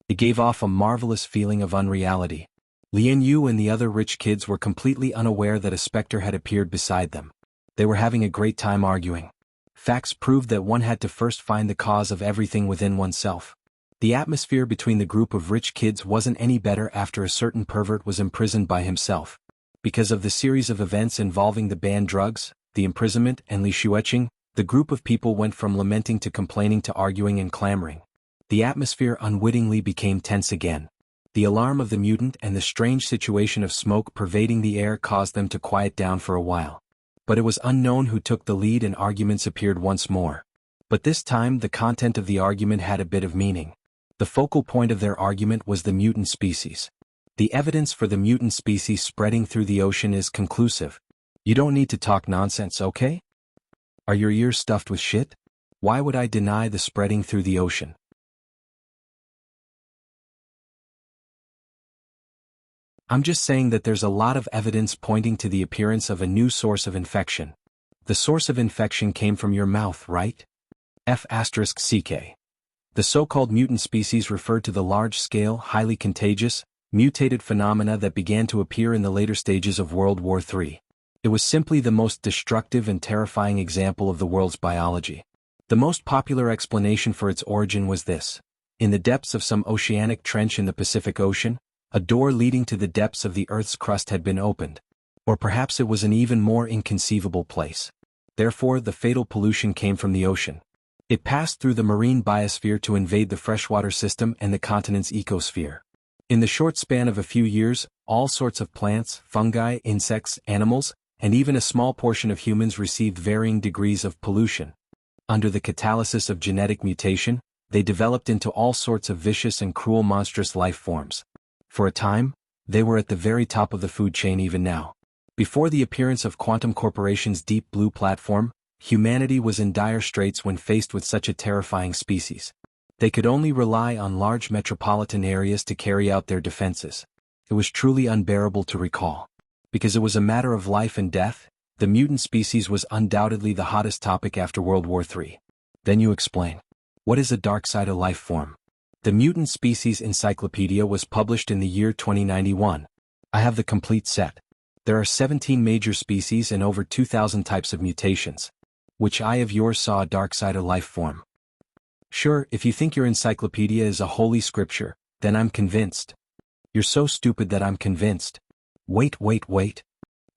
It gave off a marvelous feeling of unreality. Lianyu and the other rich kids were completely unaware that a specter had appeared beside them. They were having a great time arguing. Facts proved that one had to first find the cause of everything within oneself. The atmosphere between the group of rich kids wasn't any better after a certain pervert was imprisoned by himself. Because of the series of events involving the banned drugs, the imprisonment, and Li Shueqing, the group of people went from lamenting to complaining to arguing and clamoring. The atmosphere unwittingly became tense again. The alarm of the mutant and the strange situation of smoke pervading the air caused them to quiet down for a while. But it was unknown who took the lead and arguments appeared once more. But this time the content of the argument had a bit of meaning. The focal point of their argument was the mutant species. The evidence for the mutant species spreading through the ocean is conclusive. You don't need to talk nonsense, okay? Are your ears stuffed with shit? Why would I deny the spreading through the ocean? I'm just saying that there's a lot of evidence pointing to the appearance of a new source of infection. The source of infection came from your mouth, right? F***CK. The so-called mutant species referred to the large-scale, highly contagious, mutated phenomena that began to appear in the later stages of World War III. It was simply the most destructive and terrifying example of the world's biology. The most popular explanation for its origin was this. In the depths of some oceanic trench in the Pacific Ocean, a door leading to the depths of the Earth's crust had been opened. Or perhaps it was an even more inconceivable place. Therefore, the fatal pollution came from the ocean. It passed through the marine biosphere to invade the freshwater system and the continent's ecosphere. In the short span of a few years, all sorts of plants, fungi, insects, animals, and even a small portion of humans received varying degrees of pollution. Under the catalysis of genetic mutation, they developed into all sorts of vicious and cruel monstrous life forms. For a time, they were at the very top of the food chain even now. Before the appearance of Quantum Corporation's Deep Blue platform, humanity was in dire straits when faced with such a terrifying species. They could only rely on large metropolitan areas to carry out their defenses. It was truly unbearable to recall. Because it was a matter of life and death, the mutant species was undoubtedly the hottest topic after World War III. Then you explain. What is a dark-sided life form? The Mutant Species Encyclopedia was published in the year 2091. I have the complete set. There are 17 major species and over 2,000 types of mutations. Which eye of yours saw a dark-sided life form? Sure, if you think your encyclopedia is a holy scripture, then I'm convinced. You're so stupid that I'm convinced. Wait.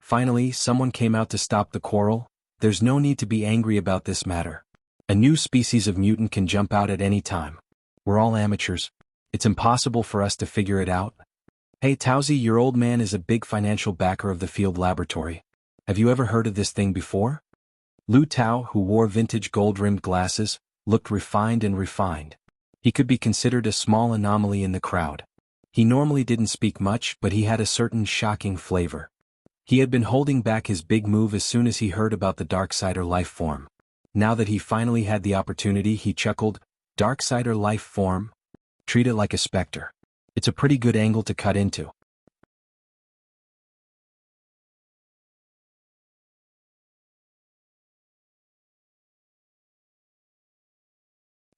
Finally, someone came out to stop the quarrel. There's no need to be angry about this matter. A new species of mutant can jump out at any time. We're all amateurs. It's impossible for us to figure it out. Hey Towsy, your old man is a big financial backer of the field laboratory. Have you ever heard of this thing before? Lu Tao, who wore vintage gold-rimmed glasses, looked refined and refined. He could be considered a small anomaly in the crowd. He normally didn't speak much, but he had a certain shocking flavor. He had been holding back his big move as soon as he heard about the Darksider life form. Now that he finally had the opportunity, he chuckled. Darksider life form? Treat it like a specter. It's a pretty good angle to cut into.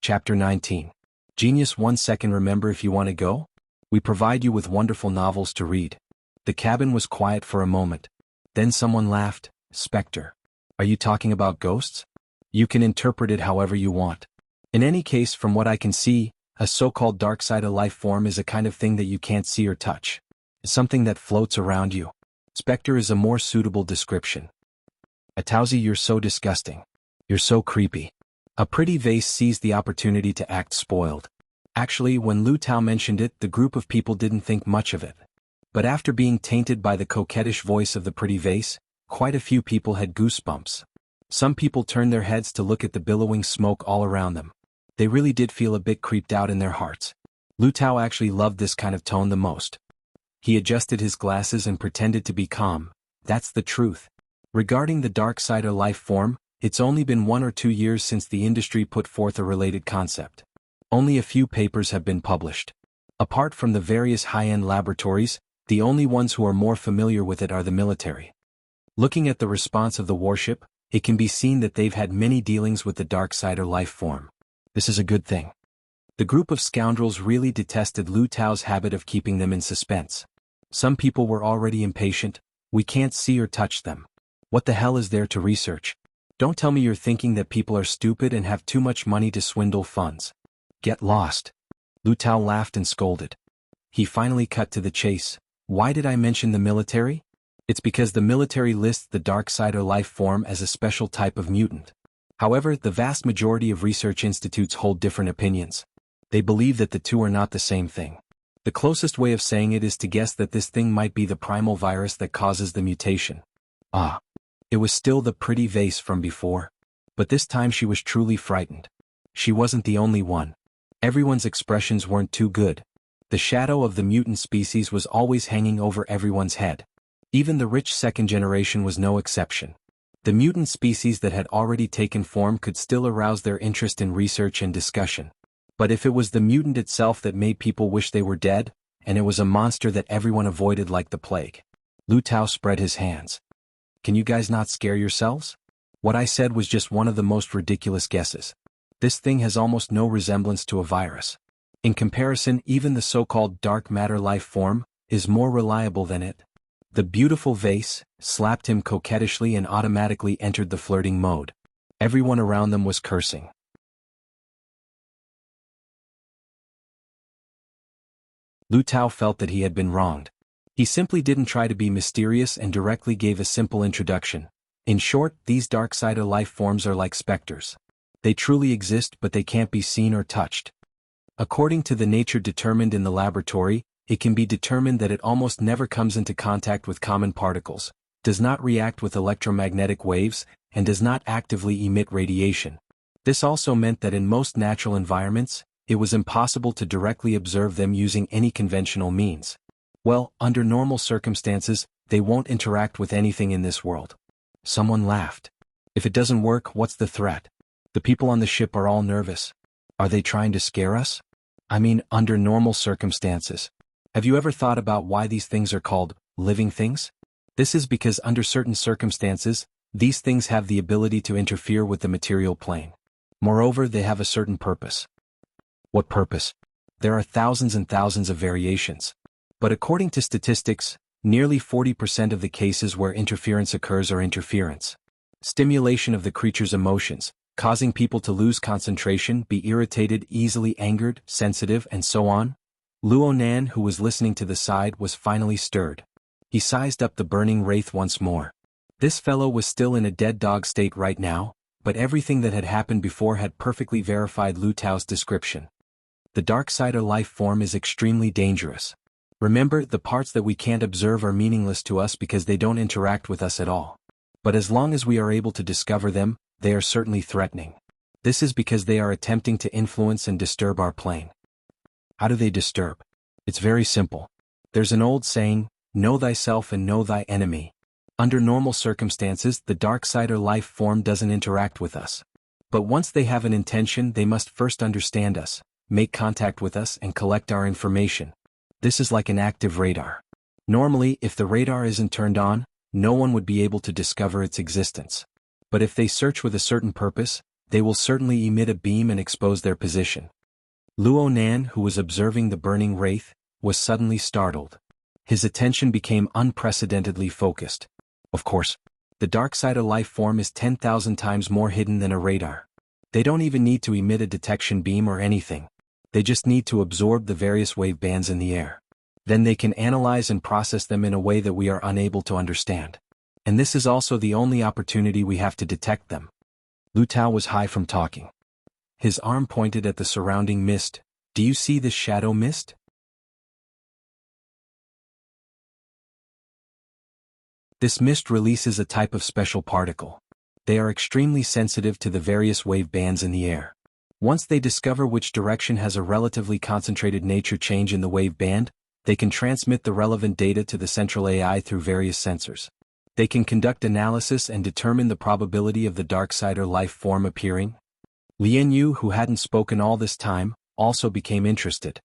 Chapter 19. Genius 1 second. Remember, if you want to go? We provide you with wonderful novels to read. The cabin was quiet for a moment. Then someone laughed. Spectre. Are you talking about ghosts? You can interpret it however you want. In any case, from what I can see, a so-called dark side of life form is a kind of thing that you can't see or touch. It's something that floats around you. Spectre is a more suitable description. Atauzi, you're so disgusting. You're so creepy. A pretty vase seized the opportunity to act spoiled. Actually, when Lu Tao mentioned it, the group of people didn't think much of it. But after being tainted by the coquettish voice of the pretty vase, quite a few people had goosebumps. Some people turned their heads to look at the billowing smoke all around them. They really did feel a bit creeped out in their hearts. Lu Tao actually loved this kind of tone the most. He adjusted his glasses and pretended to be calm. That's the truth. Regarding the dark side of life form, it's only been 1 or 2 years since the industry put forth a related concept. Only a few papers have been published. Apart from the various high-end laboratories, the only ones who are more familiar with it are the military. Looking at the response of the warship, it can be seen that they've had many dealings with the dark side or life form. This is a good thing. The group of scoundrels really detested Lu Tao's habit of keeping them in suspense. Some people were already impatient. We can't see or touch them. What the hell is there to research? Don't tell me you're thinking that people are stupid and have too much money to swindle funds. Get lost. Lu Tao laughed and scolded. He finally cut to the chase. Why did I mention the military? It's because the military lists the Darksider life form as a special type of mutant. However, the vast majority of research institutes hold different opinions. They believe that the two are not the same thing. The closest way of saying it is to guess that this thing might be the primal virus that causes the mutation. Ah. It was still the pretty vase from before. But this time she was truly frightened. She wasn't the only one. Everyone's expressions weren't too good. The shadow of the mutant species was always hanging over everyone's head. Even the rich second generation was no exception. The mutant species that had already taken form could still arouse their interest in research and discussion. But if it was the mutant itself that made people wish they were dead, and it was a monster that everyone avoided like the plague. Lu Tao spread his hands. Can you guys not scare yourselves? What I said was just one of the most ridiculous guesses. This thing has almost no resemblance to a virus. In comparison, even the so-called dark matter life form is more reliable than it. The beautiful vase slapped him coquettishly and automatically entered the flirting mode. Everyone around them was cursing. Lu Tao felt that he had been wronged. He simply didn't try to be mysterious and directly gave a simple introduction. In short, these Darksider life forms are like specters. They truly exist, but they can't be seen or touched. According to the nature determined in the laboratory, it can be determined that it almost never comes into contact with common particles, does not react with electromagnetic waves, and does not actively emit radiation. This also meant that in most natural environments, it was impossible to directly observe them using any conventional means. Well, under normal circumstances, they won't interact with anything in this world. Someone laughed. If it doesn't work, what's the threat? The people on the ship are all nervous. Are they trying to scare us? I mean, under normal circumstances. Have you ever thought about why these things are called living things? This is because under certain circumstances, these things have the ability to interfere with the material plane. Moreover, they have a certain purpose. What purpose? There are thousands and thousands of variations. But according to statistics, nearly 40% of the cases where interference occurs are interference. Stimulation of the creature's emotions, causing people to lose concentration, be irritated, easily angered, sensitive, and so on. Luo Nan, who was listening to the side, was finally stirred. He sized up the burning wraith once more. This fellow was still in a dead dog state right now, but everything that had happened before had perfectly verified Lu Tao's description. The Darksider life form is extremely dangerous. Remember, the parts that we can't observe are meaningless to us because they don't interact with us at all. But as long as we are able to discover them, they are certainly threatening. This is because they are attempting to influence and disturb our plane. How do they disturb? It's very simple. There's an old saying, know thyself and know thy enemy. Under normal circumstances, the Darksider life form doesn't interact with us. But once they have an intention, they must first understand us, make contact with us, and collect our information. This is like an active radar. Normally, if the radar isn't turned on, no one would be able to discover its existence. But if they search with a certain purpose, they will certainly emit a beam and expose their position. Luo Nan, who was observing the burning wraith, was suddenly startled. His attention became unprecedentedly focused. Of course, the Darksider life form is 10,000 times more hidden than a radar. They don't even need to emit a detection beam or anything. They just need to absorb the various wave bands in the air. Then they can analyze and process them in a way that we are unable to understand. And this is also the only opportunity we have to detect them. Lu Tao was high from talking. His arm pointed at the surrounding mist. Do you see this shadow mist? This mist releases a type of special particle. They are extremely sensitive to the various wave bands in the air. Once they discover which direction has a relatively concentrated nature change in the wave band, they can transmit the relevant data to the central AI through various sensors. They can conduct analysis and determine the probability of the Darksider life form appearing. Lian Yu, who hadn't spoken all this time, also became interested.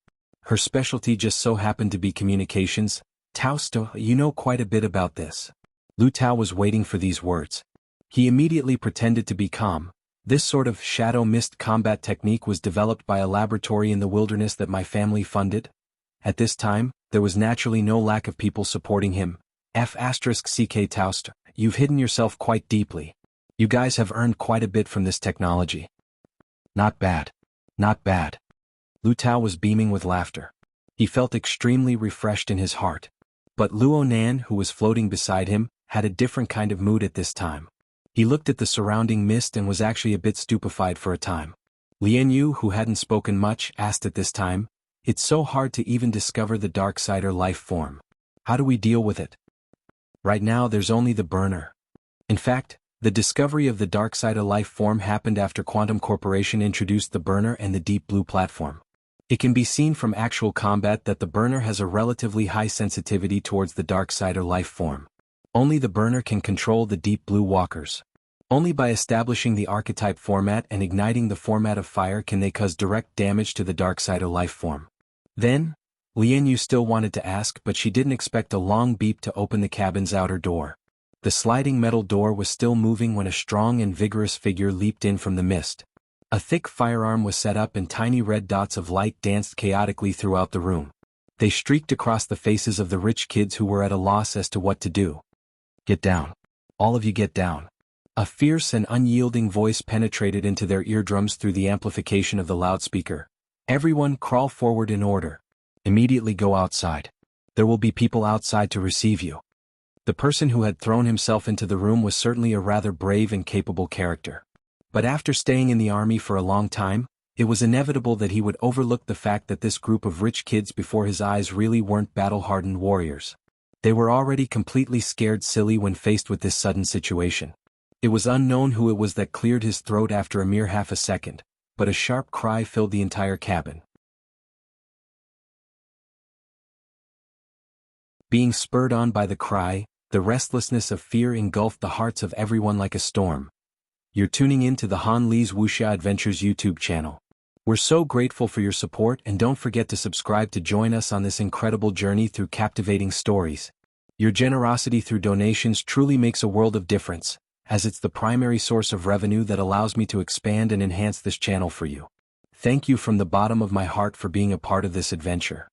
Her specialty just so happened to be communications. Tausto, you know quite a bit about this. Lu Tao was waiting for these words. He immediately pretended to be calm. This sort of shadow mist combat technique was developed by a laboratory in the wilderness that my family funded. At this time, there was naturally no lack of people supporting him. F***ck Tausto, you've hidden yourself quite deeply. You guys have earned quite a bit from this technology. Not bad. Not bad. Lu Tao was beaming with laughter. He felt extremely refreshed in his heart. But Luo Nan, who was floating beside him, had a different kind of mood at this time. He looked at the surrounding mist and was actually a bit stupefied for a time. Lian Yu, who hadn't spoken much, asked at this time, "It's so hard to even discover the Darksider life form. How do we deal with it?" Right now there's only the burner. In fact, the discovery of the Darksider life form happened after Quantum Corporation introduced the burner and the Deep Blue platform. It can be seen from actual combat that the burner has a relatively high sensitivity towards the Darksider life form. Only the burner can control the Deep Blue walkers. Only by establishing the archetype format and igniting the format of fire can they cause direct damage to the Darksider life form. Then, Lian Yu still wanted to ask, but she didn't expect a long beep to open the cabin's outer door. The sliding metal door was still moving when a strong and vigorous figure leaped in from the mist. A thick firearm was set up and tiny red dots of light danced chaotically throughout the room. They streaked across the faces of the rich kids who were at a loss as to what to do. "Get down. All of you get down." A fierce and unyielding voice penetrated into their eardrums through the amplification of the loudspeaker. "Everyone crawl forward in order. Immediately go outside. There will be people outside to receive you." The person who had thrown himself into the room was certainly a rather brave and capable character. But after staying in the army for a long time, it was inevitable that he would overlook the fact that this group of rich kids before his eyes really weren't battle-hardened warriors. They were already completely scared silly when faced with this sudden situation. It was unknown who it was that cleared his throat after a mere half a second, but a sharp cry filled the entire cabin. Being spurred on by the cry, the restlessness of fear engulfed the hearts of everyone like a storm. You're tuning in to the Han Li's Wuxia Adventures YouTube channel. We're so grateful for your support, and don't forget to subscribe to join us on this incredible journey through captivating stories. Your generosity through donations truly makes a world of difference, as it's the primary source of revenue that allows me to expand and enhance this channel for you. Thank you from the bottom of my heart for being a part of this adventure.